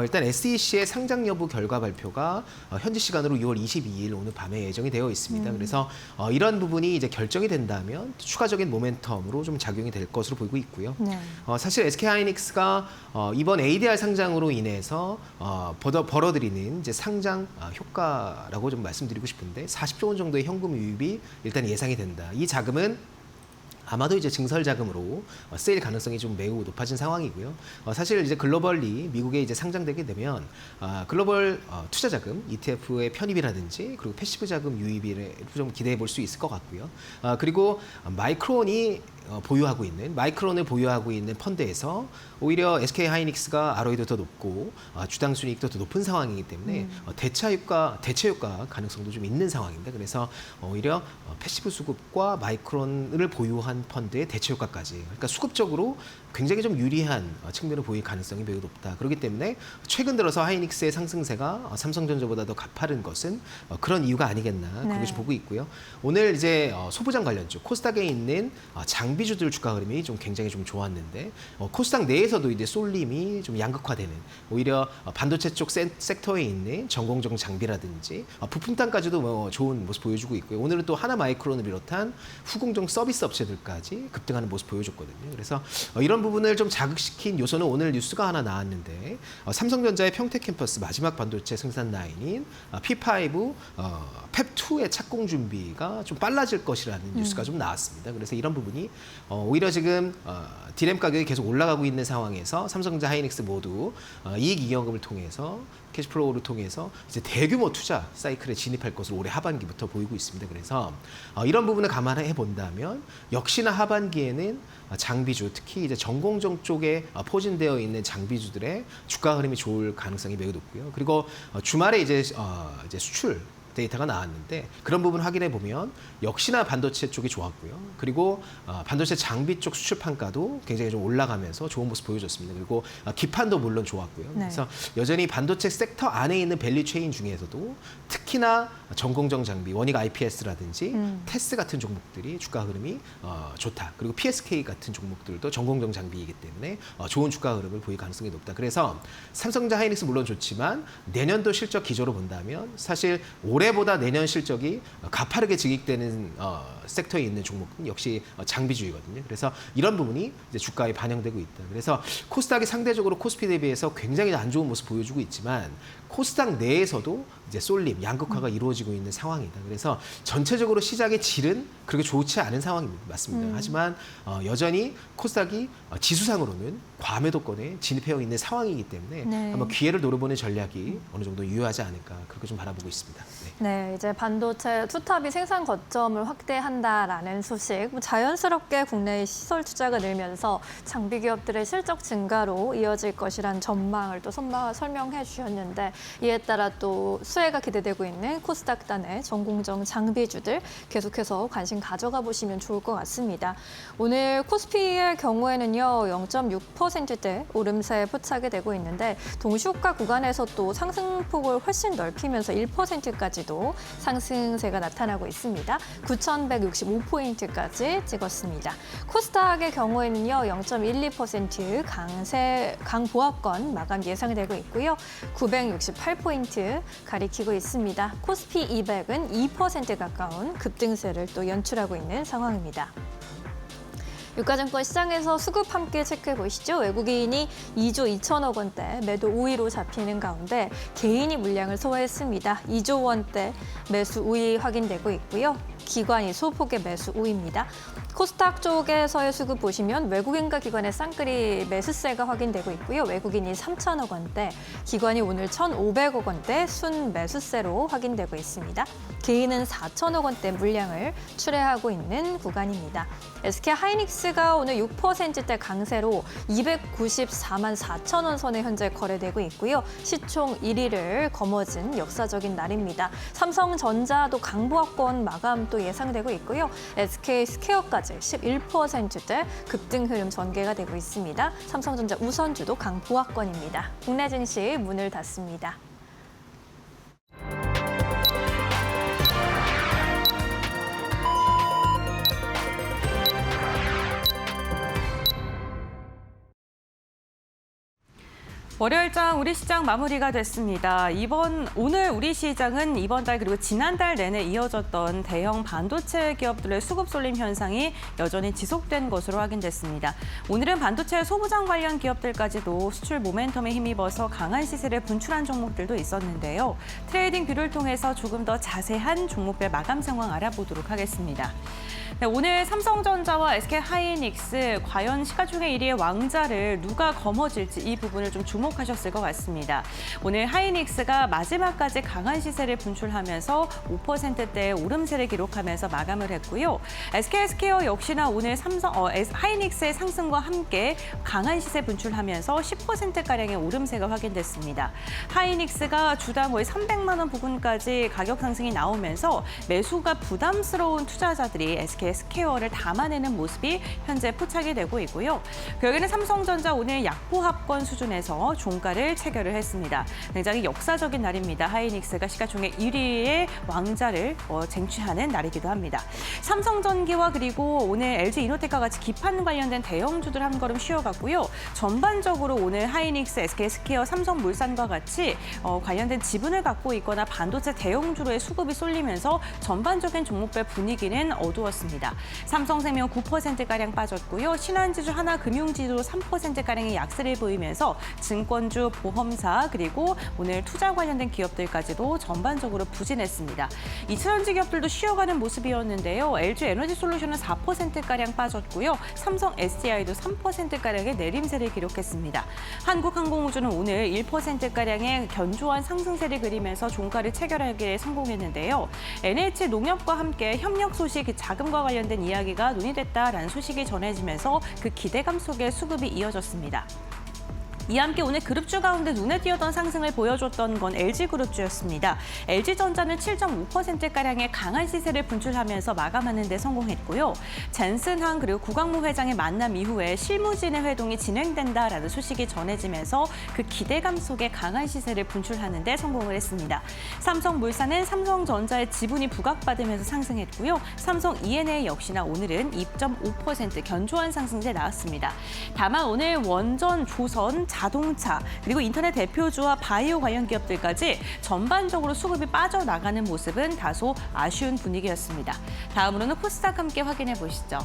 일단 SEC의 상장 여부 결과 발표가 현지 시간으로 6월 22일 오늘 밤에 예정이 되어 있습니다. 그래서 이런 부분이 이제 결정이 된다면 추가적인 모멘텀으로 좀 작용이 될 것으로 보이고 있고요. 네. 사실 SK 하이닉스가 이번 ADR 상장으로 인해서 벌어들이는 이제 상장 효과라고 좀 말씀드리고 싶은데 40조 원 정도의 현금 유입이 일단 예상이 된다. 이 자금은 아마도 이제 증설 자금으로 쓰일 가능성이 좀 매우 높아진 상황이고요. 사실 이제 글로벌리 미국에 이제 상장되게 되면 글로벌 투자 자금 ETF의 편입이라든지 그리고 패시브 자금 유입을 좀 기대해 볼 수 있을 것 같고요. 그리고 마이크론을 보유하고 있는 펀드에서 오히려 SK 하이닉스가 ROE도 더 높고 주당 순이익도 더 높은 상황이기 때문에 대체 효과 가능성도 좀 있는 상황입니다. 그래서 오히려 패시브 수급과 마이크론을 보유한 펀드의 대체 효과까지, 그러니까 수급적으로 굉장히 좀 유리한 측면을 보일 가능성이 매우 높다. 그렇기 때문에 최근 들어서 하이닉스의 상승세가 삼성전자보다 더 가파른 것은 그런 이유가 아니겠나 그렇게 좀 보고 있고요. 오늘 이제 소부장 관련주 코스닥에 있는 장비주들 주가 흐름이 좀 굉장히 좀 좋았는데 코스닥 내에서도 이제 쏠림이 좀 양극화되는, 오히려 반도체 쪽 섹터에 있는 전공정 장비라든지 부품단까지도 좋은 모습 보여주고 있고요. 오늘은 또 하나마이크론을 비롯한 후공정 서비스 업체들까지 급등하는 모습 보여줬거든요. 그래서 이런 부분을 좀 자극시킨 요소는 오늘 뉴스가 하나 나왔는데 삼성전자의 평택캠퍼스 마지막 반도체 생산 라인인 P5 펩2의 착공 준비가 좀 빨라질 것이라는 뉴스가 좀 나왔습니다. 그래서 이런 부분이 오히려 지금 디램 가격이 계속 올라가고 있는 상황에서 삼성전자, 하이닉스 모두 이익 이용금을 통해서 캐시플로우를 통해서 이제 대규모 투자 사이클에 진입할 것으로 올해 하반기부터 보이고 있습니다. 그래서 이런 부분을 감안해 본다면 역시나 하반기에는 장비주, 특히 이제 전공정 쪽에 포진되어 있는 장비주들의 주가 흐름이 좋을 가능성이 매우 높고요. 그리고 주말에 이제 수출 데이터가 나왔는데 그런 부분 확인해 보면 역시나 반도체 쪽이 좋았고요. 그리고 반도체 장비 쪽 수출 판가도 굉장히 좀 올라가면서 좋은 모습 보여줬습니다. 그리고 기판도 물론 좋았고요. 네. 그래서 여전히 반도체 섹터 안에 있는 밸류 체인 중에서도 특히나 전공정 장비, 원익 IPS라든지 테스 같은 종목들이 주가 흐름이 좋다. 그리고 PSK 같은 종목들도 전공정 장비이기 때문에 좋은 주가 흐름을 보일 가능성이 높다. 그래서 삼성전자, 하이닉스 물론 좋지만 내년도 실적 기조로 본다면 사실 올해 올해보다 내년 실적이 가파르게 증액되는 섹터에 있는 종목은 역시 장비주이거든요. 그래서 이런 부분이 이제 주가에 반영되고 있다. 그래서 코스닥이 상대적으로 코스피 대비해서 굉장히 안 좋은 모습 보여주고 있지만 코스닥 내에서도 이제 쏠림, 양극화가 이루어지고 있는 상황이다. 그래서 전체적으로 시장의 질은 그렇게 좋지 않은 상황입니다. 맞습니다. 하지만 여전히 코스닥이 지수상으로는 과매도권에 진입해 있는 상황이기 때문에 네. 한번 기회를 노려보는 전략이 어느 정도 유효하지 않을까 그렇게 좀 바라보고 있습니다. 네, 이제 반도체 투탑이 생산 거점을 확대한다라는 소식. 자연스럽게 국내의 시설 투자가 늘면서 장비 기업들의 실적 증가로 이어질 것이란 전망을 또 설명해 주셨는데 이에 따라 또 수혜가 기대되고 있는 코스닥단의 전공정 장비주들 계속해서 관심 가져가 보시면 좋을 것 같습니다. 오늘 코스피의 경우에는요, 0.6%대 오름세 포착이 되고 있는데 동시호가 구간에서 또 상승폭을 훨씬 넓히면서 1%까지도 상승세가 나타나고 있습니다. 9,165포인트까지 찍었습니다. 코스닥의 경우에는요, 0.12% 강보합권 마감 예상되고 있고요. 968포인트 가리키고 있습니다. 코스피 200은 2% 가까운 급등세를 또 연출하고 있는 상황입니다. 유가증권 시장에서 수급 함께 체크해 보시죠. 외국인이 2조 2천억 원대 매도 우위로 잡히는 가운데 개인이 물량을 소화했습니다. 2조 원대 매수 우위 확인되고 있고요. 기관이 소폭의 매수 우위입니다. 코스닥 쪽에서의 수급 보시면 외국인과 기관의 쌍끌이 매수세가 확인되고 있고요. 외국인이 3천억 원대, 기관이 오늘 1,500억 원대 순 매수세로 확인되고 있습니다. 개인은 4천억 원대 물량을 출회하고 있는 구간입니다. SK 하이닉스가 오늘 6%대 강세로 294만 4천 원 선에 현재 거래되고 있고요. 시총 1위를 거머쥔 역사적인 날입니다. 삼성전자도 강보합권 마감 또 예상되고 있고요. SK 스퀘어까지 11%대 급등 흐름 전개가 되고 있습니다. 삼성전자 우선주도 강보합권입니다. 국내 증시 문을 닫습니다. 월요일장 우리 시장 마무리가 됐습니다. 오늘 우리 시장은 이번 달 그리고 지난달 내내 이어졌던 대형 반도체 기업들의 수급 쏠림 현상이 여전히 지속된 것으로 확인됐습니다. 오늘은 반도체 소부장 관련 기업들까지도 수출 모멘텀에 힘입어서 강한 시세를 분출한 종목들도 있었는데요. 트레이딩 뷰를 통해서 조금 더 자세한 종목별 마감 상황 알아보도록 하겠습니다. 네, 오늘 삼성전자와 SK 하이닉스 과연 시가총액 1위의 왕자를 누가 거머쥘지 이 부분을 좀 주목하셨을 것 같습니다. 오늘 하이닉스가 마지막까지 강한 시세를 분출하면서 5%대의 오름세를 기록하면서 마감을 했고요. SK 스퀘어 역시나 오늘 하이닉스의 상승과 함께 강한 시세 분출하면서 10%가량의 오름세가 확인됐습니다. 하이닉스가 주당 거의 300만 원 부근까지 가격 상승이 나오면서 매수가 부담스러운 투자자들이 SK 스퀘어를 담아내는 모습이 현재 포착이 되고 있고요. 결국에는 삼성전자 오늘 약보합권 수준에서 종가를 체결을 했습니다. 굉장히 역사적인 날입니다. 하이닉스가 시가총액 1위의 왕자를 쟁취하는 날이기도 합니다. 삼성전기와 그리고 오늘 LG 이노텍과 같이 기판 관련된 대형주들 한 걸음 쉬어갔고요. 전반적으로 오늘 하이닉스, SK 스퀘어, 삼성물산과 같이 관련된 지분을 갖고 있거나 반도체 대형주로의 수급이 쏠리면서 전반적인 종목별 분위기는 어두웠습니다. 삼성생명 9%가량 빠졌고요. 신한지주, 하나금융지주도 3%가량의 약세를 보이면서 증권주, 보험사 그리고 오늘 투자 관련된 기업들까지도 전반적으로 부진했습니다. 2차전지 기업들도 쉬어가는 모습이었는데요. LG 에너지솔루션은 4%가량 빠졌고요. 삼성 SDI도 3%가량의 내림세를 기록했습니다. 한국항공우주는 오늘 1%가량의 견조한 상승세를 그리면서 종가를 체결하기에 성공했는데요. NH농협과 함께 협력 소식, 자금과 관련된 이야기가 논의됐다라는 소식이 전해지면서 그 기대감 속에 수급이 이어졌습니다. 이와 함께 오늘 그룹주 가운데 눈에 띄었던 상승을 보여줬던 건 LG그룹주였습니다. LG전자는 7.5%가량의 강한 시세를 분출하면서 마감하는 데 성공했고요. 젠슨항 그리고 구광모 회장의 만남 이후에 실무진의 회동이 진행된다라는 소식이 전해지면서 그 기대감 속에 강한 시세를 분출하는 데 성공을 했습니다. 삼성물산은 삼성전자의 지분이 부각받으면서 상승했고요. 삼성 E&A 역시나 오늘은 2.5% 견조한 상승세 나왔습니다. 다만 오늘 원전, 조선, 자동차, 그리고 인터넷 대표주와 바이오 관련 기업들까지 전반적으로 수급이 빠져나가는 모습은 다소 아쉬운 분위기였습니다. 다음으로는 코스닥 함께 확인해 보시죠.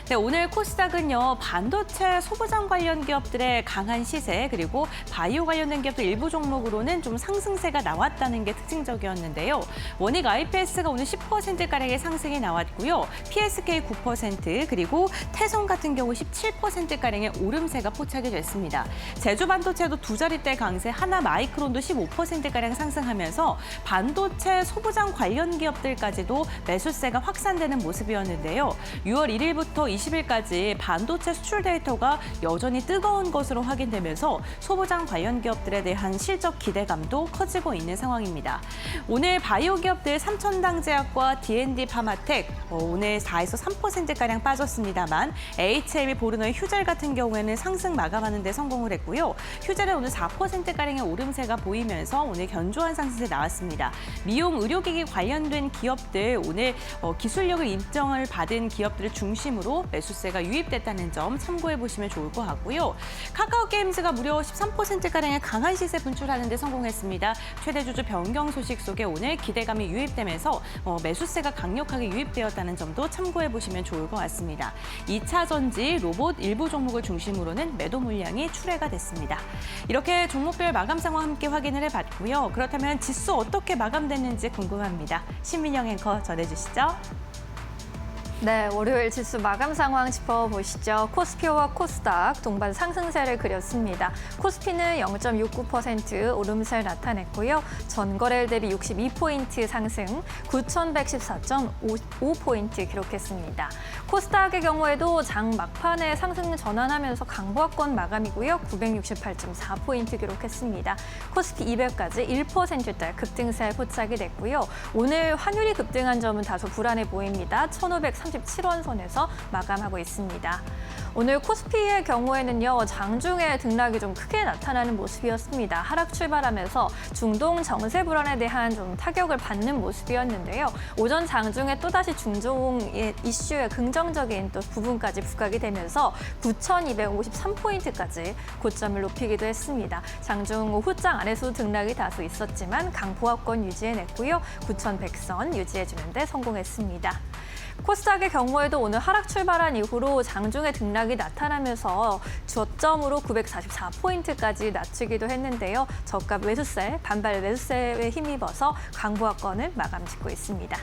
네, 오늘 코스닥은요, 반도체 소부장 관련 기업들의 강한 시세, 그리고 바이오 관련된 기업들 일부 종목으로는 좀 상승세가 나왔다는 게 특징적이었는데요. 원익 IPS가 오늘 10%가량의 상승이 나왔고요. PSK 9%, 그리고 태성 같은 경우 17%가량의 오름세가 포착이 됐습니다. 제주 반도체도 두 자릿대 강세, 하나 마이크론도 15%가량 상승하면서 반도체 소부장 관련 기업들까지도 매수세가 확산되는 모습이었는데요. 6월 1일부터 20일까지 반도체 수출 데이터가 여전히 뜨거운 것으로 확인되면서 소부장 관련 기업들에 대한 실적 기대감도 커지고 있는 상황입니다. 오늘 바이오 기업들 삼천당제약과 D&D 파마텍 오늘 4에서 3%가량 빠졌습니다만 HM이 보르너의 휴젤 같은 경우에는 상승 마감하는 데 성공을 했고요. 휴젤은 오늘 4%가량의 오름세가 보이면서 오늘 견조한 상승세 나왔습니다. 미용 의료기기 관련된 기업들 오늘 기술력을 인정을 받은 기업들을 중심으로 매수세가 유입됐다는 점 참고해 보시면 좋을 것 같고요. 카카오게임즈가 무려 13%가량의 강한 시세 분출하는 데 성공했습니다. 최대 주주 변경 소식 속에 오늘 기대감이 유입되면서 매수세가 강력하게 유입되었다는 점도 참고해 보시면 좋을 것 같습니다. 2차 전지, 로봇 일부 종목을 중심으로는 매도 물량이 출회가 됐습니다. 이렇게 종목별 마감 상황 함께 확인을 해봤고요. 그렇다면 지수 어떻게 마감됐는지 궁금합니다. 신민영 앵커 전해주시죠. 네, 월요일 지수 마감 상황 짚어보시죠. 코스피와 코스닥 동반 상승세를 그렸습니다. 코스피는 0.69% 오름세를 나타냈고요. 전거래일 대비 62포인트 상승, 9,114.5포인트 기록했습니다. 코스닥의 경우에도 장 막판에 상승 전환하면서 강보합권 마감이고요. 968.4포인트 기록했습니다. 코스피 200까지 1%대 급등세 포착이 됐고요. 오늘 환율이 급등한 점은 다소 불안해 보입니다. 1,537원 선에서 마감하고 있습니다. 오늘 코스피의 경우에는요, 장중에 등락이 좀 크게 나타나는 모습이었습니다. 하락 출발하면서 중동 정세 불안에 대한 좀 타격을 받는 모습이었는데요. 오전 장중에 또다시 중동 이슈에 긍정적인 또 부분까지 부각이 되면서 9,253포인트까지 고점을 높이기도 했습니다. 장중 후장 안에서 등락이 다소 있었지만 강보합권 유지해냈고요. 9,100선 유지해주는 데 성공했습니다. 코스닥의 경우에도 오늘 하락 출발한 이후로 장중에 등락이 나타나면서 저점으로 944포인트까지 낮추기도 했는데요. 저가 매수세, 반발 매수세에 힘입어서 강보합권을 마감 짓고 있습니다.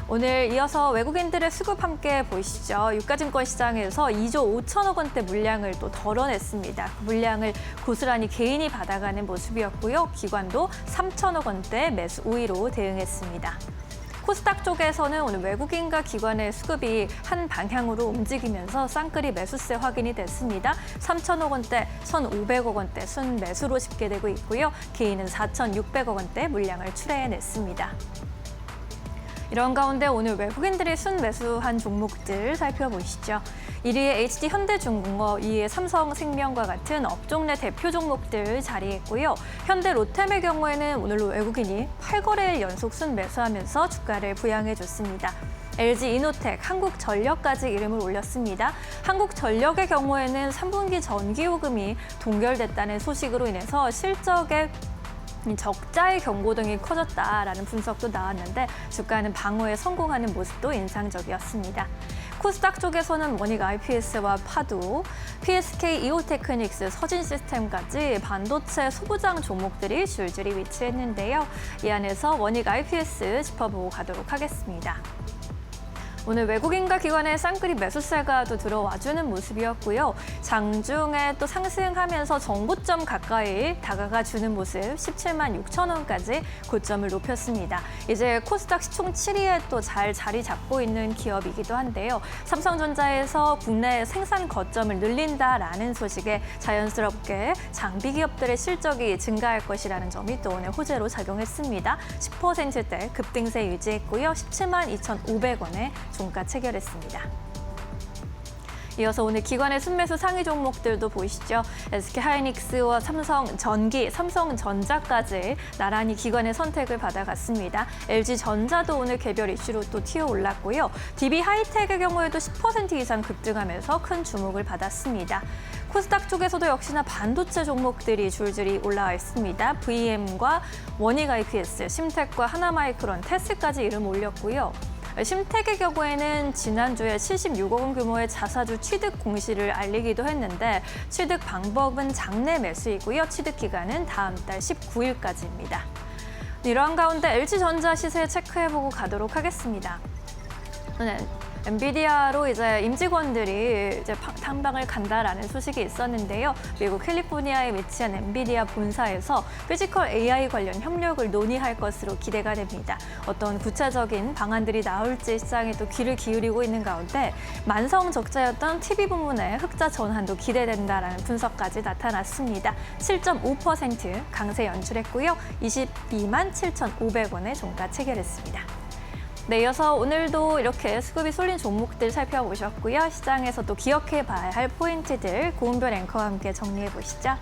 오늘 이어서 외국인들의 수급 함께 보시죠. 유가증권 시장에서 2조 5천억 원대 물량을 또 덜어냈습니다. 그 물량을 고스란히 개인이 받아가는 모습이었고요. 기관도 3천억 원대 매수 우위로 대응했습니다. 코스닥 쪽에서는 오늘 외국인과 기관의 수급이 한 방향으로 움직이면서 쌍끌이 매수세 확인이 됐습니다. 3천억 원대, 1,500억 원대 순매수로 집계되고 있고요. 개인은 4,600억 원대 물량을 출회해냈습니다. 이런 가운데 오늘 외국인들이 순매수한 종목들 살펴보시죠. 1위에 HD 현대중공업, 2위에 삼성생명과 같은 업종 내 대표 종목들 자리했고요. 현대 로템의 경우에는 오늘로 외국인이 8거래일 연속 순매수하면서 주가를 부양해줬습니다. LG 이노텍, 한국전력까지 이름을 올렸습니다. 한국전력의 경우에는 3분기 전기요금이 동결됐다는 소식으로 인해서 실적에 적자의 경고등이 커졌다라는 분석도 나왔는데 주가는 방어에 성공하는 모습도 인상적이었습니다. 코스닥 쪽에서는 원익 IPS와 파도, PSK 이오테크닉스, 서진시스템까지 반도체 소부장 종목들이 줄줄이 위치했는데요. 이 안에서 원익 IPS 짚어보고 가도록 하겠습니다. 오늘 외국인과 기관의 쌍끌이 매수세가 또 들어와주는 모습이었고요. 장중에 또 상승하면서 정고점 가까이 다가가주는 모습 17만 6천 원까지 고점을 높였습니다. 이제 코스닥 시총 7위에 또 잘 자리 잡고 있는 기업이기도 한데요. 삼성전자에서 국내 생산 거점을 늘린다라는 소식에 자연스럽게 장비 기업들의 실적이 증가할 것이라는 점이 또 오늘 호재로 작용했습니다. 10%대 급등세 유지했고요. 17만 2,500원에 종가 체결했습니다. 이어서 오늘 기관의 순매수 상위 종목들도 보이시죠. SK하이닉스와 삼성전기, 삼성전자까지 나란히 기관의 선택을 받아갔습니다. LG전자도 오늘 개별 이슈로 또 튀어 올랐고요. DB하이텍의 경우에도 10% 이상 급등하면서 큰 주목을 받았습니다. 코스닥 쪽에서도 역시나 반도체 종목들이 줄줄이 올라와 있습니다. VM과 원익IPS, 심텍과 하나마이크론, 테스까지 이름 올렸고요. 심텍의 경우에는 지난주에 76억 원 규모의 자사주 취득 공시를 알리기도 했는데 취득 방법은 장내 매수이고요. 취득 기간은 다음 달 19일까지입니다. 이러한 가운데 LG전자 시세 체크해보고 가도록 하겠습니다. 엔비디아로 이제 임직원들이 이제 탐방을 간다라는 소식이 있었는데요. 미국 캘리포니아에 위치한 엔비디아 본사에서 피지컬 AI 관련 협력을 논의할 것으로 기대가 됩니다. 어떤 구체적인 방안들이 나올지 시장이 또 귀를 기울이고 있는 가운데 만성 적자였던 TV 부문의 흑자 전환도 기대된다라는 분석까지 나타났습니다. 7.5% 강세 연출했고요. 22만 7,500원에 종가 체결했습니다. 네, 이어서 오늘도 이렇게 수급이 쏠린 종목들 살펴보셨고요. 시장에서 또 기억해봐야 할 포인트들 고은별 앵커와 함께 정리해보시죠.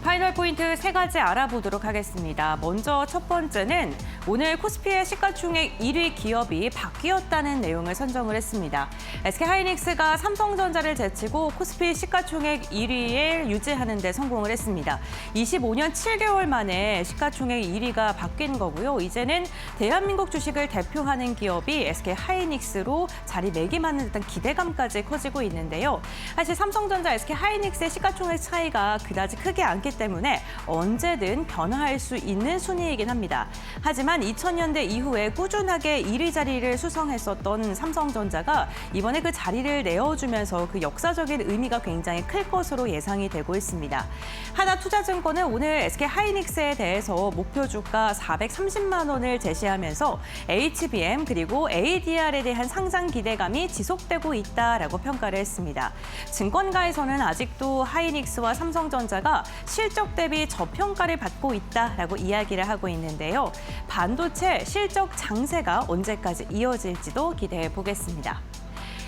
파이널 포인트 3가지 알아보도록 하겠습니다. 먼저 첫 번째는 오늘 코스피의 시가총액 1위 기업이 바뀌었다는 내용을 선정을 했습니다. SK하이닉스가 삼성전자를 제치고 코스피 시가총액 1위에 유지하는 데 성공을 했습니다. 25년 7개월 만에 시가총액 1위가 바뀐 거고요. 이제는 대한민국 주식을 대표하는 기업이 SK하이닉스로 자리매김하는 듯한 기대감까지 커지고 있는데요. 사실 삼성전자, SK하이닉스의 시가총액 차이가 그다지 크게 않기 때문에 언제든 변화할 수 있는 순위이긴 합니다. 하지만 2000년대 이후에 꾸준하게 1위 자리를 수성했었던 삼성전자가 이번에 그 자리를 내어주면서 그 역사적인 의미가 굉장히 클 것으로 예상이 되고 있습니다. 하나투자증권은 오늘 SK하이닉스에 대해서 목표 주가 430만 원을 제시하면서 HBM 그리고 ADR에 대한 상장 기대감이 지속되고 있다라고 평가를 했습니다. 증권가에서는 아직도 하이닉스와 삼성전자가 실적 대비 저평가를 받고 있다라고 이야기를 하고 있는데요. 반도체 실적 장세가 언제까지 이어질지도 기대해 보겠습니다.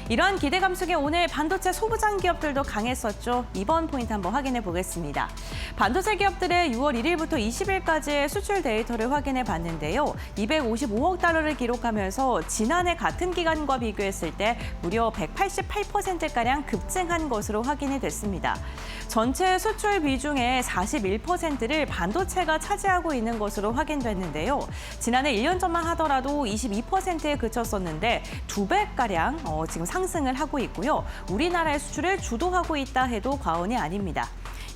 이러한 기대감 속에 오늘 반도체 소부장 기업들도 강했었죠. 이번 포인트 한번 확인해 보겠습니다. 반도체 기업들의 6월 1일부터 20일까지의 수출 데이터를 확인해 봤는데요. 255억 달러를 기록하면서 지난해 같은 기간과 비교했을 때 무려 188%가량 급증한 것으로 확인이 됐습니다. 전체 수출 비중의 41%를 반도체가 차지하고 있는 것으로 확인됐는데요. 지난해 1년 전만 하더라도 22%에 그쳤었는데 2배가량 지금 상승을 하고 있고요. 우리나라의 수출을 주도하고 있다 해도 과언이 아닙니다.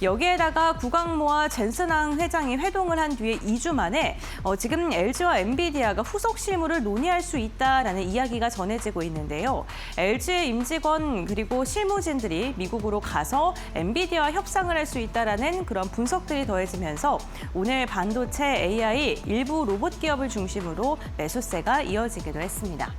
여기에다가 구광모와 젠슨왕 회장이 회동을 한 뒤에 2주 만에 지금 LG와 엔비디아가 후속 실무를 논의할 수 있다라는 이야기가 전해지고 있는데요. LG의 임직원 그리고 실무진들이 미국으로 가서 엔비디아와 협상을 할 수 있다라는 그런 분석들이 더해지면서 오늘 반도체, AI, 일부 로봇 기업을 중심으로 매수세가 이어지기도 했습니다.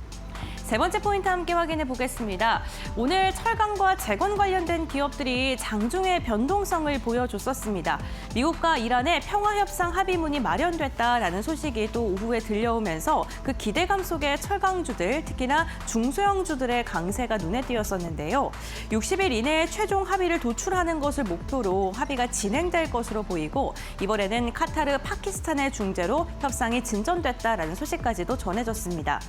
세 번째 포인트 함께 확인해 보겠습니다. 오늘 철강과 재건 관련된 기업들이 장중에 변동성을 보여줬었습니다. 미국과 이란의 평화협상 합의문이 마련됐다라는 소식이 또 오후에 들려오면서 그 기대감 속에 철강주들, 특히나 중소형주들의 강세가 눈에 띄었었는데요. 60일 이내에 최종 합의를 도출하는 것을 목표로 합의가 진행될 것으로 보이고 이번에는 카타르, 파키스탄의 중재로 협상이 진전됐다라는 소식까지도 전해졌습니다.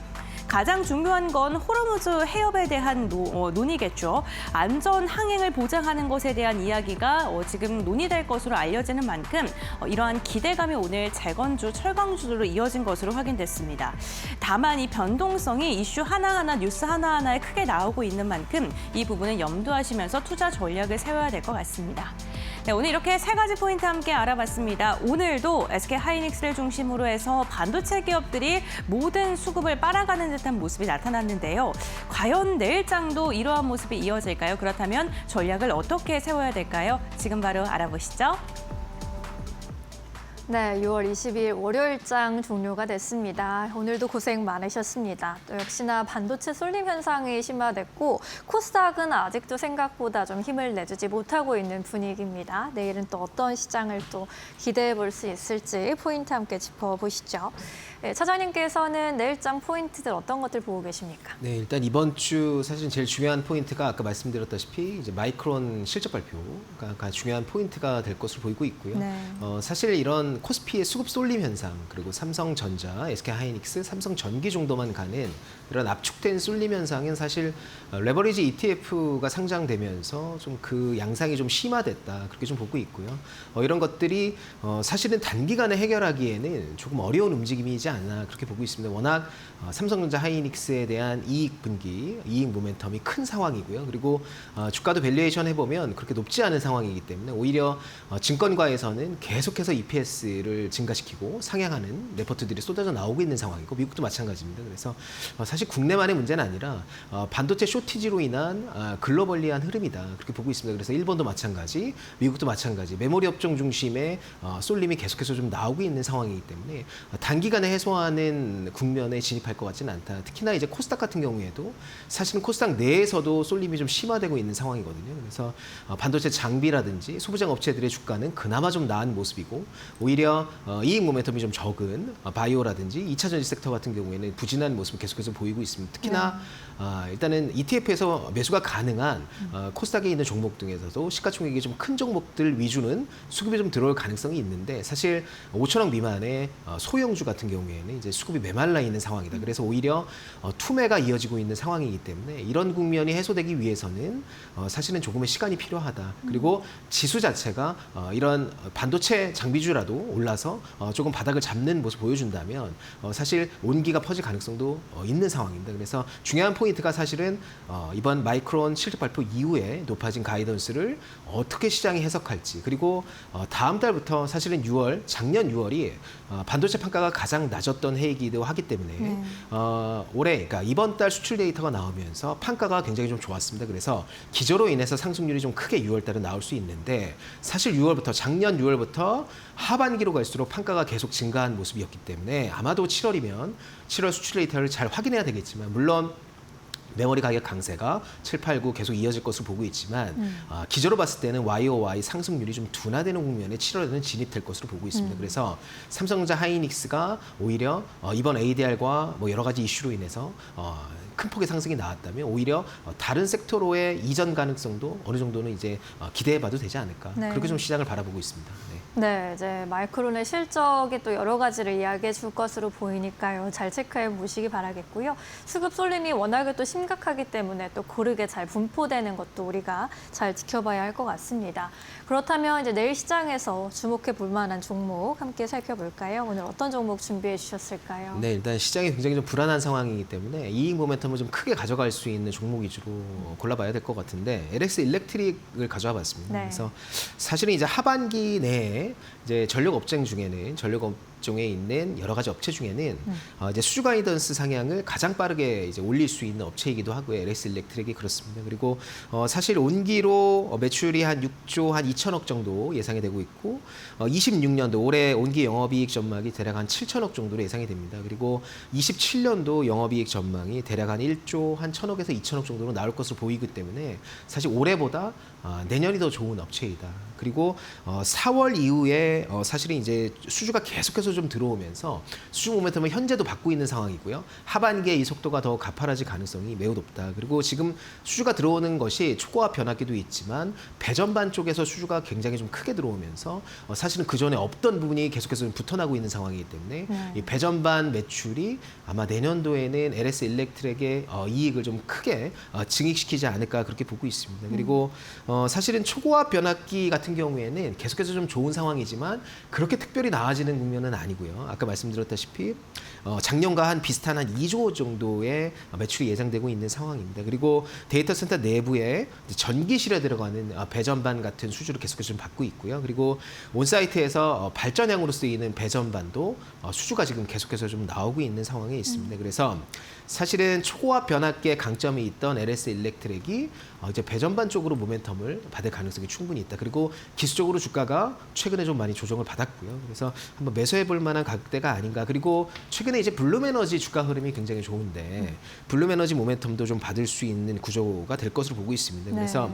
가장 중요한 건 호르무즈 해협에 대한 논의겠죠. 안전 항행을 보장하는 것에 대한 이야기가 지금 논의될 것으로 알려지는 만큼 이러한 기대감이 오늘 재건주, 철강주로 이어진 것으로 확인됐습니다. 다만 이 변동성이 이슈 하나하나, 뉴스 하나하나에 크게 나오고 있는 만큼 이 부분은 염두하시면서 투자 전략을 세워야 될 것 같습니다. 네, 오늘 이렇게 3가지 포인트 함께 알아봤습니다. 오늘도 SK하이닉스를 중심으로 해서 반도체 기업들이 모든 수급을 빨아가는 듯한 모습이 나타났는데요. 과연 내일장도 이러한 모습이 이어질까요? 그렇다면 전략을 어떻게 세워야 될까요? 지금 바로 알아보시죠. 네, 6월 20일 월요일장 종료가 됐습니다. 오늘도 고생 많으셨습니다. 또 역시나 반도체 쏠림 현상이 심화됐고 코스닥은 아직도 생각보다 좀 힘을 내주지 못하고 있는 분위기입니다. 내일은 또 어떤 시장을 또 기대해 볼 수 있을지 포인트 함께 짚어보시죠. 네, 차장님께서는 내일장 포인트들 어떤 것들 보고 계십니까? 네, 일단 이번 주 사실은 제일 중요한 포인트가 아까 말씀드렸다시피 이제 마이크론 실적 발표가 중요한 포인트가 될 것으로 보이고 있고요. 네. 사실 이런 코스피의 수급 쏠림 현상, 그리고 삼성전자, SK하이닉스, 삼성전기 정도만 가는 이런 압축된 쏠림 현상은 사실 레버리지 ETF가 상장되면서 좀 그 양상이 좀 심화됐다, 그렇게 좀 보고 있고요. 이런 것들이 사실은 단기간에 해결하기에는 조금 어려운 움직임이지 않나 그렇게 보고 있습니다. 워낙 삼성전자, 하이닉스에 대한 이익 분기, 이익 모멘텀이 큰 상황이고요. 그리고 주가도 밸류에이션 해보면 그렇게 높지 않은 상황이기 때문에 오히려 증권가에서는 계속해서 EPS를 증가시키고 상향하는 레포트들이 쏟아져 나오고 있는 상황이고 미국도 마찬가지입니다. 그래서 사실 국내만의 문제는 아니라 반도체 쇼티지로 인한 글로벌리한 흐름이다, 그렇게 보고 있습니다. 그래서 일본도 마찬가지, 미국도 마찬가지, 메모리 업종 중심의 쏠림이 계속해서 좀 나오고 있는 상황이기 때문에 단기간에 해소하는 국면에 진입할 것 같지는 않다. 특히나 이제 코스닥 같은 경우에도 사실은 코스닥 내에서도 쏠림이 좀 심화되고 있는 상황이거든요. 그래서 반도체 장비라든지 소부장 업체들의 주가는 그나마 좀 나은 모습이고 오히려 이익 모멘텀이 좀 적은 바이오라든지 2차 전지 섹터 같은 경우에는 부진한 모습을 계속해서 보이고 있습니다. 특히나 일단은 ETF에서 매수가 가능한 코스닥에 있는 종목 중에서도 시가총액이 좀 큰 종목들 위주는 수급이 좀 들어올 가능성이 있는데 사실 5천억 미만의 소형주 같은 경우에는 이제 수급이 메말라 있는 상황이다. 그래서 오히려 투매가 이어지고 있는 상황이기 때문에 이런 국면이 해소되기 위해서는 사실은 조금의 시간이 필요하다. 그리고 지수 자체가 이런 반도체 장비주라도 올라서 조금 바닥을 잡는 모습 보여준다면 사실 온기가 퍼질 가능성도 있는 상황입니다. 그래서 중요한 포인트가 사실은 이번 마이크론 실적 발표 이후에 높아진 가이던스를 어떻게 시장이 해석할지, 그리고 다음 달부터 사실은 작년 6월이 반도체 판가가 가장 낮았던 해이기도 하기 때문에 올해, 그러니까 이번 달 수출 데이터가 나오면서 판가가 굉장히 좀 좋았습니다. 그래서 기저로 인해서 상승률이 좀 크게 6월 달에 나올 수 있는데 사실 작년 6월부터 하반기로 갈수록 판가가 계속 증가한 모습이었기 때문에 아마도 7월 수출 데이터를 잘 확인해야 되겠지만 물론 메모리 가격 강세가 7, 8, 9 계속 이어질 것으로 보고 있지만 기저로 봤을 때는 YOY 상승률이 좀 둔화되는 국면에 7월에는 진입될 것으로 보고 있습니다. 그래서 삼성전자, 하이닉스가 오히려 이번 ADR과 뭐 여러 가지 이슈로 인해서 큰 폭의 상승이 나왔다면 오히려 다른 섹터로의 이전 가능성도 어느 정도는 이제 기대해봐도 되지 않을까. 네. 그렇게 좀 시장을 바라보고 있습니다. 네, 이제 마이크론의 실적이 또 여러 가지를 이야기해 줄 것으로 보이니까요. 잘 체크해 보시기 바라겠고요. 수급 쏠림이 워낙에 또 심각하기 때문에 또 고르게 잘 분포되는 것도 우리가 잘 지켜봐야 할 것 같습니다. 그렇다면 이제 내일 시장에서 주목해 볼 만한 종목 함께 살펴볼까요? 오늘 어떤 종목 준비해 주셨을까요? 네, 일단 시장이 굉장히 좀 불안한 상황이기 때문에 이익 모멘텀을 좀 크게 가져갈 수 있는 종목 위주로 골라봐야 될 것 같은데 LX 일렉트릭을 가져와 봤습니다. 네. 그래서 사실은 이제 하반기 내에 이제 전력 업종에 있는 여러 가지 업체 중에는 이제 수주 가이던스 상향을 가장 빠르게 이제 올릴 수 있는 업체이기도 하고요. LX 일렉트릭이 그렇습니다. 그리고 사실 온기로 매출이 한 6조 한 2천억 정도 예상이 되고 있고 26년도 올해 온기 영업이익 전망이 대략 한 7천억 정도로 예상이 됩니다. 그리고 27년도 영업이익 전망이 대략 한 1조 한 1천억에서 2천억 정도로 나올 것으로 보이기 때문에 사실 올해보다 내년이 더 좋은 업체이다. 그리고 4월 이후에 사실은 이제 수주가 계속해서 좀 들어오면서 수주 모멘텀을 현재도 받고 있는 상황이고요. 하반기에 이 속도가 더 가파라질 가능성이 매우 높다. 그리고 지금 수주가 들어오는 것이 초고압 변압기도 있지만 배전반 쪽에서 수주가 굉장히 좀 크게 들어오면서 사실은 그 전에 없던 부분이 계속해서 좀 붙어나고 있는 상황이기 때문에 이 배전반 매출이 아마 내년도에는 LS 일렉트릭의 이익을 좀 크게 증익시키지 않을까 그렇게 보고 있습니다. 그리고 사실은 초고압 변압기 같은 경우에는 계속해서 좀 좋은 상황이지만 그렇게 특별히 나아지는 국면은 아니고요. 아까 말씀드렸다시피 작년과 한 비슷한 한 2조 정도의 매출이 예상되고 있는 상황입니다. 그리고 데이터 센터 내부에 전기실에 들어가는 배전반 같은 수주를 계속해서 좀 받고 있고요. 그리고 온사이트에서 발전량으로 쓰이는 배전반도 수주가 지금 계속해서 좀 나오고 있는 상황에 있습니다. 그래서 사실은 초고압 변압기에 강점이 있던 LS 일렉트릭이 이제 배전반 쪽으로 모멘텀을 받을 가능성이 충분히 있다. 그리고 기술적으로 주가가 최근에 좀 많이 조정을 받았고요. 그래서 한번 매수해 볼 만한 가격대가 아닌가. 그리고 최근에 이제 블룸에너지 주가 흐름이 굉장히 좋은데 블룸에너지 모멘텀도 좀 받을 수 있는 구조가 될 것으로 보고 있습니다. 그래서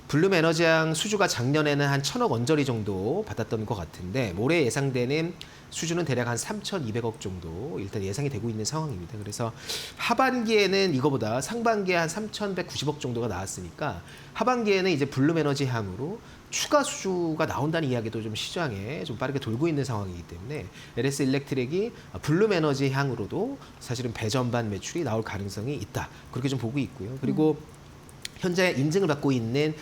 블룸에너지양 수주가 작년에는 한 1,000억 원저리 정도 받았던 것 같은데 올해 예상되는 수주는 대략 한 3,200억 정도 일단 예상이 되고 있는 상황입니다. 그래서 하반기에는 이거보다 상반기에 한 3,190억 정도가 나왔으니까 하반기에는 이제 블룸에너지 향으로 추가 수주가 나온다는 이야기도 좀 시장에 좀 빠르게 돌고 있는 상황이기 때문에 LS 일렉트릭이 블룸에너지 향으로도 사실은 배전반 매출이 나올 가능성이 있다. 그렇게 좀 보고 있고요. 그리고 현재 인증을 받고 있는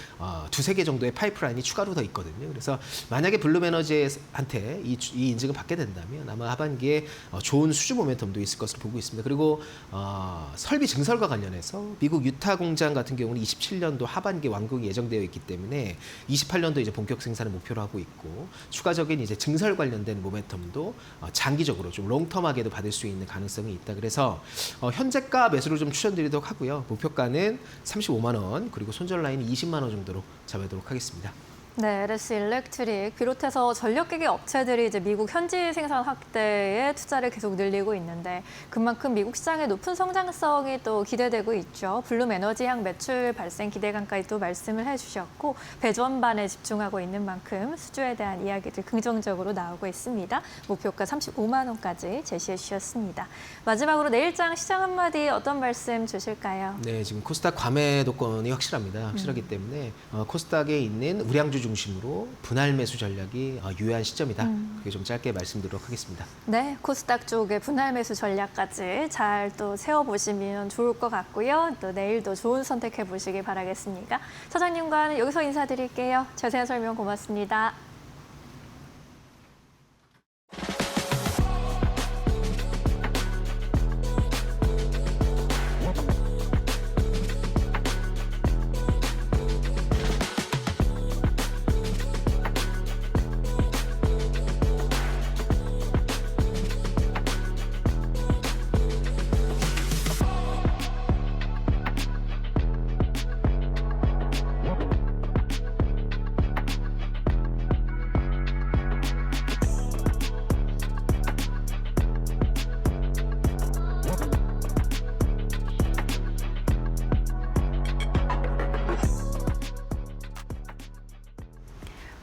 두세 개 정도의 파이프라인이 추가로 더 있거든요. 그래서 만약에 블룸에너지한테 이 인증을 받게 된다면 아마 하반기에 좋은 수주 모멘텀도 있을 것으로 보고 있습니다. 그리고 설비 증설과 관련해서 미국 유타 공장 같은 경우는 27년도 하반기 완공이 예정되어 있기 때문에 28년도 이제 본격 생산을 목표로 하고 있고 추가적인 이제 증설 관련된 모멘텀도 장기적으로 좀 롱텀하게도 받을 수 있는 가능성이 있다. 그래서 현재가 매수를 좀 추천드리도록 하고요. 목표가는 35만 원. 그리고 손절 라인은 20만 원 정도로 잡아도록 하겠습니다. 네, LS 일렉트릭 비롯해서 전력기기 업체들이 이제 미국 현지 생산 확대에 투자를 계속 늘리고 있는데 그만큼 미국 시장의 높은 성장성이 또 기대되고 있죠. 블룸 에너지향 매출 발생 기대감까지 또 말씀을 해주셨고 배전반에 집중하고 있는 만큼 수주에 대한 이야기들 긍정적으로 나오고 있습니다. 목표가 35만 원까지 제시해 주셨습니다. 마지막으로 내일장 시장 한마디 어떤 말씀 주실까요? 네, 지금 코스닥 과매도권이 확실합니다. 확실하기 때문에 코스닥에 있는 우량주 중심으로 분할 매수 전략이 유효한 시점이다. 그게 좀 짧게 말씀드리도록 하겠습니다. 네, 코스닥 쪽의 분할 매수 전략까지 잘 또 세워보시면 좋을 것 같고요. 또 내일도 좋은 선택해 보시기 바라겠습니다. 차장님과는 여기서 인사드릴게요. 자세한 설명 고맙습니다.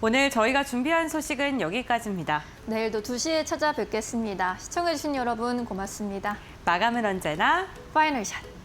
오늘 저희가 준비한 소식은 여기까지입니다. 내일도 2시에 찾아뵙겠습니다. 시청해주신 여러분 고맙습니다. 마감은 언제나 파이널 샷.